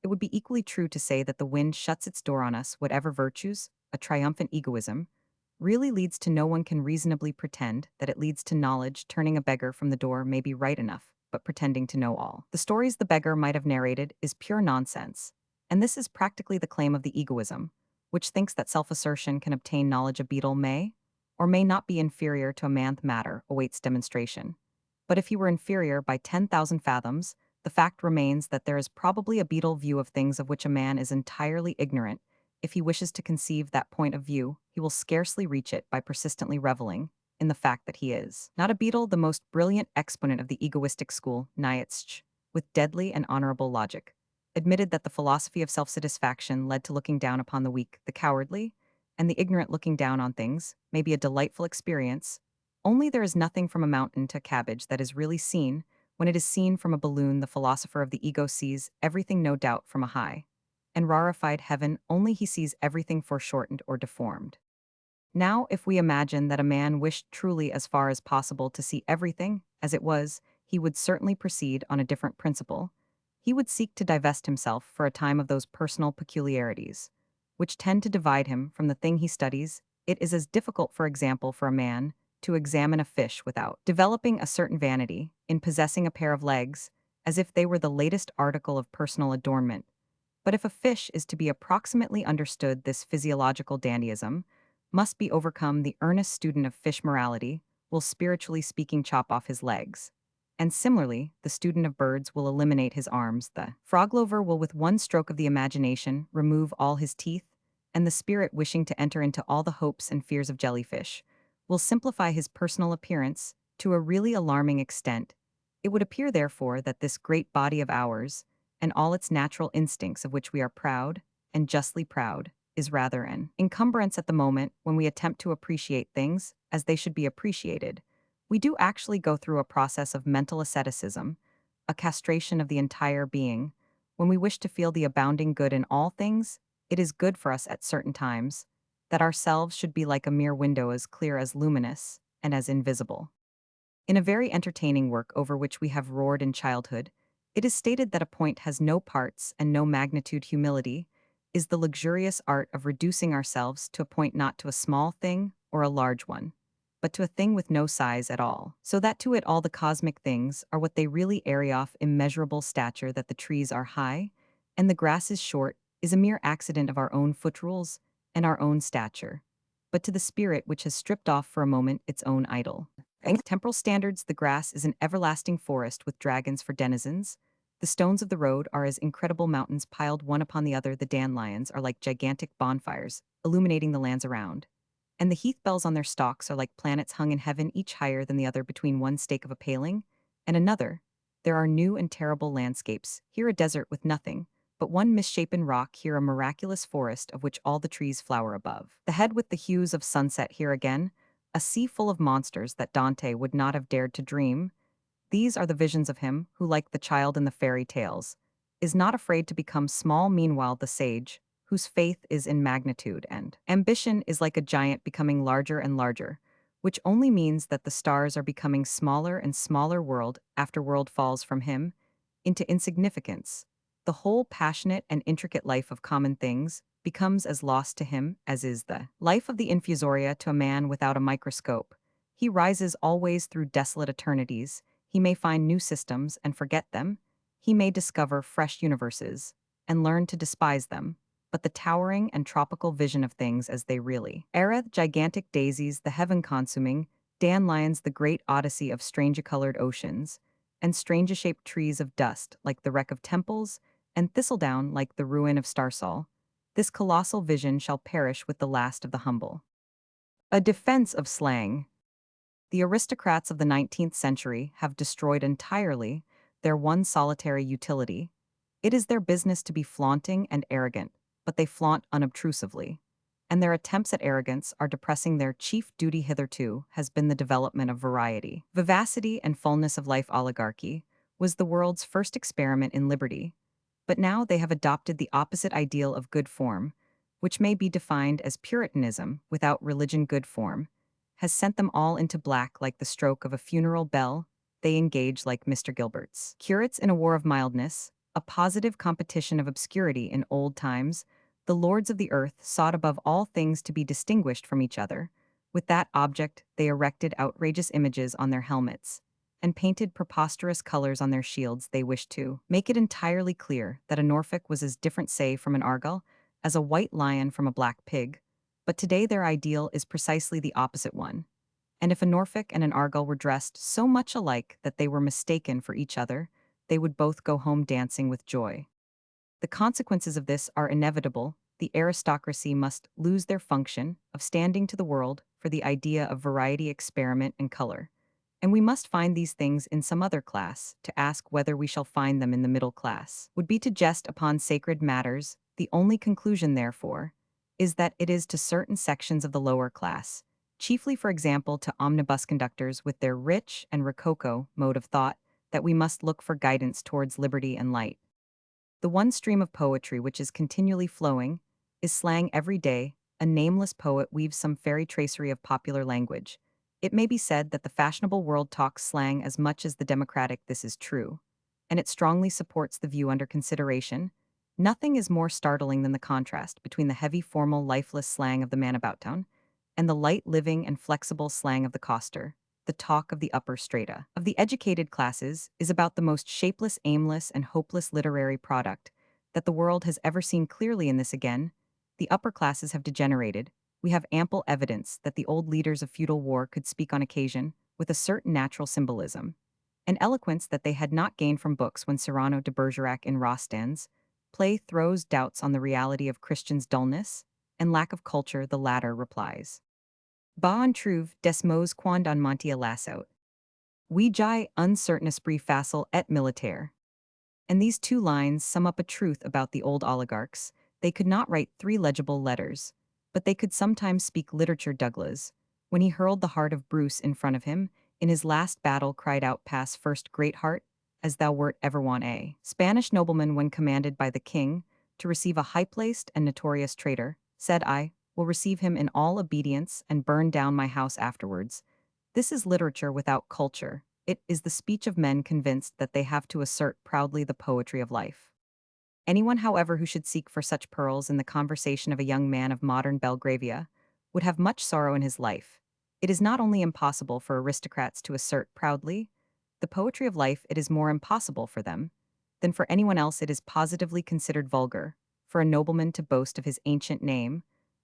it would be equally true to say that the wind shuts its door on us. Whatever virtues, a triumphant egoism, really leads to, no one can reasonably pretend that it leads to knowledge. Turning a beggar from the door may be right enough, but pretending to know all the stories the beggar might have narrated is pure nonsense. And this is practically the claim of the egoism, which thinks that self-assertion can obtain knowledge. A beetle may or may not be inferior to a man. The matter awaits demonstration. But if he were inferior by 10,000 fathoms, the fact remains that there is probably a beetle view of things of which a man is entirely ignorant. If he wishes to conceive that point of view, he will scarcely reach it by persistently reveling in the fact that he is not a beetle. The most brilliant exponent of the egoistic school, Nietzsche, with deadly and honorable logic, admitted that the philosophy of self-satisfaction led to looking down upon the weak, the cowardly, and the ignorant. Looking down on things may be a delightful experience, only there is nothing from a mountain to a cabbage that is really seen when it is seen from a balloon. The philosopher of the ego sees everything, no doubt, from a high and rarefied heaven, only he sees everything foreshortened or deformed. Now, if we imagine that a man wished truly as far as possible to see everything as it was, he would certainly proceed on a different principle. He would seek to divest himself for a time of those personal peculiarities which tend to divide him from the thing he studies. It is as difficult, for example, for a man to examine a fish without developing a certain vanity in possessing a pair of legs, as if they were the latest article of personal adornment. But if a fish is to be approximately understood, this physiological dandyism must be overcome. The earnest student of fish morality will spiritually speaking chop off his legs. And similarly, the student of birds will eliminate his arms, the frog lover will with one stroke of the imagination remove all his teeth, and the spirit wishing to enter into all the hopes and fears of jellyfish will simplify his personal appearance to a really alarming extent. It would appear, therefore, that this great body of ours, and all its natural instincts of which we are proud, and justly proud, is rather an encumbrance at the moment when we attempt to appreciate things as they should be appreciated. We do actually go through a process of mental asceticism, a castration of the entire being. When we wish to feel the abounding good in all things, it is good for us at certain times that ourselves should be like a mere window as clear as luminous and as invisible. In a very entertaining work over which we have roared in childhood, it is stated that a point has no parts and no magnitude. Humility is the luxurious art of reducing ourselves to a point, not to a small thing or a large one, but to a thing with no size at all, so that to it all the cosmic things are what they really are. Off immeasurable stature that the trees are high, and the grass is short, is a mere accident of our own foot rules and our own stature. But to the spirit which has stripped off for a moment its own idol, in temporal standards, the grass is an everlasting forest with dragons for denizens. The stones of the road are as incredible mountains piled one upon the other. The dandelions are like gigantic bonfires, illuminating the lands around. And the heath bells on their stalks are like planets hung in heaven, each higher than the other between one stake of a paling and another. There are new and terrible landscapes, here a desert with nothing, but one misshapen rock, here a miraculous forest of which all the trees flower above. The head with the hues of sunset, here again, a sea full of monsters that Dante would not have dared to dream. These are the visions of him who, like the child in the fairy tales, is not afraid to become small. Meanwhile, the sage, whose faith is in magnitude and ambition, is like a giant becoming larger and larger, which only means that the stars are becoming smaller and smaller. World after world falls from him into insignificance. The whole passionate and intricate life of common things becomes as lost to him as is the life of the infusoria to a man without a microscope. He rises always through desolate eternities. He may find new systems and forget them. He may discover fresh universes and learn to despise them. But the towering and tropical vision of things as they really are, gigantic daisies, the heaven-consuming, dandelions, the great odyssey of strange-colored oceans, and strange-shaped trees of dust like the wreck of temples, and thistledown like the ruin of Starsall, this colossal vision shall perish with the last of the humble. A defense of slang. The aristocrats of the 19th century have destroyed entirely their one solitary utility. It is their business to be flaunting and arrogant, but they flaunt unobtrusively. And their attempts at arrogance are depressing. Their chief duty hitherto has been the development of variety. Vivacity and fullness of life. Oligarchy was the world's first experiment in liberty, but now they have adopted the opposite ideal of good form, which may be defined as Puritanism without religion. Good form has sent them all into black like the stroke of a funeral bell. They engage like Mr. Gilbert's curates in a war of mildness, a positive competition of obscurity. In old times, the lords of the earth sought above all things to be distinguished from each other. With that object, they erected outrageous images on their helmets and painted preposterous colors on their shields. They wished to make it entirely clear that a Norfolk was as different, say, from an Argyll as a white lion from a black pig. But today their ideal is precisely the opposite one. And if a Norfolk and an Argyll were dressed so much alike that they were mistaken for each other, they would both go home dancing with joy. The consequences of this are inevitable. The aristocracy must lose their function of standing to the world for the idea of variety, experiment, and color. And we must find these things in some other class. To ask whether we shall find them in the middle class would be to jest upon sacred matters. The only conclusion, therefore, is that it is to certain sections of the lower class, chiefly, for example, to omnibus conductors with their rich and rococo mode of thought, that we must look for guidance towards liberty and light. The one stream of poetry which is continually flowing is slang. Every day, a nameless poet weaves some fairy tracery of popular language. It may be said that the fashionable world talks slang as much as the democratic. This is true, and it strongly supports the view under consideration. Nothing is more startling than the contrast between the heavy, formal, lifeless slang of the man about town and the light, living, and flexible slang of the coster. The talk of the upper strata of the educated classes is about the most shapeless, aimless, and hopeless literary product that the world has ever seen. Clearly in this again, the upper classes have degenerated. We have ample evidence that the old leaders of feudal war could speak on occasion with a certain natural symbolism, an eloquence that they had not gained from books when Cyrano de Bergerac in Rostand's play throws doubts on the reality of Christians' dullness and lack of culture, the latter replies. Ba en trouve des mots quand on monte lassout. We jai uncertain esprit facile et militaire. And these two lines sum up a truth about the old oligarchs. They could not write three legible letters, but they could sometimes speak literature. Douglas, when he hurled the heart of Bruce in front of him, in his last battle cried out, "Pass first, great heart, as thou wert ever wont." A Spanish nobleman, when commanded by the king to receive a high-placed and notorious traitor, said, "I will receive him in all obedience and burn down my house afterwards." This is literature without culture. It is the speech of men convinced that they have to assert proudly the poetry of life. Anyone, however, who should seek for such pearls in the conversation of a young man of modern Belgravia would have much sorrow in his life. It is not only impossible for aristocrats to assert proudly the poetry of life, it is more impossible for them than for anyone else. It is positively considered vulgar for a nobleman to boast of his ancient name,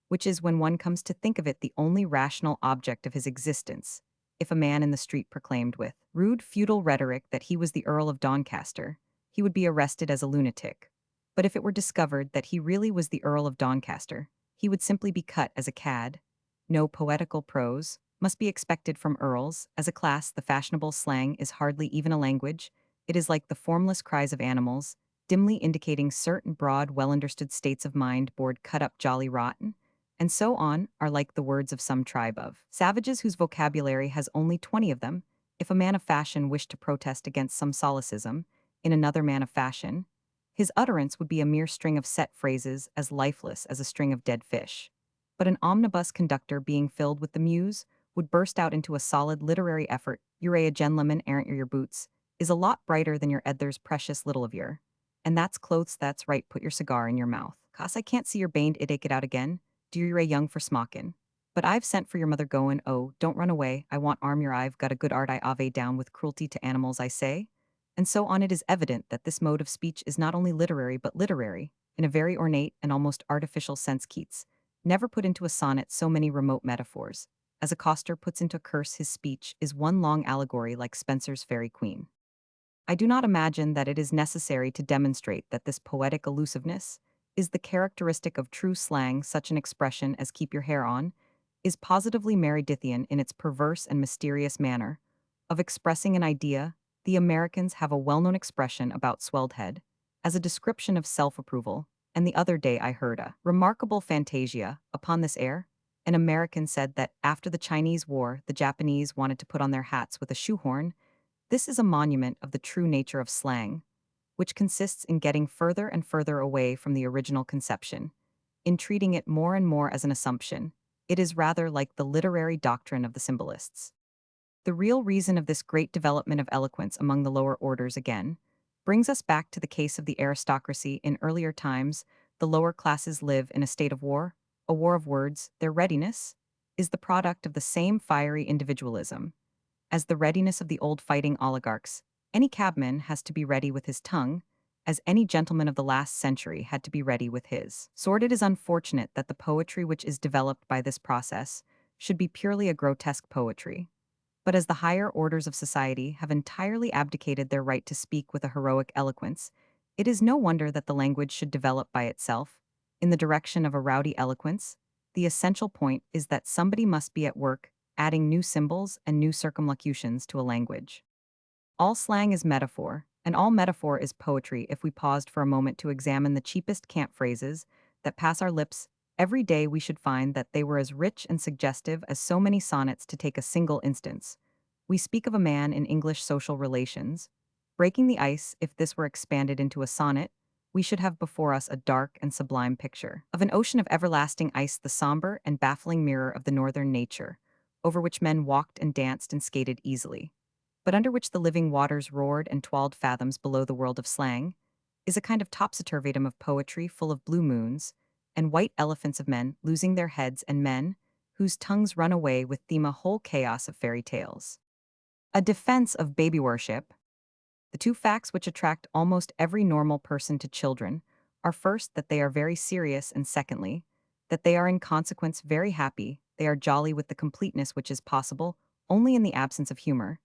which is, when one comes to think of it, the only rational object of his existence. If a man in the street proclaimed with rude feudal rhetoric that he was the Earl of Doncaster, he would be arrested as a lunatic. But if it were discovered that he really was the Earl of Doncaster, he would simply be cut as a cad. No poetical prose must be expected from earls. As a class, the fashionable slang is hardly even a language. It is like the formless cries of animals, dimly indicating certain broad, well-understood states of mind. Bored, cut up, jolly, rotten, and so on, are like the words of some tribe of savages whose vocabulary has only 20 of them. If a man of fashion wished to protest against some solecism in another man of fashion, his utterance would be a mere string of set phrases, as lifeless as a string of dead fish. But an omnibus conductor, being filled with the muse, would burst out into a solid literary effort. "You're a gentleman, aren't your boots? Is a lot brighter than your Edther's precious little of your. And that's clothes, that's right, put your cigar in your mouth. 'Cause I can't see your baned it out again. Do you're a young for smockin'? But I've sent for your mother goin', oh, don't run away, I want arm your I've got a good art I ave down with cruelty to animals, I say." And so on. It is evident that this mode of speech is not only literary but literary, in a very ornate and almost artificial sense. Keats never put into a sonnet so many remote metaphors. As a coster puts into curse, his speech is one long allegory, like Spenser's Fairy Queen. I do not imagine that it is necessary to demonstrate that this poetic elusiveness is the characteristic of true slang. Such an expression as "keep your hair on" is positively Meredithian in its perverse and mysterious manner of expressing an idea. The Americans have a well-known expression about swelled head as a description of self-approval, and the other day I heard a remarkable fantasia upon this air. An American said that after the Chinese War, the Japanese wanted to put on their hats with a shoehorn. This is a monument of the true nature of slang, which consists in getting further and further away from the original conception, in treating it more and more as an assumption. It is rather like the literary doctrine of the symbolists. The real reason of this great development of eloquence among the lower orders, again, brings us back to the case of the aristocracy. In earlier times, the lower classes live in a state of war, a war of words. Their readiness is the product of the same fiery individualism as the readiness of the old fighting oligarchs. Any cabman has to be ready with his tongue, as any gentleman of the last century had to be ready with his sword. It is unfortunate that the poetry which is developed by this process should be purely a grotesque poetry. But as the higher orders of society have entirely abdicated their right to speak with a heroic eloquence, it is no wonder that the language should develop by itself in the direction of a rowdy eloquence. The essential point is that somebody must be at work adding new symbols and new circumlocutions to a language. All slang is metaphor, and all metaphor is poetry. If we paused for a moment to examine the cheapest cant phrases that pass our lips every day, we should find that they were as rich and suggestive as so many sonnets. To take a single instance, we speak of a man in English social relations breaking the ice. If this were expanded into a sonnet, we should have before us a dark and sublime picture of an ocean of everlasting ice, the somber and baffling mirror of the northern nature, over which men walked and danced and skated easily, but under which the living waters roared and 12 fathoms below. The world of slang is a kind of topsy-turvydom of poetry, full of blue moons and white elephants, of men losing their heads and men whose tongues run away with them, a whole chaos of fairy tales. A defense of baby worship. The two facts which attract almost every normal person to children are, first, that they are very serious, and secondly, that they are in consequence very happy. They are jolly with the completeness which is possible only in the absence of humor.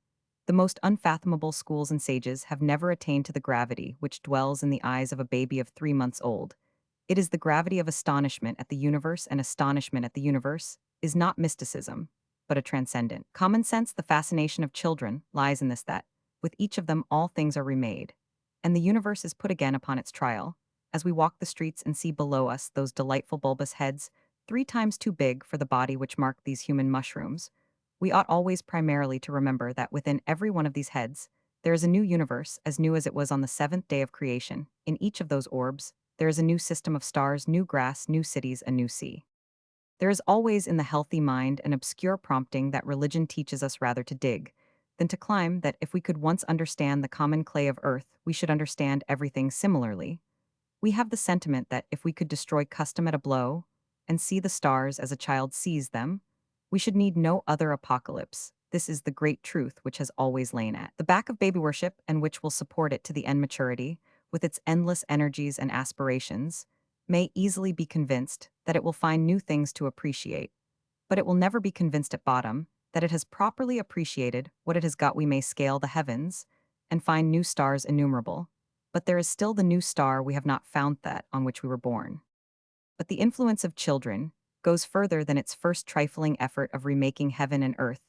The most unfathomable schools and sages have never attained to the gravity which dwells in the eyes of a baby of 3 months old. It is the gravity of astonishment at the universe, and astonishment at the universe is not mysticism, but a transcendent. Common sense, the fascination of children, lies in this that, with each of them all things are remade, and the universe is put again upon its trial, as we walk the streets and see below us those delightful bulbous heads, 3 times too big for the body which mark these human mushrooms. We ought always primarily to remember that within every one of these heads, there is a new universe, as new as it was on the seventh day of creation. In each of those orbs, there is a new system of stars, new grass, new cities, a new sea. There is always in the healthy mind an obscure prompting that religion teaches us rather to dig than to climb, that if we could once understand the common clay of earth, we should understand everything similarly. We have the sentiment that if we could destroy custom at a blow and see the stars as a child sees them, we should need no other apocalypse. This is the great truth which has always lain at the back of baby worship, and which will support it to the end. Maturity, with its endless energies and aspirations, may easily be convinced that it will find new things to appreciate, but it will never be convinced at bottom that it has properly appreciated what it has got. We may scale the heavens and find new stars innumerable, but there is still the new star we have not found, that on which we were born. But the influence of children goes further than its first trifling effort of remaking heaven and earth.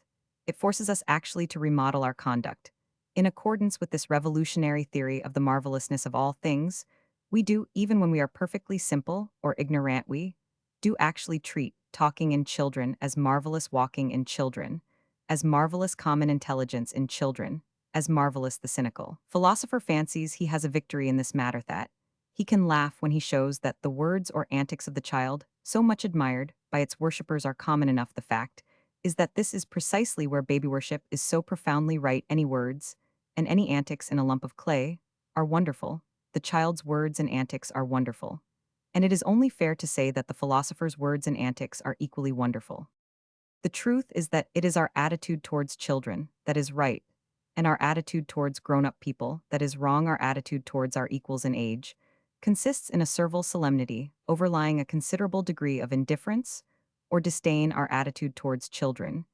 It forces us actually to remodel our conduct. In accordance with this revolutionary theory of the marvelousness of all things, we do, even when we are perfectly simple or ignorant, we do actually treat talking in children as marvelous, walking in children as marvelous, common intelligence in children as marvelous. The cynical philosopher fancies he has a victory in this matter, that he can laugh when he shows that the words or antics of the child, so much admired by its worshippers, are common enough. The fact is that this is precisely where baby worship is so profoundly right. Any words and any antics in a lump of clay are wonderful. The child's words and antics are wonderful. And it is only fair to say that the philosopher's words and antics are equally wonderful. The truth is that it is our attitude towards children that is right, and our attitude towards grown-up people that is wrong. Our attitude towards our equals in age consists in a servile solemnity overlying a considerable degree of indifference or disdain. Our attitude towards children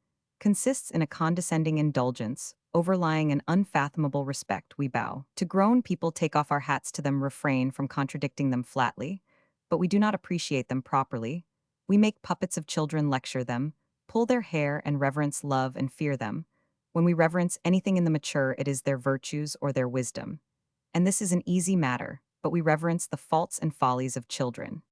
consists in a condescending indulgence overlying an unfathomable respect. We bow to grown people, take off our hats to them, refrain from contradicting them flatly, but we do not appreciate them properly. We make puppets of children, lecture them, pull their hair, and reverence, love, and fear them. When we reverence anything in the mature, it is their virtues or their wisdom. And this is an easy matter, but we reverence the faults and follies of children.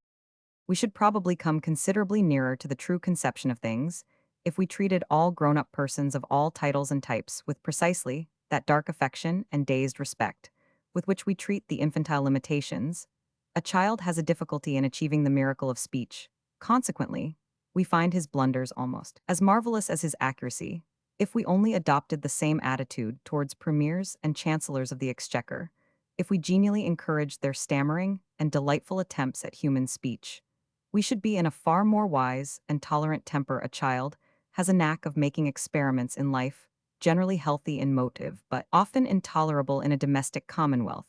We should probably come considerably nearer to the true conception of things if we treated all grown-up persons of all titles and types with precisely that dark affection and dazed respect with which we treat the infantile limitations. A child has a difficulty in achieving the miracle of speech. Consequently, we find his blunders almost as marvelous as his accuracy. If we only adopted the same attitude towards premiers and chancellors of the exchequer, if we genially encouraged their stammering and delightful attempts at human speech, we should be in a far more wise and tolerant temper. A child has a knack of making experiments in life, generally healthy in motive, but often intolerable in a domestic commonwealth.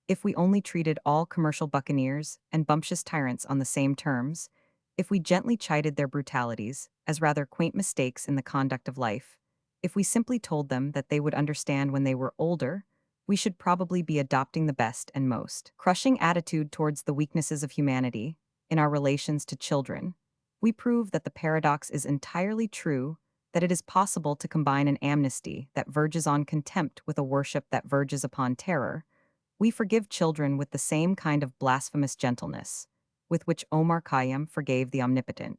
If we only treated all commercial buccaneers and bumptious tyrants on the same terms, if we gently chided their brutalities as rather quaint mistakes in the conduct of life, if we simply told them that they would understand when they were older, we should probably be adopting the best and most crushing attitude towards the weaknesses of humanity in our relations to children. We prove that the paradox is entirely true, that it is possible to combine an amnesty that verges on contempt with a worship that verges upon terror. We forgive children with the same kind of blasphemous gentleness with which Omar Khayyam forgave the omnipotent.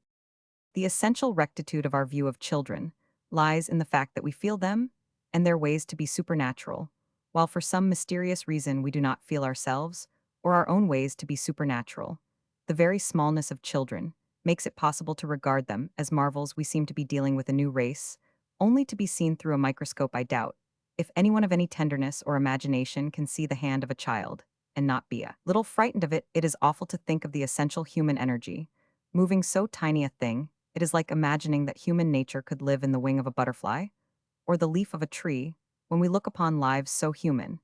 The essential rectitude of our view of children lies in the fact that we feel them and their ways to be supernatural, while for some mysterious reason we do not feel ourselves or our own ways to be supernatural. The very smallness of children makes it possible to regard them as marvels. We seem to be dealing with a new race, only to be seen through a microscope. I doubt if anyone of any tenderness or imagination can see the hand of a child and not be a little frightened of it. It is awful to think of the essential human energy moving so tiny a thing. It is like imagining that human nature could live in the wing of a butterfly or the leaf of a tree. When we look upon lives so human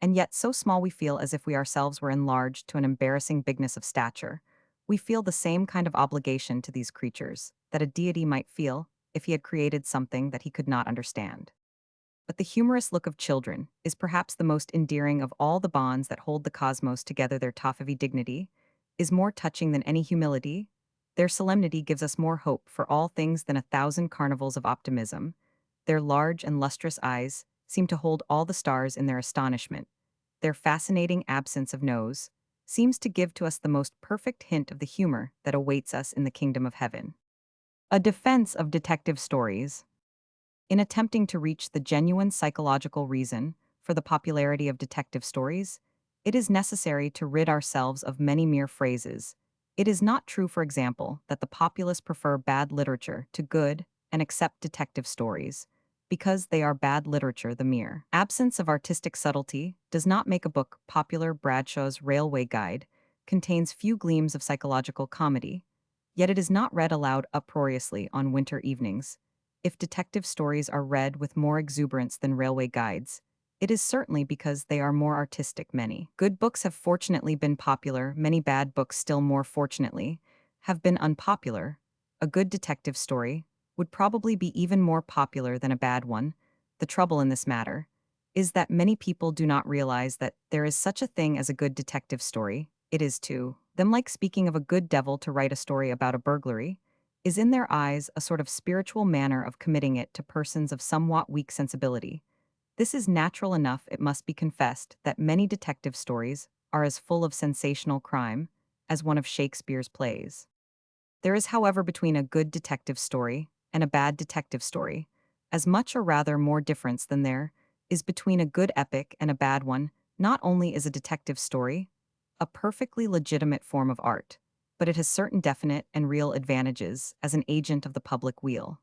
and yet so small, we feel as if we ourselves were enlarged to an embarrassing bigness of stature. We feel the same kind of obligation to these creatures that a deity might feel if he had created something that he could not understand. But the humorous look of children is perhaps the most endearing of all the bonds that hold the cosmos together. Their toffee dignity is more touching than any humility. Their solemnity gives us more hope for all things than 1,000 carnivals of optimism. Their large and lustrous eyes seem to hold all the stars in their astonishment. Their fascinating absence of nose seems to give to us the most perfect hint of the humor that awaits us in the kingdom of heaven. A defense of detective stories. In attempting to reach the genuine psychological reason for the popularity of detective stories, it is necessary to rid ourselves of many mere phrases. It is not true, for example, that the populace prefer bad literature to good and accept detective stories, because they are bad literature. The mere absence of artistic subtlety does not make a book popular. Bradshaw's Railway Guide contains few gleams of psychological comedy, yet it is not read aloud uproariously on winter evenings. If detective stories are read with more exuberance than railway guides, it is certainly because they are more artistic. Many good books have fortunately been popular, many bad books, still more fortunately, have been unpopular. A good detective story would probably be even more popular than a bad one. The trouble in this matter is that many people do not realize that there is such a thing as a good detective story. It is to them like speaking of a good devil to write a story about a burglary is in their eyes a sort of spiritual manner of committing it to persons of somewhat weak sensibility. This is natural enough, it must be confessed, that many detective stories are as full of sensational crime as one of Shakespeare's plays. There is, however, between a good detective story and a bad detective story as much or rather more difference than there is between a good epic and a bad one. Not only is a detective story a perfectly legitimate form of art, but it has certain definite and real advantages as an agent of the public weal.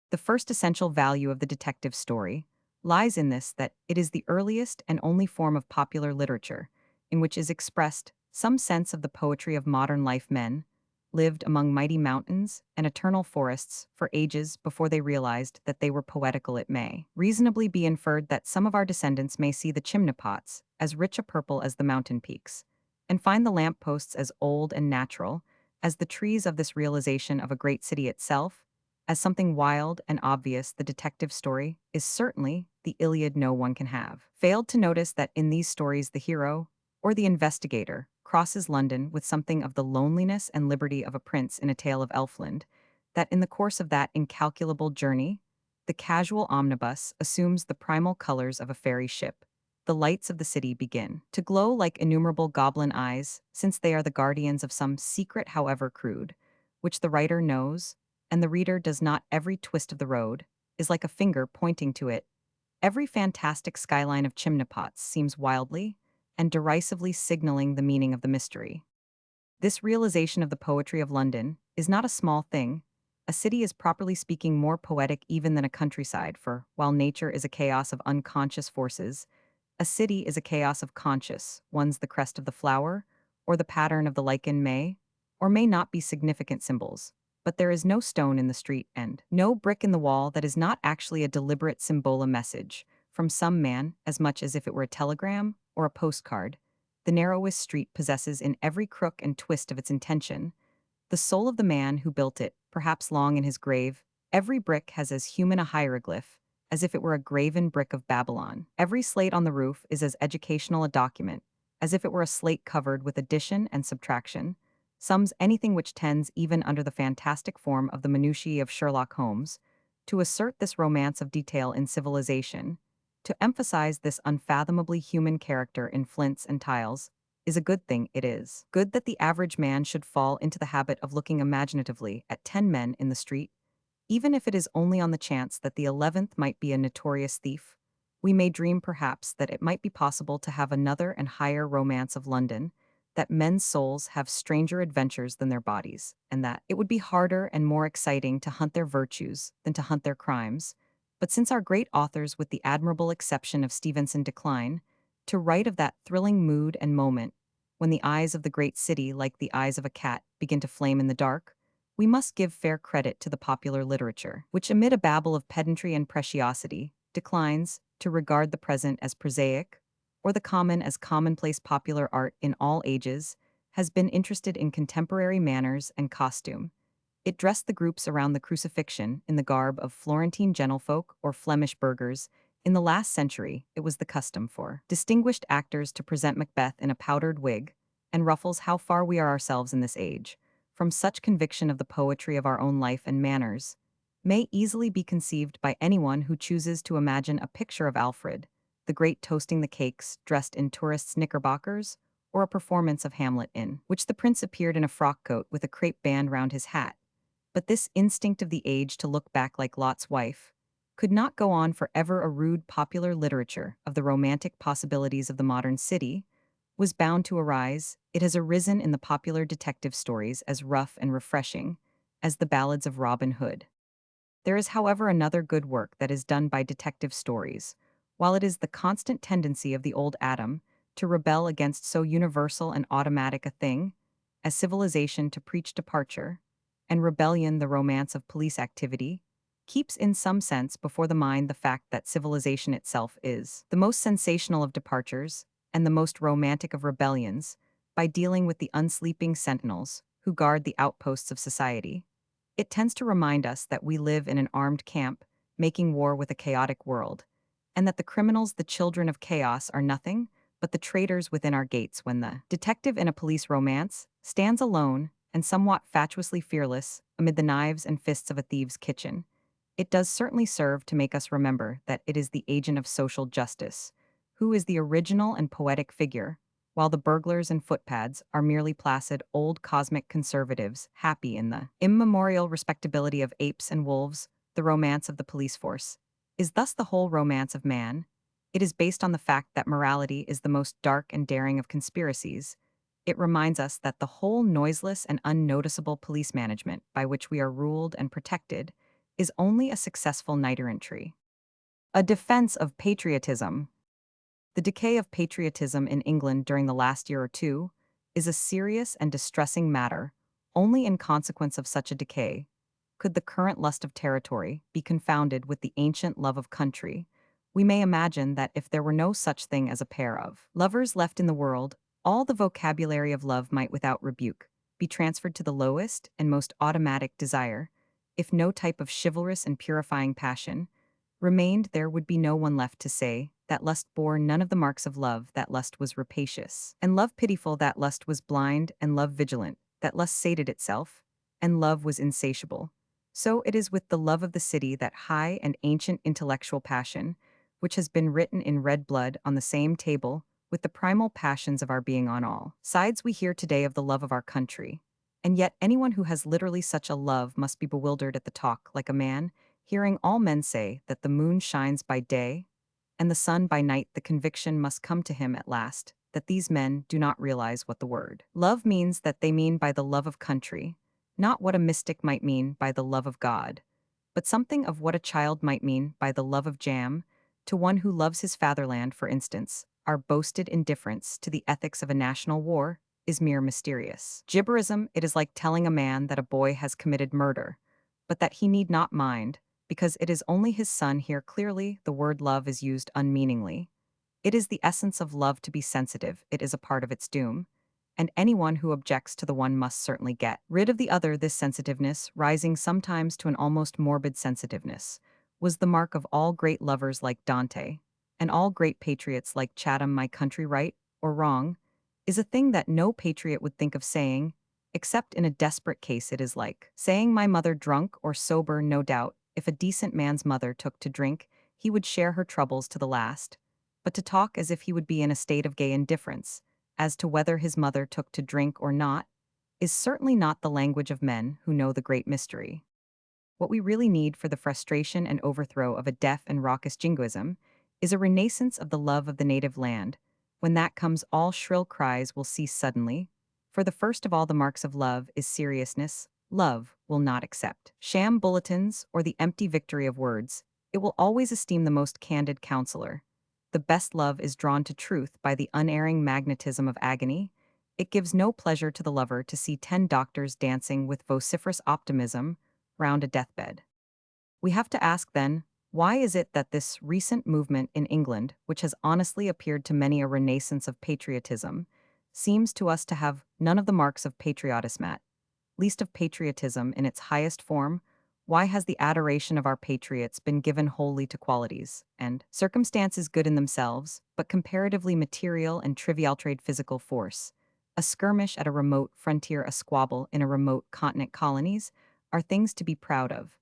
The first essential value of the detective story lies in this, that it is the earliest and only form of popular literature in which is expressed some sense of the poetry of modern life. Men lived among mighty mountains and eternal forests for ages before they realized that they were poetical. It may reasonably be inferred that some of our descendants may see the chimney pots as rich a purple as the mountain peaks, and find the lamp posts as old and natural as the trees of this realization of a great city itself. As something wild and obvious, the detective story is certainly the Iliad. No one can have failed to notice that in these stories the hero, or the investigator, crosses London with something of the loneliness and liberty of a prince in A Tale of Elfland, that in the course of that incalculable journey, the casual omnibus assumes the primal colors of a fairy ship. The lights of the city begin to glow like innumerable goblin eyes, since they are the guardians of some secret, however crude, which the writer knows, and the reader does not. Every twist of the road is like a finger pointing to it. Every fantastic skyline of chimney pots seems wildly and derisively signaling the meaning of the mystery. This realization of the poetry of London is not a small thing. A city is, properly speaking, more poetic even than a countryside, for, while nature is a chaos of unconscious forces, a city is a chaos of conscious ones. The crest of the flower, or the pattern of the lichen may, or may not be significant symbols, but there is no stone in the street and no brick in the wall that is not actually a deliberate symbola message from some man, as much as if it were a telegram or a postcard. The narrowest street possesses in every crook and twist of its intention the soul of the man who built it, perhaps long in his grave. Every brick has as human a hieroglyph as if it were a graven brick of Babylon. Every slate on the roof is as educational a document as if it were a slate covered with addition and subtraction. Sums anything which tends, even under the fantastic form of the minutiae of Sherlock Holmes, to assert this romance of detail in civilization, to emphasize this unfathomably human character in flints and tiles, is a good thing. It is good that the average man should fall into the habit of looking imaginatively at 10 men in the street, even if it is only on the chance that the 11th might be a notorious thief. We may dream perhaps that it might be possible to have another and higher romance of London, that men's souls have stranger adventures than their bodies, and that it would be harder and more exciting to hunt their virtues than to hunt their crimes. But since our great authors, with the admirable exception of Stevenson, decline to write of that thrilling mood and moment when the eyes of the great city, like the eyes of a cat, begin to flame in the dark, we must give fair credit to the popular literature, which amid a babble of pedantry and preciosity, declines to regard the present as prosaic, or the common as commonplace. Popular art in all ages has been interested in contemporary manners and costume. It dressed the groups around the crucifixion in the garb of Florentine gentlefolk or Flemish burghers. In the last century, it was the custom for distinguished actors to present Macbeth in a powdered wig, and ruffles how far we are ourselves in this age, from such conviction of the poetry of our own life and manners, may easily be conceived by anyone who chooses to imagine a picture of Alfred, the great toasting the cakes, dressed in tourists' knickerbockers, or a performance of Hamlet in which the prince appeared in a frock coat with a crape band round his hat. But this instinct of the age to look back like Lot's wife could not go on forever. A rude popular literature of the romantic possibilities of the modern city was bound to arise. It has arisen in the popular detective stories as rough and refreshing as the ballads of Robin Hood. There is, however, another good work that is done by detective stories. While it is the constant tendency of the old Adam to rebel against so universal and automatic a thing as civilization to preach departure, and rebellion the romance of police activity, keeps in some sense before the mind the fact that civilization itself is the most sensational of departures and the most romantic of rebellions, by dealing with the unsleeping sentinels who guard the outposts of society. It tends to remind us that we live in an armed camp, making war with a chaotic world, and that the criminals, the children of chaos, are nothing but the traitors within our gates. When the detective in a police romance stands alone and somewhat fatuously fearless amid the knives and fists of a thieves' kitchen, it does certainly serve to make us remember that it is the agent of social justice who is the original and poetic figure, while the burglars and footpads are merely placid old cosmic conservatives happy in the immemorial respectability of apes and wolves. The romance of the police force is thus the whole romance of man. It is based on the fact that morality is the most dark and daring of conspiracies. It reminds us that the whole noiseless and unnoticeable police management by which we are ruled and protected is only a successful night errantry. A defense of patriotism. The decay of patriotism in England during the last year or two is a serious and distressing matter. Only in consequence of such a decay could the current lust of territory be confounded with the ancient love of country. We may imagine that if there were no such thing as a pair of lovers left in the world, all the vocabulary of love might without rebuke be transferred to the lowest and most automatic desire. If no type of chivalrous and purifying passion remained, there would be no one left to say that lust bore none of the marks of love, that lust was rapacious, and love pitiful, that lust was blind, and love vigilant, that lust sated itself, and love was insatiable. So it is with the love of the city, that high and ancient intellectual passion, which has been written in red blood on the same table with the primal passions of our being. On all sides we hear today of the love of our country, and yet anyone who has literally such a love must be bewildered at the talk, like a man hearing all men say that the moon shines by day and the sun by night. The conviction must come to him at last that these men do not realize what the word love means, that they mean by the love of country, not what a mystic might mean by the love of God, but something of what a child might mean by the love of jam. To one who loves his fatherland, for instance, our boasted indifference to the ethics of a national war is mere mysterious gibberism. It is like telling a man that a boy has committed murder, but that he need not mind, because it is only his son. Here clearly the word love is used unmeaningly. It is the essence of love to be sensitive, it is a part of its doom, and anyone who objects to the one must certainly get rid of the other. This sensitiveness, rising sometimes to an almost morbid sensitiveness, was the mark of all great lovers like Dante, and all great patriots like Chatham. My country, right or wrong, is a thing that no patriot would think of saying, except in a desperate case. It is like saying my mother, drunk or sober. No doubt, if a decent man's mother took to drink, he would share her troubles to the last. But to talk as if he would be in a state of gay indifference as to whether his mother took to drink or not is certainly not the language of men who know the great mystery. What we really need for the frustration and overthrow of a deaf and raucous jingoism is a renaissance of the love of the native land. When that comes, all shrill cries will cease suddenly. For the first of all the marks of love is seriousness. Love will not accept sham bulletins or the empty victory of words. It will always esteem the most candid counselor. The best love is drawn to truth by the unerring magnetism of agony. It gives no pleasure to the lover to see 10 doctors dancing with vociferous optimism round a deathbed. We have to ask then, why is it that this recent movement in England, which has honestly appeared to many a renaissance of patriotism, seems to us to have none of the marks of patriotism? least of patriotism in its highest form, why has the adoration of our patriots been given wholly to qualities and circumstances good in themselves, but comparatively material and trivial trade physical force? A skirmish at a remote frontier, a squabble in a remote continent colonies, are things to be proud of.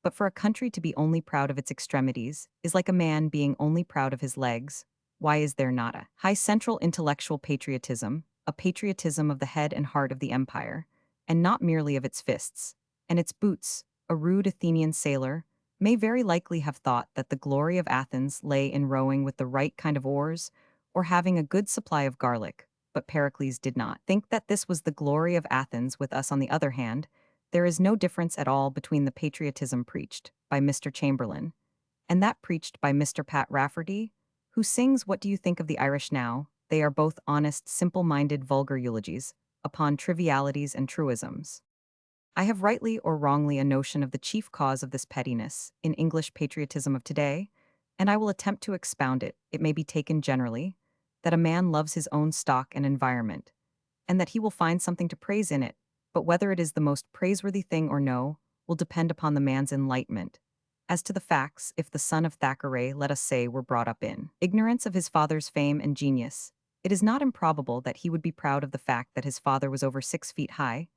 But for a country to be only proud of its extremities is like a man being only proud of his legs. Why is there not a high central intellectual patriotism, a patriotism of the head and heart of the empire, and not merely of its fists and its boots? A rude Athenian sailor may very likely have thought that the glory of Athens lay in rowing with the right kind of oars or having a good supply of garlic, but Pericles did not think that this was the glory of Athens. With us, on the other hand, there is no difference at all between the patriotism preached by Mr. Chamberlain and that preached by Mr. Pat Rafferty, who sings What Do You Think of the Irish Now? They are both honest, simple-minded, vulgar eulogies upon trivialities and truisms. I have rightly or wrongly a notion of the chief cause of this pettiness in English patriotism of today, and I will attempt to expound it. It may be taken generally that a man loves his own stock and environment, and that he will find something to praise in it, but whether it is the most praiseworthy thing or no will depend upon the man's enlightenment. As to the facts, if the son of Thackeray, let us say, were brought up in ignorance of his father's fame and genius, it is not improbable that he would be proud of the fact that his father was over 6 feet high.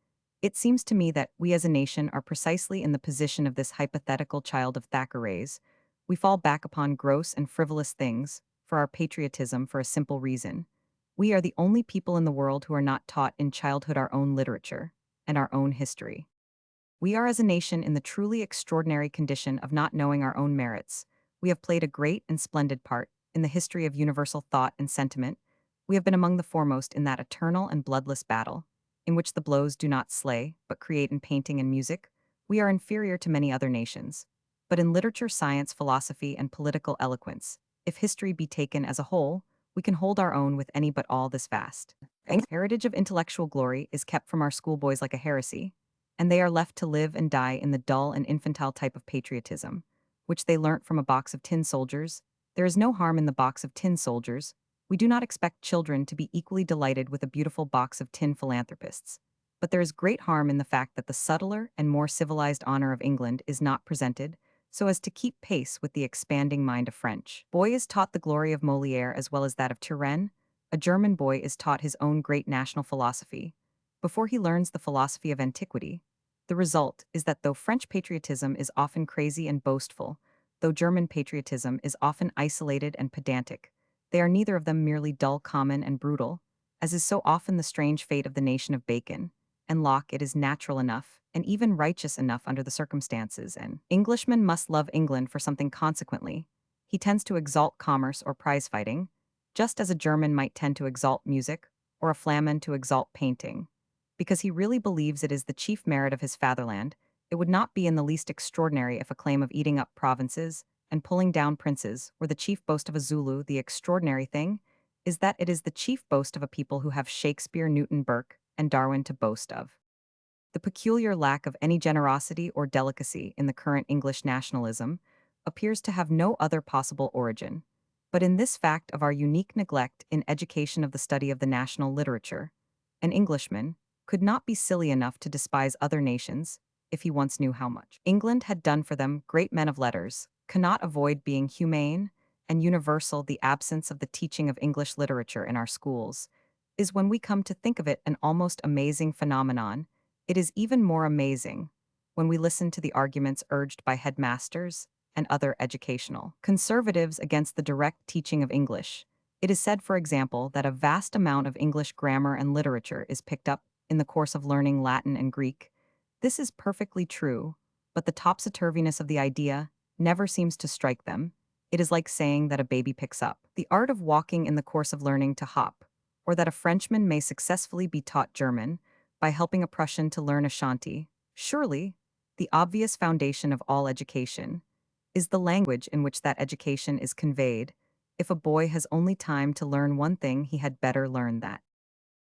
It seems to me that we as a nation are precisely in the position of this hypothetical child of Thackeray's. We fall back upon gross and frivolous things for our patriotism for a simple reason. We are the only people in the world who are not taught in childhood our own literature and our own history. We are as a nation in the truly extraordinary condition of not knowing our own merits. We have played a great and splendid part in the history of universal thought and sentiment. We have been among the foremost in that eternal and bloodless battle, in which the blows do not slay, but create in painting and music. We are inferior to many other nations. But in literature, science, philosophy, and political eloquence, if history be taken as a whole, we can hold our own with any but all this vast heritage of intellectual glory is kept from our schoolboys like a heresy, and they are left to live and die in the dull and infantile type of patriotism, which they learnt from a box of tin soldiers. There is no harm in the box of tin soldiers. We do not expect children to be equally delighted with a beautiful box of tin philanthropists. But there is great harm in the fact that the subtler and more civilized honor of England is not presented, so as to keep pace with the expanding mind of French. Boy is taught the glory of Molière as well as that of Turenne. A German boy is taught his own great national philosophy before he learns the philosophy of antiquity. The result is that though French patriotism is often crazy and boastful, though German patriotism is often isolated and pedantic, they are neither of them merely dull, common, and brutal, as is so often the strange fate of the nation of Bacon and Locke. It is natural enough, and even righteous enough under the circumstances. An Englishman must love England for something. Consequently, he tends to exalt commerce or prize fighting, just as a German might tend to exalt music, or a Flamand to exalt painting. Because he really believes it is the chief merit of his fatherland, it would not be in the least extraordinary if a claim of eating up provinces and pulling down princes were the chief boast of a Zulu. The extraordinary thing is that it is the chief boast of a people who have Shakespeare, Newton, Burke, and Darwin to boast of. The peculiar lack of any generosity or delicacy in the current English nationalism appears to have no other possible origin, but in this fact of our unique neglect in education of the study of the national literature. An Englishman could not be silly enough to despise other nations if he once knew how much England had done for them. Great men of letters cannot avoid being humane and universal. The absence of the teaching of English literature in our schools is, when we come to think of it, an almost amazing phenomenon. It is even more amazing when we listen to the arguments urged by headmasters and other educational conservatives against the direct teaching of English. It is said, for example, that a vast amount of English grammar and literature is picked up in the course of learning Latin and Greek. This is perfectly true, but the topsy-turviness of the idea never seems to strike them. It is like saying that a baby picks up the art of walking in the course of learning to hop, or that a Frenchman may successfully be taught German by helping a Prussian to learn Ashanti. Surely, the obvious foundation of all education is the language in which that education is conveyed. If a boy has only time to learn one thing, he had better learn that.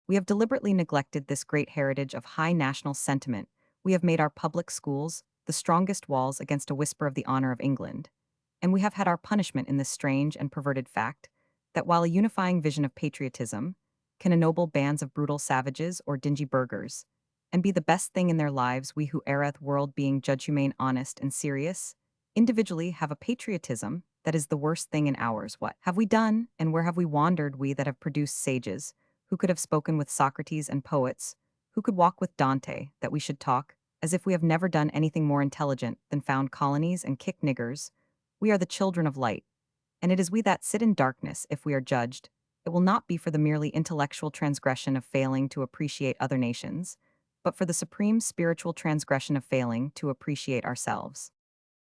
We have deliberately neglected this great heritage of high national sentiment. We have made our public schools the strongest walls against a whisper of the honor of England. And we have had our punishment in this strange and perverted fact that while a unifying vision of patriotism can ennoble bands of brutal savages or dingy burghers, and be the best thing in their lives, we who erreth world being judge humane, honest, and serious, individually have a patriotism that is the worst thing in ours. What have we done, and where have we wandered, we that have produced sages, who could have spoken with Socrates and poets, who could walk with Dante, that we should talk, as if we have never done anything more intelligent than found colonies and kick niggers? We are the children of light, and it is we that sit in darkness if we are judged. It will not be for the merely intellectual transgression of failing to appreciate other nations, but for the supreme spiritual transgression of failing to appreciate ourselves.